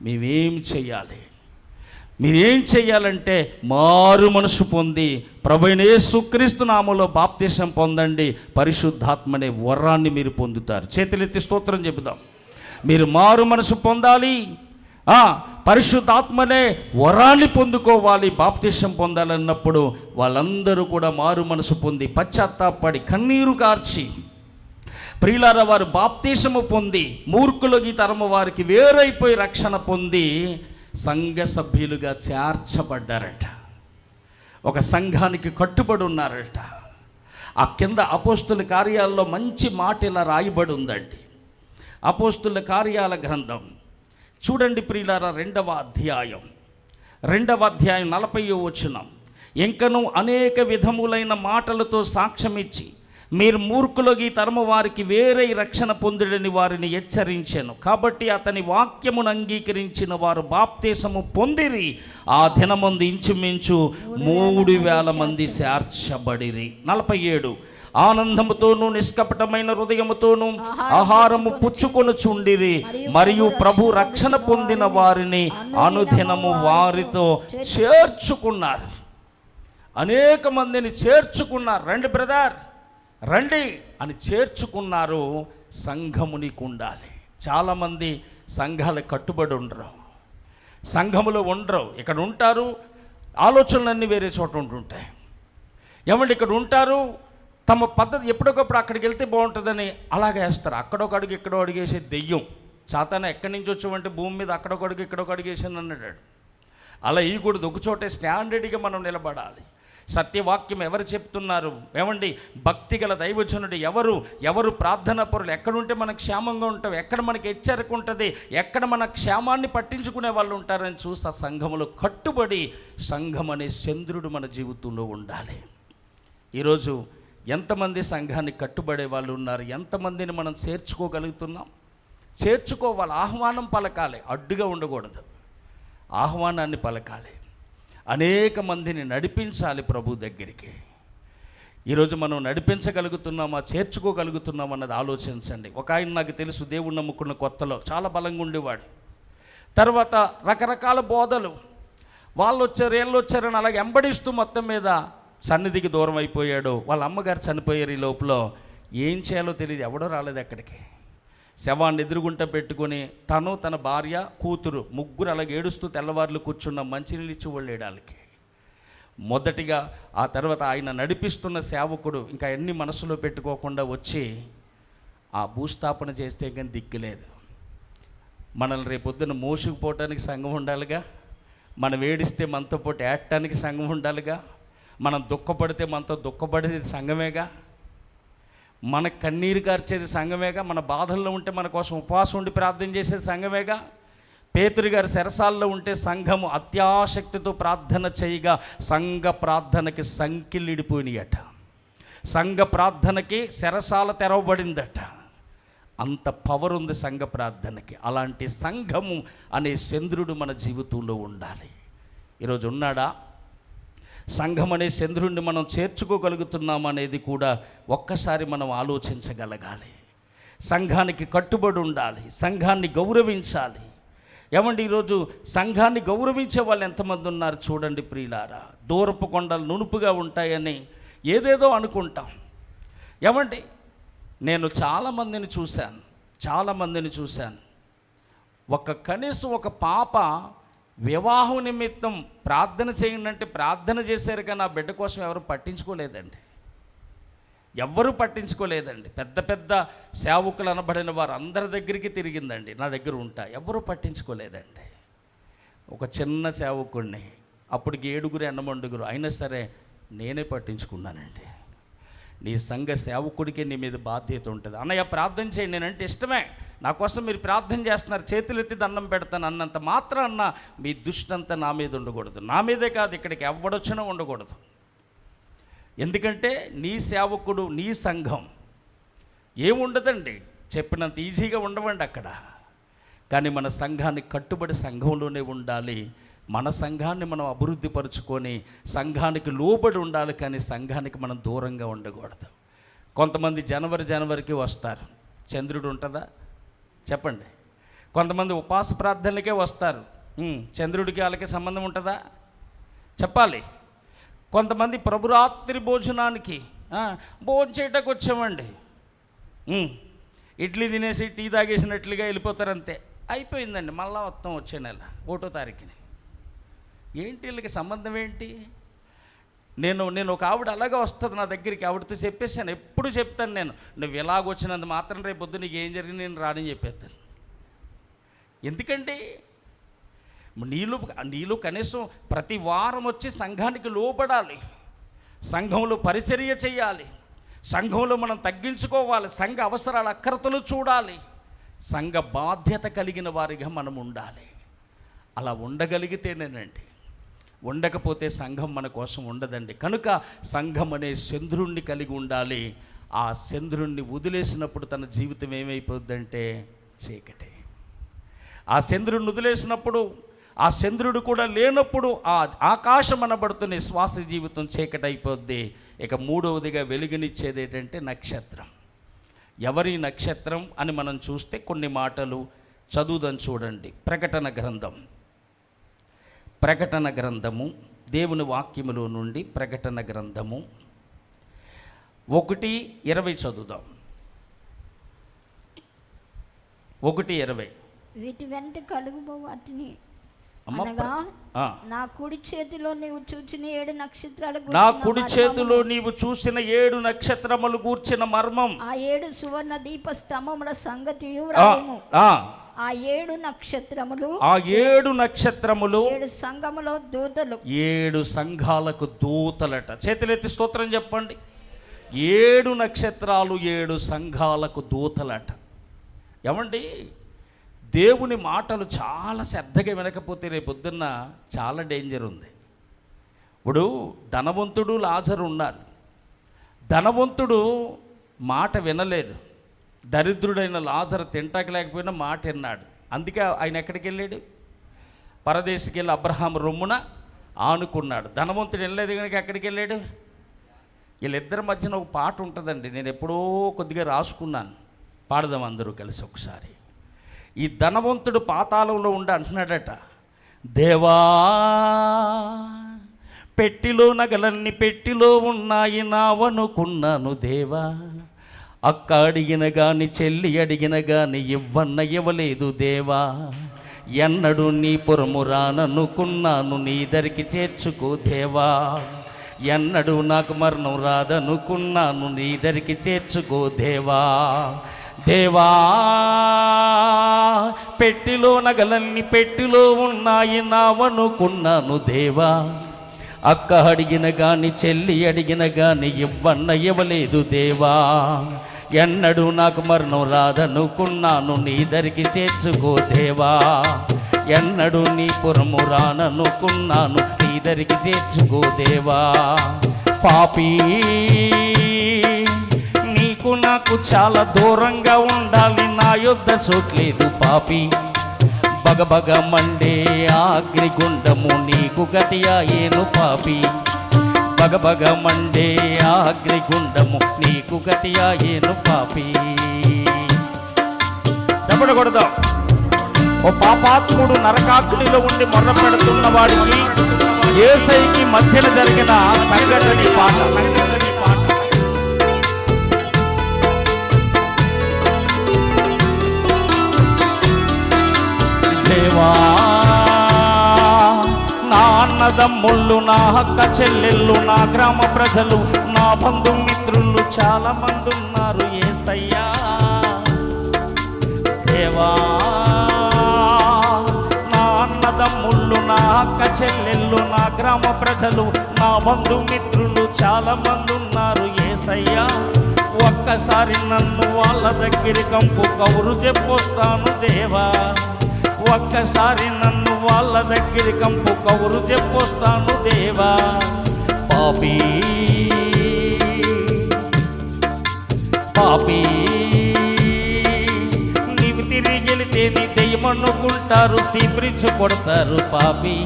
మేమేం చెయ్యాలి? మీరేం చెయ్యాలంటే మారు మనసు పొంది ప్రభువైన యేసుక్రీస్తు నామములో బాప్తిసం పొందండి, పరిశుద్ధాత్మనే వరాన్ని మీరు పొందుతారు. చేతులెత్తి స్తోత్రం చెబుదాం. మీరు మారు మనసు పొందాలి, పరిశుద్ధాత్మనే వరాన్ని పొందుకోవాలి, బాప్తిసం పొందాలన్నప్పుడు వాళ్ళందరూ కూడా మారు మనసు పొంది పశ్చాత్తాపడి కన్నీరు కార్చి, ప్రియులారా వారు బాప్తిసము పొంది మూర్ఖులకి తరము వారికి వేరైపోయి రక్షణ పొంది సంఘ సభ్యులుగా చేర్చబడ్డారట. ఒక సంఘానికి కట్టుబడి ఉన్నారట. ఆ కింద అపోస్తుల కార్యాల్లో మంచి మాట ఇలా రాయబడి ఉందండి. అపోస్తుల కార్యాల గ్రంథం చూడండి ప్రియులారా, 2వ అధ్యాయం 40వ వచనం. ఇంకను అనేక విధములైన మాటలతో సాక్ష్యమిచ్చి మీరు మూర్ఖులగి తరము వారికి వేరే రక్షణ పొందుడని వారిని హెచ్చరించెను. కాబట్టి అతని వాక్యమును అంగీకరించిన వారు బాప్తీసము పొందిరి. ఆ దినమందు ఇంచుమించు 3000 మంది చేర్చబడిరి. 47 ఆనందముతోనూ నిష్కపటమైన హృదయముతోనూ ఆహారము పుచ్చుకొనుచుండిరి. మరియు ప్రభు రక్షణ పొందిన వారిని అనుదినము వారితో చేర్చుకున్నారు. అనేక మందిని చేర్చుకున్నారు. రండి బ్రదర్ రండి అని చేర్చుకున్నారు. సంఘము నీకు ఉండాలి. చాలామంది సంఘాలకు కట్టుబడి ఉండరు, సంఘములో ఉండరు. ఇక్కడ ఉంటారు, ఆలోచనలన్నీ వేరే చోట ఉంటుంటాయి. ఏమంటే ఇక్కడ ఉంటారు, తమ పద్ధతి ఎప్పటికప్పుడు అక్కడికి వెళ్తే బాగుంటుందని అలాగే వేస్తారు. అక్కడొక అడుగు ఇక్కడో అడిగేసే దెయ్యం సాతాను ఎక్కడి నుంచి వచ్చామంటే భూమి మీద అక్కడొక అడుగు ఇక్కడొక అడిగేసాను అన్నాడు. అలా ఈ కూడా ఒక చోటే స్టాండర్డ్గా మనం నిలబడాలి. సత్యవాక్యం ఎవరు చెప్తున్నారు? ఏమండి, భక్తి గల దైవజనుడు ఎవరు ప్రార్థనా పరులు ఎక్కడుంటే మనకు క్షేమంగా ఉంటాం, ఎక్కడ మనకి హెచ్చరిక ఉంటుంది, ఎక్కడ మన క్షేమాన్ని పట్టించుకునే వాళ్ళు ఉంటారని చూసి ఆ సంఘములో కట్టుబడి సంఘం అనే చంద్రుడు మన జీవితంలో ఉండాలి. ఈరోజు ఎంతమంది సంఘాన్ని కట్టుబడే వాళ్ళు ఉన్నారు? ఎంతమందిని మనం చేర్చుకోగలుగుతున్నాం? చేర్చుకోవాలి. ఆహ్వానం పలకాలి, అడ్డుగా ఉండకూడదు. ఆహ్వానాన్ని పలకాలి, అనేక మందిని నడిపించాలి ప్రభు దగ్గరికి. ఈరోజు మనం నడిపించగలుగుతున్నామా, చేర్చుకోగలుగుతున్నాం అన్నది ఆలోచించండి. ఒక ఆయన నాకు తెలుసు, దేవుణ్ణి నమ్ముకున్న కొత్తలో చాలా బలంగా ఉండేవాడు. తర్వాత రకరకాల బోధలు, వాళ్ళు వచ్చారు వీళ్ళు వచ్చారని అలాగే వెంబడిస్తూ మొత్తం మీద సన్నిధికి దూరం అయిపోయాడు. వాళ్ళ అమ్మగారు చనిపోయారు. ఈ లోపల ఏం చేయాలో తెలియదు, ఎవడో రాలేదు అక్కడికి. శవాన్ని ఎదురుగుంట పెట్టుకొని తను, తన భార్య, కూతురు ముగ్గురు అలాగే ఏడుస్తూ తెల్లవారులు కూర్చున్న మంచినీళ్ళు ఇచ్చి వాళ్ళు ఏడాలకి. మొదటిగా ఆ తర్వాత ఆయన నడిపిస్తున్న సేవకుడు ఇంకా ఎన్ని మనసులో పెట్టుకోకుండా వచ్చి ఆ భూస్థాపన చేస్తే కానీ దిక్కులేదు. మనల్ని రేపొద్దున మోసుకుపోవటానికి సంఘం ఉండాలిగా, మనం ఏడిస్తే మనతో పాటు ఏడటానికి సంఘం ఉండాలిగా, మనం దుఃఖపడితే మనతో దుఃఖపడేది సంఘమేగా, మన కన్నీరు కార్చేది సంఘమేగా, మన బాధల్లో ఉంటే మన కోసం ఉపవాసం ఉండి ప్రార్థన చేసేది సంఘమేగా. పేతురు గారు చెరసాల్లో ఉంటే సంఘము అత్యాసక్తితో ప్రార్థన చేయగా సంఘ ప్రార్థనకి సంకిలిడిపోయినాయట, సంఘ ప్రార్థనకి చెరసాల తెరవబడిందట. అంత పవర్ ఉంది సంఘ ప్రార్థనకి. అలాంటి సంఘము అనే చంద్రుడు మన జీవితంలో ఉండాలి. ఈరోజు ఉన్నాడా? సంఘం అనే చంద్రుడిని మనం చేర్చుకోగలుగుతున్నాం అనేది కూడా ఒక్కసారి మనం ఆలోచించగలగాలి. సంఘానికి కట్టుబడి ఉండాలి, సంఘాన్ని గౌరవించాలి. ఏమండి, ఈరోజు సంఘాన్ని గౌరవించే వాళ్ళు ఎంతమంది ఉన్నారు చూడండి ప్రియులారా. దూరపు కొండలు నునుపుగా ఉంటాయని ఏదేదో అనుకుంటాం. ఏమండి, నేను చాలామందిని చూశాను. కనీసం ఒక పాప వివాహం నిమిత్తం ప్రార్థన చేయండి అంటే ప్రార్థన చేశారు, కానీ నా బిడ్డ కోసం ఎవరు పట్టించుకోలేదండి. పెద్ద పెద్ద సేవకులు అనబడిన వారు అందరి దగ్గరికి తిరిగిందండి, నా దగ్గర ఉంటా, ఎవరూ పట్టించుకోలేదండి. ఒక చిన్న సేవకుడిని, అప్పటికి 7 అన్నమండుగురు, అయినా సరే నేనే పట్టించుకున్నానండి. నీ సంఘ సేవకుడికి నీ మీద బాధ్యత ఉంటుంది. అన్నయ్య ప్రార్థన చేయండి, నేనంటే ఇష్టమే, నా కోసం మీరు ప్రార్థన చేస్తున్నారు, చేతులెత్తి దండం పెడతాను అన్నంత మాత్రాన్న మీ దృష్టంతా నా మీద ఉండకూడదు. నా మీదే కాదు, ఇక్కడికి ఎవడొచ్చినా ఉండకూడదు. ఎందుకంటే నీ సేవకుడు, నీ సంఘం ఏముండదండి, చెప్పినంత ఈజీగా ఉండవండి అక్కడ. కానీ మన సంఘాన్ని కట్టుబడి సంఘంలోనే ఉండాలి. మన సంఘాన్ని మనం అభివృద్ధి పరుచుకొని సంఘానికి లోబడి ఉండాలి, కానీ సంఘానికి మనం దూరంగా ఉండకూడదు. కొంతమంది జనవరికి వస్తారు, చంద్రుడు ఉంటుందా చెప్పండి. కొంతమంది ఉపవాస ప్రార్థనలకే వస్తారు, చంద్రుడికి వాళ్ళకి సంబంధం ఉంటుందా చెప్పాలి. కొంతమంది ప్రభురాత్రి భోజనానికి భోజనం చేయటానికి వచ్చామండి, ఇడ్లీ తినేసి టీ తాగేసినట్లుగా వెళ్ళిపోతారు, అంతే అయిపోయిందండి. మళ్ళా వస్తాం వచ్చే నెల 1వ తారీఖుని. ఏంటి వీళ్ళకి సంబంధం ఏంటి? నేను ఒక ఆవిడ అలాగే వస్తుంది నా దగ్గరికి, ఆవిడతో చెప్పేసాను, ఎప్పుడు చెప్తాను నేను, నువ్వు ఇలాగొచ్చినంత మాత్రం రేపు పొద్దు నీకు ఏం జరిగింది నేను రాని చెప్పేస్తాను. ఎందుకంటే నీళ్ళు కనీసం ప్రతి వారం వచ్చి సంఘానికి లోబడాలి, సంఘంలో పరిచర్య చేయాలి, సంఘంలో మనం తగ్గించుకోవాలి, సంఘ అవసరాల అక్కరతలు చూడాలి, సంఘ బాధ్యత కలిగిన వారిగా మనం ఉండాలి. అలా ఉండగలిగితేనేనండి, ఉండకపోతే సంఘం మన కోసం ఉండదండి. కనుక సంఘం అనే చంద్రుణ్ణి కలిగి ఉండాలి. ఆ చంద్రుణ్ణి వదిలేసినప్పుడు తన జీవితం ఏమైపోద్దంటే చీకటి. ఆ చంద్రుడిని వదిలేసినప్పుడు, ఆ చంద్రుడు కూడా లేనప్పుడు ఆ ఆకాశం అనబడుతున్న శ్వాస జీవితం చీకటి అయిపోద్ది. ఇక మూడవదిగా వెలుగునిచ్చేది ఏంటంటే నక్షత్రం. ఎవరి నక్షత్రం అని మనం చూస్తే కొన్ని మాటలు చదువుదాం చూడండి. ప్రకటన గ్రంథము దేవుని వాక్యములో నుండి ప్రకటన గ్రంథము 1:20 చదువుదాం. 1:20. వీటి వెంట కలుగుబో అతని అనగా నా కుడి చేతిలో నీవు చూసిన 7 నక్షత్రాలు, నా కుడి చేతిలో నీవు చూసిన 7 నక్షత్రములు గూర్చిన మర్మం, ఆ 7 సువర్ణ దీప స్తంభముల సంగతియు ఆ 7 నక్షత్రములు 7 సంఘములో దూతలు, 7 సంఘాలకు దూతలట. చేతులెత్తి స్తోత్రం చెప్పండి. 7 నక్షత్రాలు 7 సంఘాలకు దూతలట. ఏమండి, దేవుని మాటలు చాలా శ్రద్ధగా వినకపోతే రేపొద్దున్న చాలా డేంజర్ ఉంది. ఇప్పుడు ధనవంతుడు లాజరు ఉన్నారు. ధనవంతుడు మాట వినలేదు, దరిద్రుడైన లాజరు తింటాక లేకపోయినా మాట విన్నాడు. అందుకే ఆయన ఎక్కడికి వెళ్ళాడు? పరదేశికి వెళ్ళి అబ్రహాం రొమ్మున ఆనుకున్నాడు. ధనవంతుడు వెళ్ళలేదు కనుక ఎక్కడికి వెళ్ళాడు? వీళ్ళిద్దరి మధ్యన ఒక పాట ఉంటుందండి, నేను ఎప్పుడో కొద్దిగా రాసుకున్నాను, పాడదాం అందరూ కలిసి ఒకసారి. ఈ ధనవంతుడు పాతాళంలో ఉండి అంటున్నాడట, దేవా పెట్టిలో నగలన్నీ పెట్టిలో ఉన్నాయి నావనుకున్నాను దేవా, అక్క అడిగిన గాని చెల్లి అడిగిన గాని ఇవ్వలేదు దేవా, ఎన్నడూ నీ పురము రాననుకున్నాను నీ దరికి చేర్చుకో దేవా, ఎన్నడూ నాకు మరణం రాదనుకున్నాను నీ దరికి చేర్చుకో దేవా, దేవా పెట్టిలో నగలన్నీ పెట్టిలో ఉన్నాయి నావనుకున్నాను దేవా, అక్క అడిగిన గాని చెల్లి అడిగిన గాని ఇవ్వలేదు దేవా, ఎన్నడూ నాకు మరణం రాదనుకున్నాను నీ దరికి చేర్చుకో దేవా, ఎన్నడూ నీ పురము రాననుకున్నాను నీ దరికి చేర్చుకో దేవా, పాపీ నీకు నాకు చాలా దూరంగా ఉండాలి, నా యొద్ద చోట్లేదు పాపి, బగబగ మండే అగ్నిగుండము నీకు గతియాయేను పాపి, బగబగ మండే అగ్నిగుండము నీకు గతియాయేను పాపి. చెప్పకూడదు. ఓ పాపాత్ముడు నరకాగ్నిలో ఉండి మొర్ర పెడుతున్న వాడికి యేసయ్యకి మధ్యన జరిగిన సంఘటన పాట. దేవా నా అన్నదమ్ముళ్ళు, నా అక్క చెల్లెళ్ళు, నా గ్రామ ప్రజలు, నా బంధుమిత్రులు చాలా మంది ఉన్నారు యేసయ్యా, దేవా నా అన్నదమ్ముళ్ళు, నా అక్క చెల్లెళ్ళు, నా గ్రామ ప్రజలు, నా బంధుమిత్రులు చాలా మంది ఉన్నారు యేసయ్యా, ఒక్కసారి నన్ను వాళ్ళ దగ్గరికి కంపు కౌరు చెప్పొస్తాను దేవా, ఒక్కసారి నన్ను వాళ్ళ దగ్గరికి కంపు కౌరు చెప్పొస్తాను దేవా, పాపీ పాపీ నీవు తిరిగి వెళితే నీ దెయ్యమనుకుంటారు, సీబ్రిడ్జ్ కొడతారు పాపి,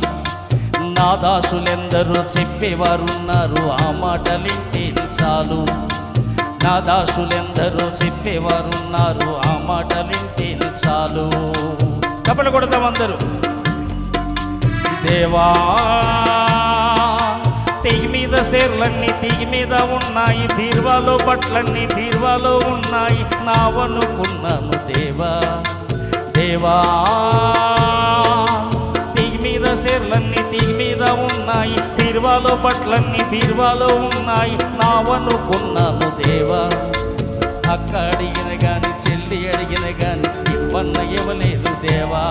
నా దాసులెందరూ చెప్పేవారున్నారు ఆ మాటలింటే చాలు, నా దాసులెందరూ చెప్పేవారున్నారు ఆ మాటలింటే చాలు. కపల కొడతాం అందరూ. దేవా తీగి మీద సేర్లన్నీ తీగి మీద ఉన్నాయి, బీర్వాలో బట్లన్నీ బీర్వాలో ఉన్నాయి నావనుకున్నాను దేవా, దేవా తీగి మీద సేర్లన్నీ తీగి మీద ఉన్నాయి, బీర్వాలో బట్లన్నీ బీర్వాలో ఉన్నాయి నావనుకున్నాను దేవా, అక్క అడిగిన గాని చెల్లి అడిగిన గాని ఇవ్వలేదు దేవా,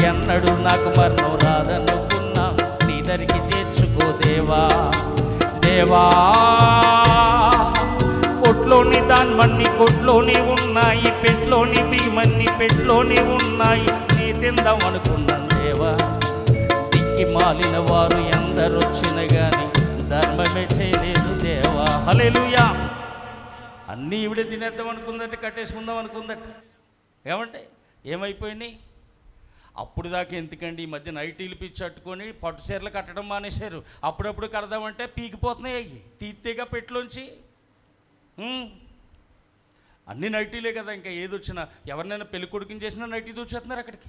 ఎన్నడూ నాకు మరణం రాదనుకున్నాను నీ దరికి చేర్చుకో దేవా, దేవా కొట్లోని దాన్మన్ని కొట్లోని ఉన్నాయి, పెట్లోని భీమన్ని పెట్లోని ఉన్నాయి. నీ తిందాం అనుకున్నాను దేవా, దిక్కి మాలిన వారు ఎందరొచ్చిన గాని ధర్మమే చేయలేదు దేవా. హల్లెలూయా. అన్నీ ఇవిడే తినేద్దాం అనుకుందట, కట్టేసుకుందాం అనుకుందట. ఏమంటే ఏమైపోయినాయి? అప్పుడు దాకా ఎందుకండి ఈ మధ్య నైటీలు పిచ్చి అట్టుకొని పట్టు చీరలు కట్టడం మానేశారు. అప్పుడప్పుడు కడదామంటే పీకిపోతున్నాయి అవి, తీత్తేగా పెట్టులోంచి. అన్ని నైటీలే కదా, ఇంకా ఏది వచ్చినా ఎవరినైనా పెళ్లి కొడుకుని చేసినా నైటీ దూచేస్తున్నారు అక్కడికి.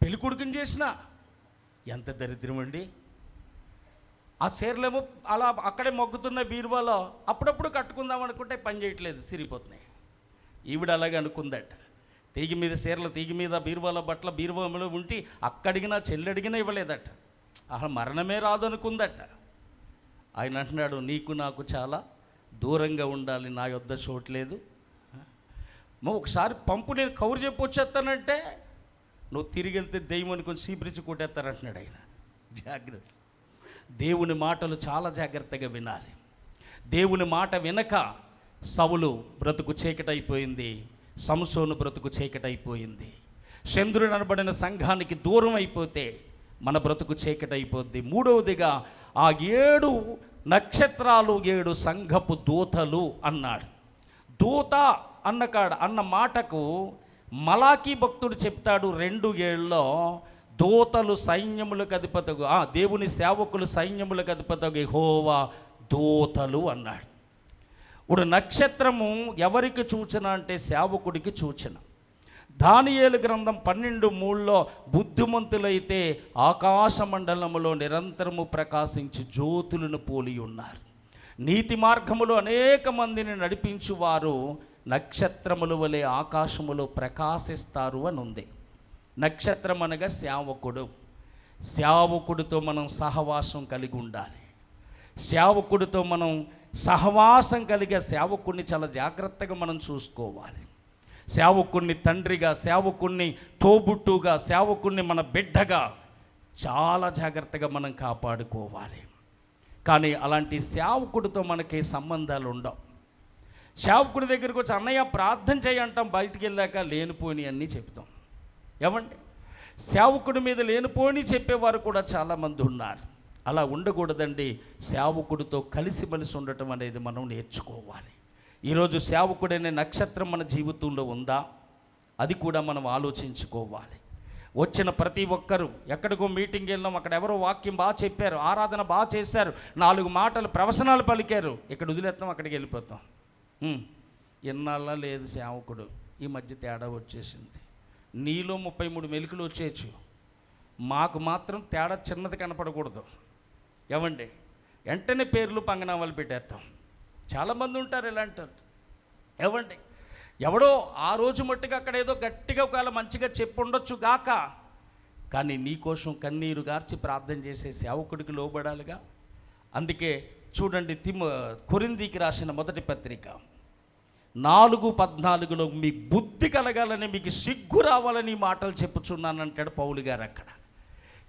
పెళ్లి కొడుకుని చేసినా ఎంత దరిద్రం అండి. ఆ చీరలేమో అలా అక్కడే మొగ్గుతున్న బీరువాలో అప్పుడప్పుడు కట్టుకుందాం అనుకుంటే పని చేయట్లేదు, సిరిగిపోతున్నాయి. ఈవిడ అలాగే అనుకుందట. తీగి మీద చీరలు, తీగి మీద బీరువాలో బట్టల బీరువాలో ఉంటి అక్కడిగినా చెల్లెడిగినా ఇవ్వలేదట. అసలు మరణమే రాదు అనుకుందట. ఆయన అంటున్నాడు, నీకు నాకు చాలా దూరంగా ఉండాలి, నా యొద్ద చోట్లేదు. ఒకసారి పంపు నేను కౌరు చెప్పి వచ్చేస్తానంటే నువ్వు తిరిగి వెళ్తే దెయ్యం అనుకొని సీబ్రిడ్జ్ కొట్టేస్తారంటున్నాడు ఆయన. జాగ్రత్త. దేవుని మాటలు చాలా జాగ్రత్తగా వినాలి. దేవుని మాట వినక సౌలు బ్రతుకు చీకటైపోయింది, సంసోను బ్రతుకు చీకటైపోయింది. చంద్రుడు అనబడిన సంఘానికి దూరం అయిపోతే మన బ్రతుకు చీకటైపోద్ది. మూడవదిగా ఆ 7 నక్షత్రాలు 7 సంఘపు దూతలు అన్నాడు. దూత అన్న మాటకు మలాకీ భక్తుడు చెప్తాడు 2:7 దూతలు సైన్యములకు అధిపతగు, దేవుని సేవకులు సైన్యములకు అధిపతగు యెహోవా దూతలు అన్నాడు. ఇప్పుడు నక్షత్రము ఎవరికి సూచన అంటే సేవకుడికి సూచన. దానియేలు గ్రంథం 12:3 బుద్ధిమంతులైతే ఆకాశ మండలములో నిరంతరము ప్రకాశించి జ్యోతులను పోలి ఉన్నారు. నీతి మార్గములో అనేక మందిని నడిపించువారు నక్షత్రముల వలె ఆకాశములో ప్రకాశిస్తారు అని ఉంది. నక్షత్రం అనగా సేవకుడు. సేవకుడితో మనం సహవాసం కలిగి ఉండాలి. సేవకుడితో మనం సహవాసం కలిగే సేవకుడిని చాలా జాగ్రత్తగా మనం చూసుకోవాలి. సేవకుడిని తండ్రిగా, సేవకుడిని తోబుట్టుగా, సేవకుడిని మన బిడ్డగా చాలా జాగ్రత్తగా మనం కాపాడుకోవాలి. కానీ అలాంటి సేవకుడితో మనకి సంబంధాలు ఉండవు. సేవకుడి దగ్గరికి వచ్చి అన్నయ్య ప్రార్థన చేయంటాం, బయటికి వెళ్ళాక లేనిపోని అన్నీ చెప్తాం. ఏమండి, సేవకుడి మీద లేనిపోని చెప్పేవారు కూడా చాలామంది ఉన్నారు. అలా ఉండకూడదండి. సేవకుడితో కలిసిమెలిసి ఉండటం అనేది మనం నేర్చుకోవాలి. ఈరోజు సేవకుడనే నక్షత్రం మన జీవితంలో ఉందా? అది కూడా మనం ఆలోచించుకోవాలి. వచ్చిన ప్రతి ఒక్కరూ ఎక్కడికో మీటింగ్ వెళ్ళాం, అక్కడ ఎవరో వాక్యం బాగా చెప్పారు, ఆరాధన బాగా చేశారు, 4 మాటలు ప్రవచనాలు పలికారు, ఇక్కడ వదిలేస్తాం, అక్కడికి వెళ్ళిపోతాం. ఎన్నాళ్ళ లేదు సేవకుడు, ఈ మధ్య తేడా వచ్చేసింది. నీలో 33 మెలికలు వచ్చేయచ్చు, మాకు మాత్రం తేడా చిన్నది కనపడకూడదు. ఏమండి, వెంటనే పేర్లు పంగనామాలు పెట్టేస్తాం. చాలామంది ఉంటారు ఇలా అంటారు. ఏమండి, ఎవడో ఆ రోజు మట్టుగా అక్కడ ఏదో గట్టిగా ఒకవేళ మంచిగా చెప్పుండొచ్చు గాక, కానీ నీకోసం కన్నీరు గార్చి ప్రార్థన చేసే సేవకుడికి లోబడాలిగా. అందుకే చూడండి, కొరింథీకి రాసిన మొదటి పత్రిక 4:14 మీ బుద్ధి కలగాలని, మీకు సిగ్గు రావాలని మాటలు చెప్పుచున్నానంటాడు పౌలు గారు. అక్కడ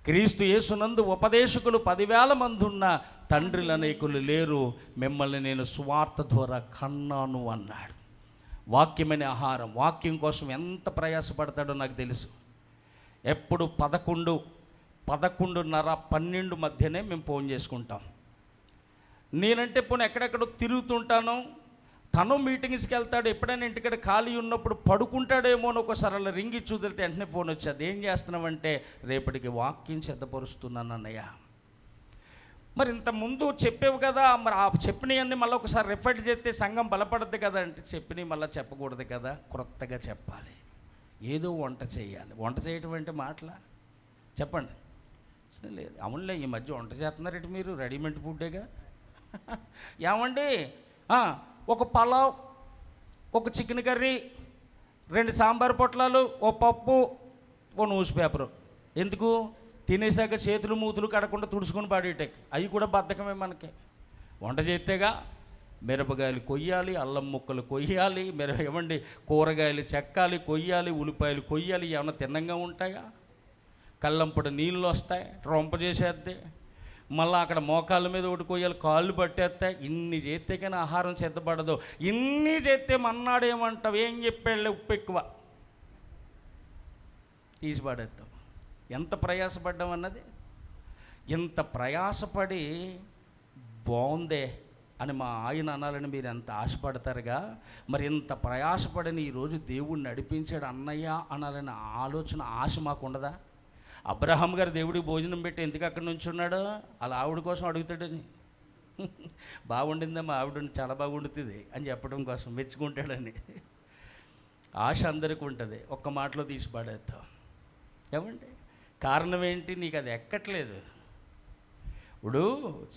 క్రీస్తు యేసునందు ఉపదేశకులు 10,000 మంది ఉన్న తండ్రులు అనేకులు లేరు, మిమ్మల్ని నేను సువార్త ద్వారా కన్నాను అన్నాడు. వాక్యమనే ఆహారం, వాక్యం కోసం ఎంత ప్రయాసపడతాడో నాకు తెలుసు. ఎప్పుడు 11, 11:30, 12 మధ్యనే మేము ఫోన్ చేసుకుంటాం. నేనంటే పోనీ ఎక్కడెక్కడో తిరుగుతుంటాను, తను మీటింగ్స్కి వెళ్తాడు. ఎప్పుడైనా ఇంటికాడ ఖాళీ ఉన్నప్పుడు పడుకుంటాడేమో అని ఒకసారి అలా రింగి చూదిలితే వెంటనే ఫోన్ వచ్చేది. ఏం చేస్తున్నామంటే, రేపటికి వాక్యం సిద్ధపరుస్తున్నాను అన్నయ్య. మరి ఇంతకుముందు చెప్పేవు కదా, మరి ఆ చెప్పినవన్నీ మళ్ళీ ఒకసారి రిఫైట్ చేస్తే సంఘం బలపడద్దు కదా అంటే, చెప్పినవి మళ్ళీ చెప్పకూడదు కదా, క్రొత్తగా చెప్పాలి. ఏదో వంట చేయాలి. వంట చేయటం అంటే మాటలా చెప్పండి. లేదు, అవునులే ఈ మధ్య వంట చేస్తున్నారంటే మీరు రెడీమేడ్ ఫుడ్డేగా. ఏమండి, ఒక పలావ్, ఒక చికెన్ కర్రీ, 2 సాంబార్ పొట్లాలు, ఓ పప్పు, ఓ న్యూస్ పేపరు. ఎందుకు? తినేసాక చేతులు మూతులు కడకుండా తుడుచుకొని పాడేటకి. అవి కూడా బద్ధకమే మనకి. వంట చేస్తేగా మిరపకాయలు కొయ్యాలి, అల్లం ముక్కలు కొయ్యాలి, ఏమండి కూరగాయలు చెక్కాలి, కొయ్యాలి, ఉల్లిపాయలు కొయ్యాలి. ఏమన్నా తిన్నంగా ఉంటాయా? కళ్ళంపడి నీళ్ళు వస్తాయి, రొంప చేసేద్ది. మళ్ళీ అక్కడ మోకాళ్ళ మీద ఒకటి కొయ్యాలి, కాళ్ళు పట్టేస్తే. ఇన్ని చేస్తే కానీ ఆహారం సిద్ధపడదు. ఇన్ని చేస్తే మన్నాడు ఏమంటావు, ఏం చెప్పాళ్ళే ఉప్పు ఎక్కువ తీసి పడేస్తాం. ఎంత ప్రయాసపడ్డాం అన్నది. ఇంత ప్రయాసపడి బాగుందే అని మా ఆయన అనాలని మీరు ఎంత ఆశపడతారుగా, మరి ఇంత ప్రయాసపడిని ఈరోజు దేవుడిని నడిపించాడు అన్నయ్య అనాలని ఆలోచన, ఆశ మాకు ఉండదా? అబ్రహాం గారు దేవుడికి భోజనం పెట్టి ఎందుకు అక్కడి నుంచి ఉన్నాడు? అలా ఆవిడ కోసం అడుగుతాడని. బాగుండిందా మా ఆవిడ, చాలా బాగుండుతుంది అని చెప్పడం కోసం, మెచ్చుకుంటాడని. ఆశ అందరికీ ఉంటుంది, ఒక్క మాటలో తీసి పడేస్తాం. ఏమండి కారణం ఏంటి? నీకు అది ఎక్కట్లేదు. ఇప్పుడు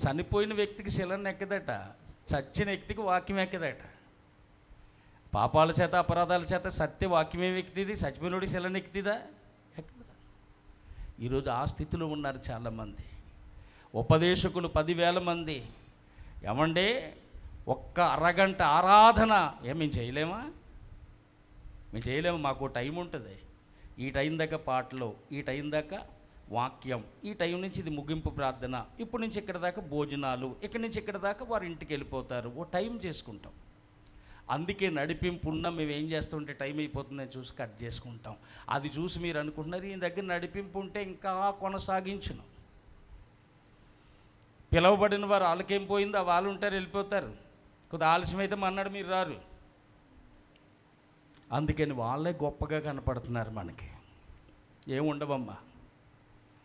చనిపోయిన వ్యక్తికి శిలను ఎక్కదట, చచ్చిన వ్యక్తికి వాక్యం ఎక్కదట. పాపాల చేత అపరాధాల చేత సత్య వాక్యమే వ్యక్తిది, చచ్చిపోయినోడికి శిలను ఎక్కుతుందా? ఎక్కదా. ఈరోజు ఆ స్థితిలో ఉన్నారు చాలామంది. ఉపదేశకులు 10,000 మంది. ఏమంటే ఒక్క అరగంట ఆరాధన మేము చేయలేమా? మేము చేయలేము. మాకు టైం ఉంటుంది. ఈ టైం దాకా పాటలు, ఈ టైం దాకా వాక్యం, ఈ టైం నుంచి ఇది ముగింపు ప్రార్థన, ఇప్పటి నుంచి ఇక్కడ దాకా భోజనాలు, ఇక్కడి నుంచి ఇక్కడ దాకా వారి ఇంటికి వెళ్ళిపోతారు. ఓ టైం చేసుకుంటాం. అందుకే నడిపింపు ఉన్న మేము ఏం చేస్తుంటే టైం అయిపోతుందని చూసి కట్ చేసుకుంటాం. అది చూసి మీరు అనుకుంటున్నారు ఈ దగ్గర నడిపింపు ఉంటే ఇంకా కొనసాగించును. పిలవబడిన వారు వాళ్ళకేం పోయిందో వాళ్ళు ఉంటారు, వెళ్ళిపోతారు. కొద్దిగా ఆలస్యం అయితే మన్నాడు మీరు రారు. అందుకని వాళ్ళే గొప్పగా కనపడుతున్నారు మనకి. ఏముండవమ్మా,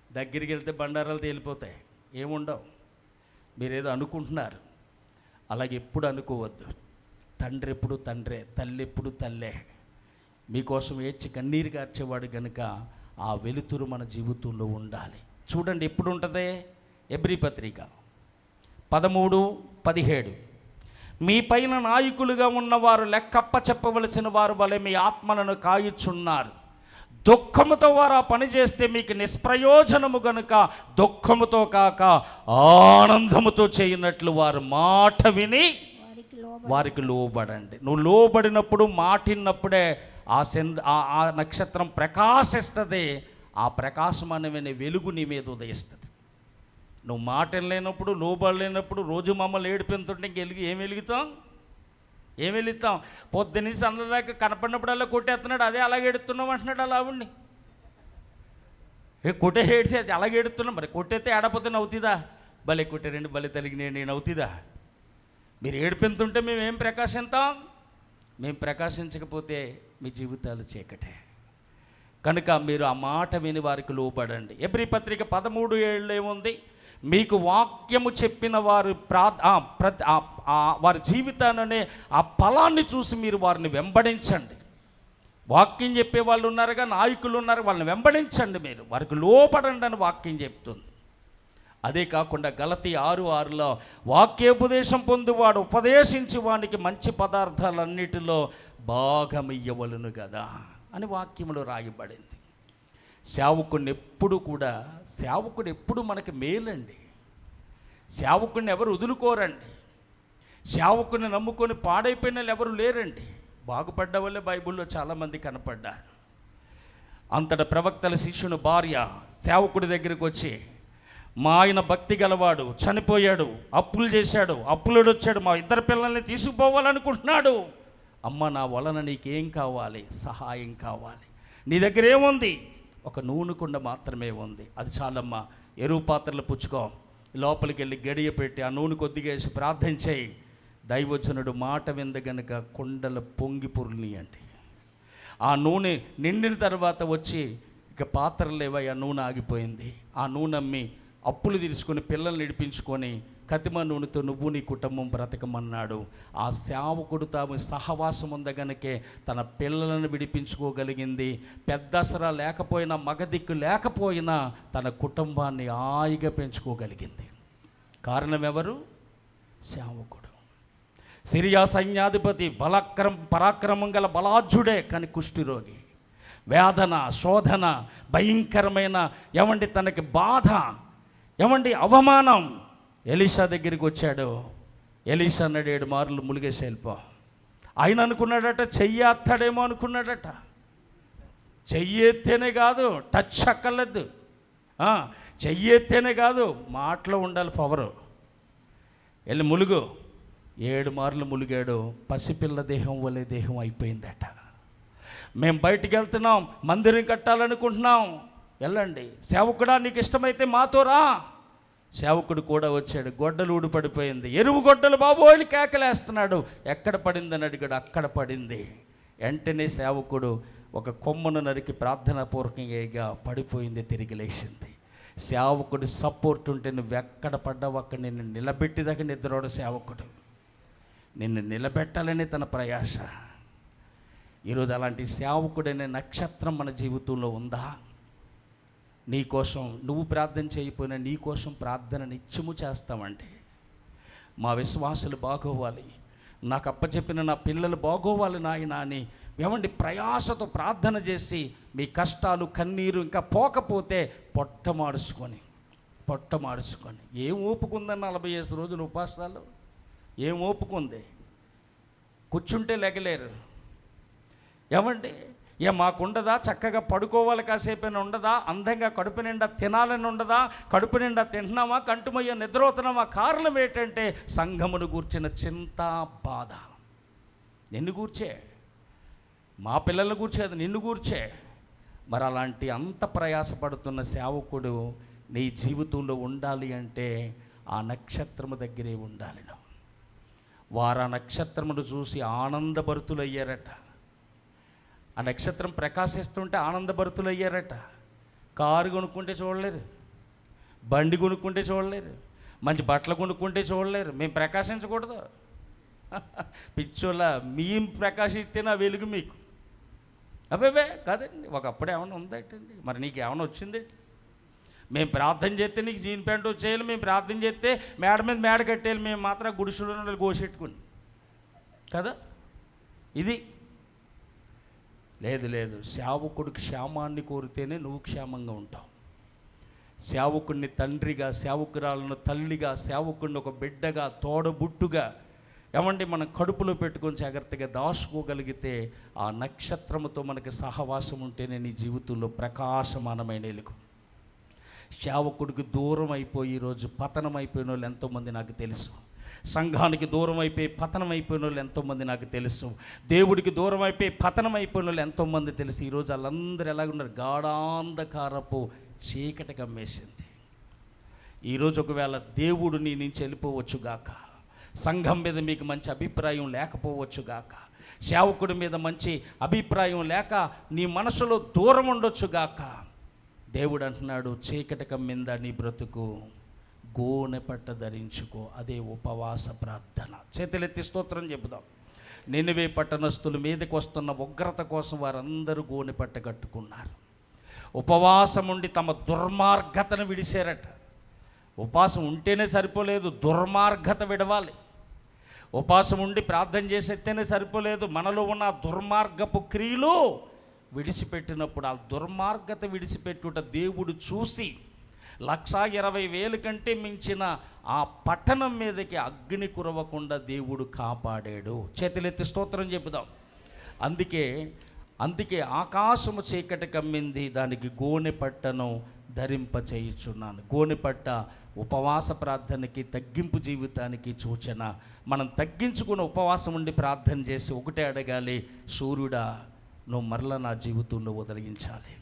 దగ్గరికి వెళ్తే బండారాలు తేలిపోతాయి, ఏముండవు. మీరేదో అనుకుంటున్నారు, అలాగే ఎప్పుడు అనుకోవద్దు. తండ్రి ఎప్పుడు తండ్రే, తల్లి ఎప్పుడు తల్లే. మీకోసం ఏడ్చి కన్నీరు కార్చేవాడు కనుక ఆ వెలుతురు మన జీవితంలో ఉండాలి. చూడండి ఎప్పుడు ఉంటుంది. ఎబ్రీ పత్రిక 13:17 మీ పైన నాయకులుగా ఉన్నవారు లెక్కప్ప చెప్పవలసిన వారు వలె మీ ఆత్మలను కాయుచున్నారు. దుఃఖముతో వారు ఆ పని చేస్తే మీకు నిష్ప్రయోజనము గనుక దుఃఖముతో కాక ఆనందముతో చేయనట్లు వారు మాట విని వారికి లోబడండి. నువ్వు లోబడినప్పుడు, మాటిన్నప్పుడే ఆ నక్షత్రం ప్రకాశిస్తుంది. ఆ ప్రకాశం అనే వెలుగు నీ మీద ఉదయిస్తుంది. నువ్వు మాట లేనప్పుడు, లోబడలేనప్పుడు, రోజు మమ్మల్ని ఏడిపింతుంటే ఏం వెలుగుతాం? పొద్దున్నుంచి అందరిదాకా కనపడినప్పుడల్లా కొట్టేస్తున్నాడు, అదే అలాగే ఎడుతున్నావు అంటున్నాడు. అలా ఉండి కొట్టే ఏడిసి అది అలాగే ఎడుతున్నాం. మరి కొట్టేస్తే ఏడపోతే నవ్వుతుందా? భలే కొట్టారండి, భలే తలిగి నేను నవ్వుతుందా? మీరు ఏడిపింతుంటే మేమేం ప్రకాశిస్తాం? మేము ప్రకాశించకపోతే మీ జీవితాలు చీకటే. కనుక మీరు ఆ మాట విని వారికి లోబడండి. ఎబ్రీ పత్రిక 13:7 ఏముంది? మీకు వాక్యము చెప్పిన వారు వారి జీవితాన్ని, ఆ ఫలాన్ని చూసి మీరు వారిని వెంబడించండి. వాక్యం చెప్పే వాళ్ళు ఉన్నారుగా, నాయకులు ఉన్నారు, వాళ్ళని వెంబడించండి. మీరు వారికి లోబడండి అని వాక్యం చెప్తుంది. అదే కాకుండా గలతీ 6:6లో వాక్యోపదేశం పొందువాడు ఉపదేశించి వానికి మంచి పదార్థాలన్నిటిలో భాగమియ్యవలను కదా అని వాక్యములో రాయబడింది. సేవకుడు ఎప్పుడు మనకి మేలండి. సేవకుడిని ఎవరు వదులుకోరండి. సేవకుడిని నమ్ముకొని పాడైపోయిన వాళ్ళు ఎవరు లేరండి. బాగుపడ్డ వాళ్ళే బైబిల్లో చాలామంది కనపడ్డారు. అంతటా ప్రవక్తల శిష్యుని భార్య సేవకుడి దగ్గరికి వచ్చి, మా ఆయన భక్తి గలవాడు, చనిపోయాడు, అప్పులు చేశాడు, అప్పులుడు వచ్చాడు, మా 2 పిల్లల్ని తీసుకుపోవాలనుకుంటున్నాడు. అమ్మ, నా వలన నీకేం కావాలి? సహాయం కావాలి. నీ దగ్గర ఏముంది? ఒక నూనె కుండ మాత్రమే ఉంది, అది చాలమ్మా. ఎరువు పాత్రలు పుచ్చుకో, లోపలికి వెళ్ళి గడియ పెట్టి ఆ నూనె కొద్దిగా వేసి ప్రార్థన చేయి. దైవజనుడు మాట వింద గనుక కుండలు పొంగి పొర్లియండి. ఆ నూనె నిండిన తర్వాత వచ్చి, ఇక పాత్రలు లేవా, నూనె ఆగిపోయింది. ఆ నూనె అమ్మి అప్పులు తీర్చుకొని పిల్లల్ని నడిపించుకొని కతిమ నూనెతో నువ్వు నీ కుటుంబం బ్రతకమన్నాడు. ఆ సేవకుడు తాము సహవాసం ఉందగనకే తన పిల్లలను విడిపించుకోగలిగింది. పెద్దసరా లేకపోయినా, మగదిక్కు లేకపోయినా తన కుటుంబాన్ని హాయిగా పెంచుకోగలిగింది. కారణం ఎవరు? సేవకుడు. సిరియా సైన్యాధిపతి పరాక్రమం గల బలాఢ్యుడే, కానీ కుష్ఠిరోగి. వేదన, శోధన, భయంకరమైన తనకి బాధ, అవమానం. ఎలీషా దగ్గరికి వచ్చాడు. ఎలీషా అన్నాడు, 7 మార్లు ములిగేసి వెళ్ళిపో. ఆయన అనుకున్నాడట చెయ్యి ఎత్తాడేమో అనుకున్నాడట. చెయ్యి ఎత్తేనే కాదు, టచ్ అక్కర్లేదు. చెయ్యెత్తేనే కాదు, మాటలో ఉండాలి పవరు. వెళ్ళి ములుగు. 7 మార్లు ములిగాడు. పసిపిల్ల దేహం వలె దేహం అయిపోయిందట. మేము బయటికి వెళ్తున్నాం, మందిరం కట్టాలనుకుంటున్నాం. వెళ్ళండి. సేవకుడా నీకు ఇష్టమైతే మాతో రా. సేవకుడు కూడా వచ్చాడు. గొడ్డలు ఊడిపడిపోయింది. ఎరువు గొడ్డలు బాబోని కేకలేస్తున్నాడు. ఎక్కడ పడిందని అడిగాడు. అక్కడ పడింది. వెంటనే సేవకుడు ఒక కొమ్మను నరికి ప్రార్థనాపూర్వకంగా పడిపోయింది, తిరిగి లేచింది. సేవకుడు సపోర్ట్ ఉంటే నువ్వు ఎక్కడ పడ్డావు అక్కడ నిన్ను నిలబెట్టిదాకా నిద్రోడు సేవకుడు. నిన్ను నిలబెట్టాలని తన ప్రయాస. ఈరోజు అలాంటి సేవకుడనే నక్షత్రం మన జీవితంలో ఉందా? నీకోసం నువ్వు ప్రార్థన చేయకపోయినా నీకోసం ప్రార్థన నిత్యము చేస్తామంటే, మా విశ్వాసులు బాగోవాలి, నాకు అప్పచెప్పిన నా పిల్లలు బాగోవాలి నాయన అని ఏమండి ప్రయాసతో ప్రార్థన చేసి మీ కష్టాలు కన్నీరు ఇంకా పోకపోతే పొట్ట మాడుచుకొని ఏం ఓపుకుందని 45 రోజులు ఉపాసాలు ఏం ఓపుకుంది? కూర్చుంటే లెగలేరు. ఏమండి మాకుండదా? చక్కగా పడుకోవాలి కాసేపైనా ఉండదా? అందంగా కడుపు నిండా తినాలని ఉండదా? కడుపు నిండా తింటున్నామా? కంటుమయ్యో నిద్రపోతున్నామా? కారణం ఏంటంటే సంఘమును గూర్చిన చింత, బాధ. నిన్ను గూర్చే, మా పిల్లలను గూర్చే, అది నిన్ను గూర్చే. మరి అలాంటి అంత ప్రయాసపడుతున్న సేవకుడు నీ జీవితంలో ఉండాలి అంటే ఆ నక్షత్రము దగ్గరే ఉండాలి. వారు ఆ నక్షత్రమును చూసి ఆనందభరితులయ్యారట. ఆ నక్షత్రం ప్రకాశిస్తుంటే ఆనందభరితులయ్యారట. కారు కొనుక్కుంటే చూడలేరు, బండి కొనుక్కుంటే చూడలేరు, మంచి బట్టలు కొనుక్కుంటే చూడలేరు. మేము ప్రకాశించకూడదు? పిచ్చోళ్ళ మేము ప్రకాశిస్తే నా వెలుగు మీకు. అబ్బే కాదండి. ఒకప్పుడు ఏమైనా ఉందేటండి? మరి నీకు ఏమైనా వచ్చిందేంటి? మేము ప్రార్థన చేస్తే నీకు జీన్ ప్యాంట్ వచ్చేయాలి, మేము ప్రార్థన చేస్తే మేడ మీద మేడ కట్టేయాలి, మేము మాత్రం గుడిసెలు గోసెట్టుకుని కదా. ఇది లేదు. సేవకుడికి క్షేమాన్ని కోరితేనే నువ్వు క్షేమంగా ఉంటావు. సేవకుడిని తండ్రిగా, సేవకురాలను తల్లిగా, సేవకుడిని ఒక బిడ్డగా, తోడబుట్టుగా ఏమండి మనం కడుపులో పెట్టుకొని జాగ్రత్తగా దాచుకోగలిగితే ఆ నక్షత్రముతో మనకి సహవాసం ఉంటేనే నీ జీవితంలో ప్రకాశమానమైన వెలుగు. సేవకుడికి దూరం అయిపోయి ఈరోజు పతనం అయిపోయిన వాళ్ళు ఎంతోమంది నాకు తెలుసు. సంఘానికి దూరం అయిపోయి పతనం అయిపోయిన వాళ్ళు ఎంతోమంది నాకు తెలుసు. దేవుడికి దూరం అయిపోయి పతనం అయిపోయిన వాళ్ళు ఎంతోమంది తెలుసు. ఈరోజు వాళ్ళందరూ ఎలాగున్నారు? గాఢాంధకారపు చీకటి కమ్మేసింది. ఈరోజు ఒకవేళ దేవుడు నీ నుంచి వెళ్ళిపోవచ్చు గాక, సంఘం మీద మీకు మంచి అభిప్రాయం లేకపోవచ్చు గాక, సేవకుడి మీద మంచి అభిప్రాయం లేక నీ మనసులో దూరం ఉండొచ్చు గాక, దేవుడు అంటున్నాడు చీకటి కమ్మిందా నీ బ్రతుకు, గోనె పట్ట ధరించుకో. అదే ఉపవాస ప్రార్థన. చేతులెత్తి స్తోత్రం చెబుదాం. నినివే పట్టణస్తుల మీదకి వస్తున్న ఉగ్రత కోసం వారందరూ గోనె పట్ట కట్టుకున్నారు. ఉపవాసం ఉండి తమ దుర్మార్గతను విడిచారట. ఉపవాసం ఉంటేనే సరిపోలేదు, దుర్మార్గత విడవాలి. ఉపవాసం ఉండి ప్రార్థన చేసేస్తేనే సరిపోలేదు, మనలో ఉన్న దుర్మార్గపు క్రియలు విడిచిపెట్టినప్పుడు ఆ దుర్మార్గత విడిచిపెట్టుట దేవుడు చూసి 1,20,000 కంటే మించిన ఆ పట్టణం మీదకి అగ్ని కురవకుండా దేవుడు కాపాడాడు. చేతులెత్తి స్తోత్రం చెప్పుదాం. అందుకే ఆకాశము చీకటి కమ్మింది, దానికి గోనె పట్టను ధరింపచేయుచున్నాను. గోనె పట్ట ఉపవాస ప్రార్థనకి, తగ్గింపు జీవితానికి సూచన. మనం తగ్గించుకుని ఉపవాసం ఉండి ప్రార్థన చేసి ఒకటే అడగాలి, సూర్యుడా నువ్వు మరలా నా జీవితంలో ఉదయించాలి.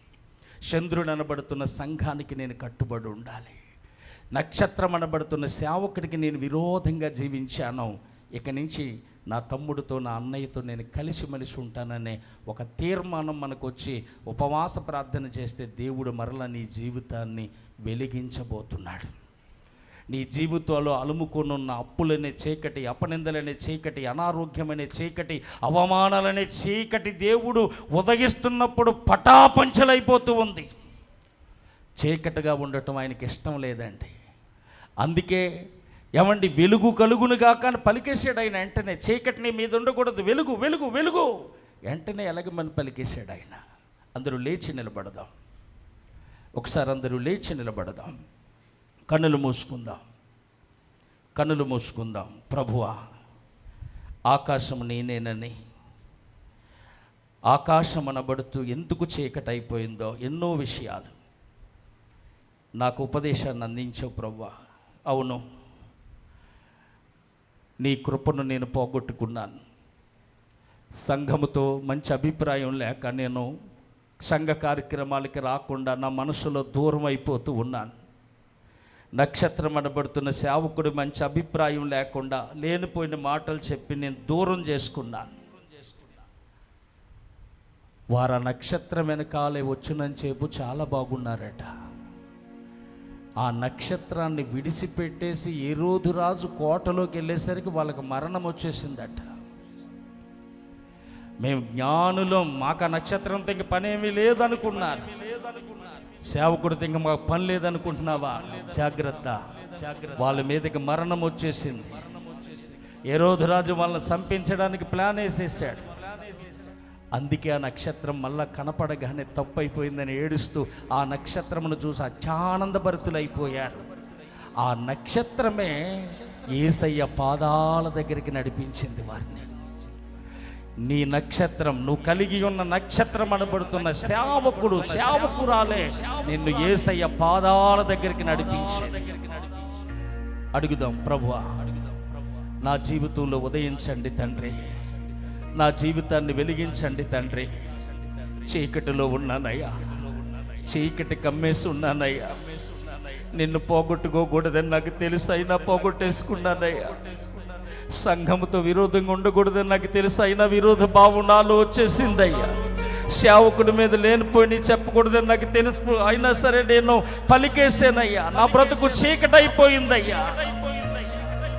చంద్రుడు అనబడుతున్న సంఘానికి నేను కట్టుబడి ఉండాలి. నక్షత్రం అనబడుతున్న సేవకుడికి నేను విరోధంగా జీవించాను. ఇక నుంచి నా తమ్ముడితో, నా అన్నయ్యతో నేను కలిసిమెలిసి ఉంటాననే ఒక తీర్మానం మనకు వచ్చి ఉపవాస ప్రార్థన చేస్తే దేవుడు మరలా నీ జీవితాన్ని వెలిగించబోతున్నాడు. నీ జీవితంలో అలుముకొనున్న అప్పులనే చీకటి, అపనిందలనే చీకటి, అనారోగ్యమనే చీకటి, అవమానాలనే చీకటి దేవుడు ఉదయిస్తున్నప్పుడు పటాపంచలైపోతూ ఉంది. చీకటిగా ఉండటం ఆయనకి ఇష్టం లేదండి. అందుకే ఏమండి వెలుగు కలుగునుగా కానీ పలికేసాడు ఆయన. వెంటనే చీకటిని మీద ఉండకూడదు, వెలుగు వెలుగు వెలుగు వెంటనే ఎలాగమని పలికేసాడు ఆయన. అందరూ లేచి నిలబడదాం. ఒకసారి అందరూ లేచి నిలబడదాం. కన్నులు మూసుకుందాం. ప్రభువా, ఆకాశం నేనేనని, ఆకాశం అనబడుతూ ఎందుకు చీకటి అయిపోయిందో ఎన్నో విషయాలు నాకు ఉపదేశాన్ని అందించావు ప్రభువా. అవును, నీ కృపను నేను పోగొట్టుకున్నాను. సంఘముతో మంచి అభిప్రాయం లేక నేను సంఘ కార్యక్రమాలకి రాకుండా నా మనసులో దూరం అయిపోతూ ఉన్నాను. నక్షత్రం అనబడుతున్న సేవకుడు మంచి అభిప్రాయం లేకుండా లేనిపోయిన మాటలు చెప్పి నేను దూరం చేసుకున్నాను. వారు ఆ నక్షత్రం వెనకాలే వచ్చునని చెప్పు చాలా బాగున్నారట. ఆ నక్షత్రాన్ని విడిచిపెట్టేసి హేరోదు రాజు కోటలోకి వెళ్ళేసరికి వాళ్ళకి మరణం వచ్చేసిందట. మేము జ్ఞానులం, మాకు ఆ నక్షత్రంతో ఇంక పనేమీ లేదనుకున్నారు. సేవకుడితో ఇంక మాకు పని లేదనుకుంటున్నావా? జాగ్రత్త, వాళ్ళ మీదకి మరణం వచ్చేసింది. హేరోదు రాజు వాళ్ళని చంపించడానికి ప్లాన్ వేసేసాడు. అందుకే ఆ నక్షత్రం మళ్ళా కనపడగానే తప్పైపోయిందని ఏడుస్తూ ఆ నక్షత్రమును చూసి అత్యానందభరితులైపోయారు. ఆ నక్షత్రమే యేసయ్య పాదాల దగ్గరికి నడిపించింది వారిని. నీ నక్షత్రం, నువ్వు కలిగి ఉన్న నక్షత్రం అనబడుతున్న సేవకురాలే నిన్ను యేసయ్య పాదాల దగ్గరికి నడిపించింది. అడుగుదాం, ప్రభువా నా జీవితంలో ఉదయించండి తండ్రి, నా జీవితాన్ని వెలిగించండి తండ్రి. చీకటిలో ఉన్నానయ్యా, చీకటి కమ్మేసి ఉన్నానయ్యా. నిన్ను పోగొట్టుకోకూడదని నాకు తెలుసు, అయినా పోగొట్టేసుకున్నానయ్యా. సంఘముతో విరోధంగా ఉండకూడదని నాకు తెలుసు, అయినా విరోధ భావం నాలో వచ్చేసిందయ్యా. సేవకుడి మీద లేనిపోయి చెప్పకూడదని నాకు తెలుసు, అయినా సరే నేను పలికేసానయ్యా. నా బ్రతుకు చీకటైపోయిందయ్యా.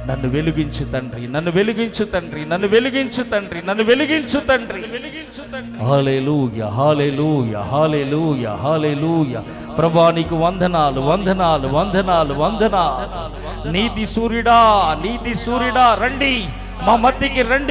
నన్ను వెలిగించు తండ్రి, నన్ను వెలిగించు తండ్రి, నన్ను వెలిగించు తండ్రి, నన్ను వెలిగించు తండ్రి. హల్లెలూయా, హల్లెలూయా, హల్లెలూయా, హల్లెలూయా. ప్రభువా నీకు వందనాలు, వందనాలు, వందనాలు, వందనాలు. నీతి సూర్యుడా, నీతి సూర్యుడా రండి, మా మధ్యకి రండి.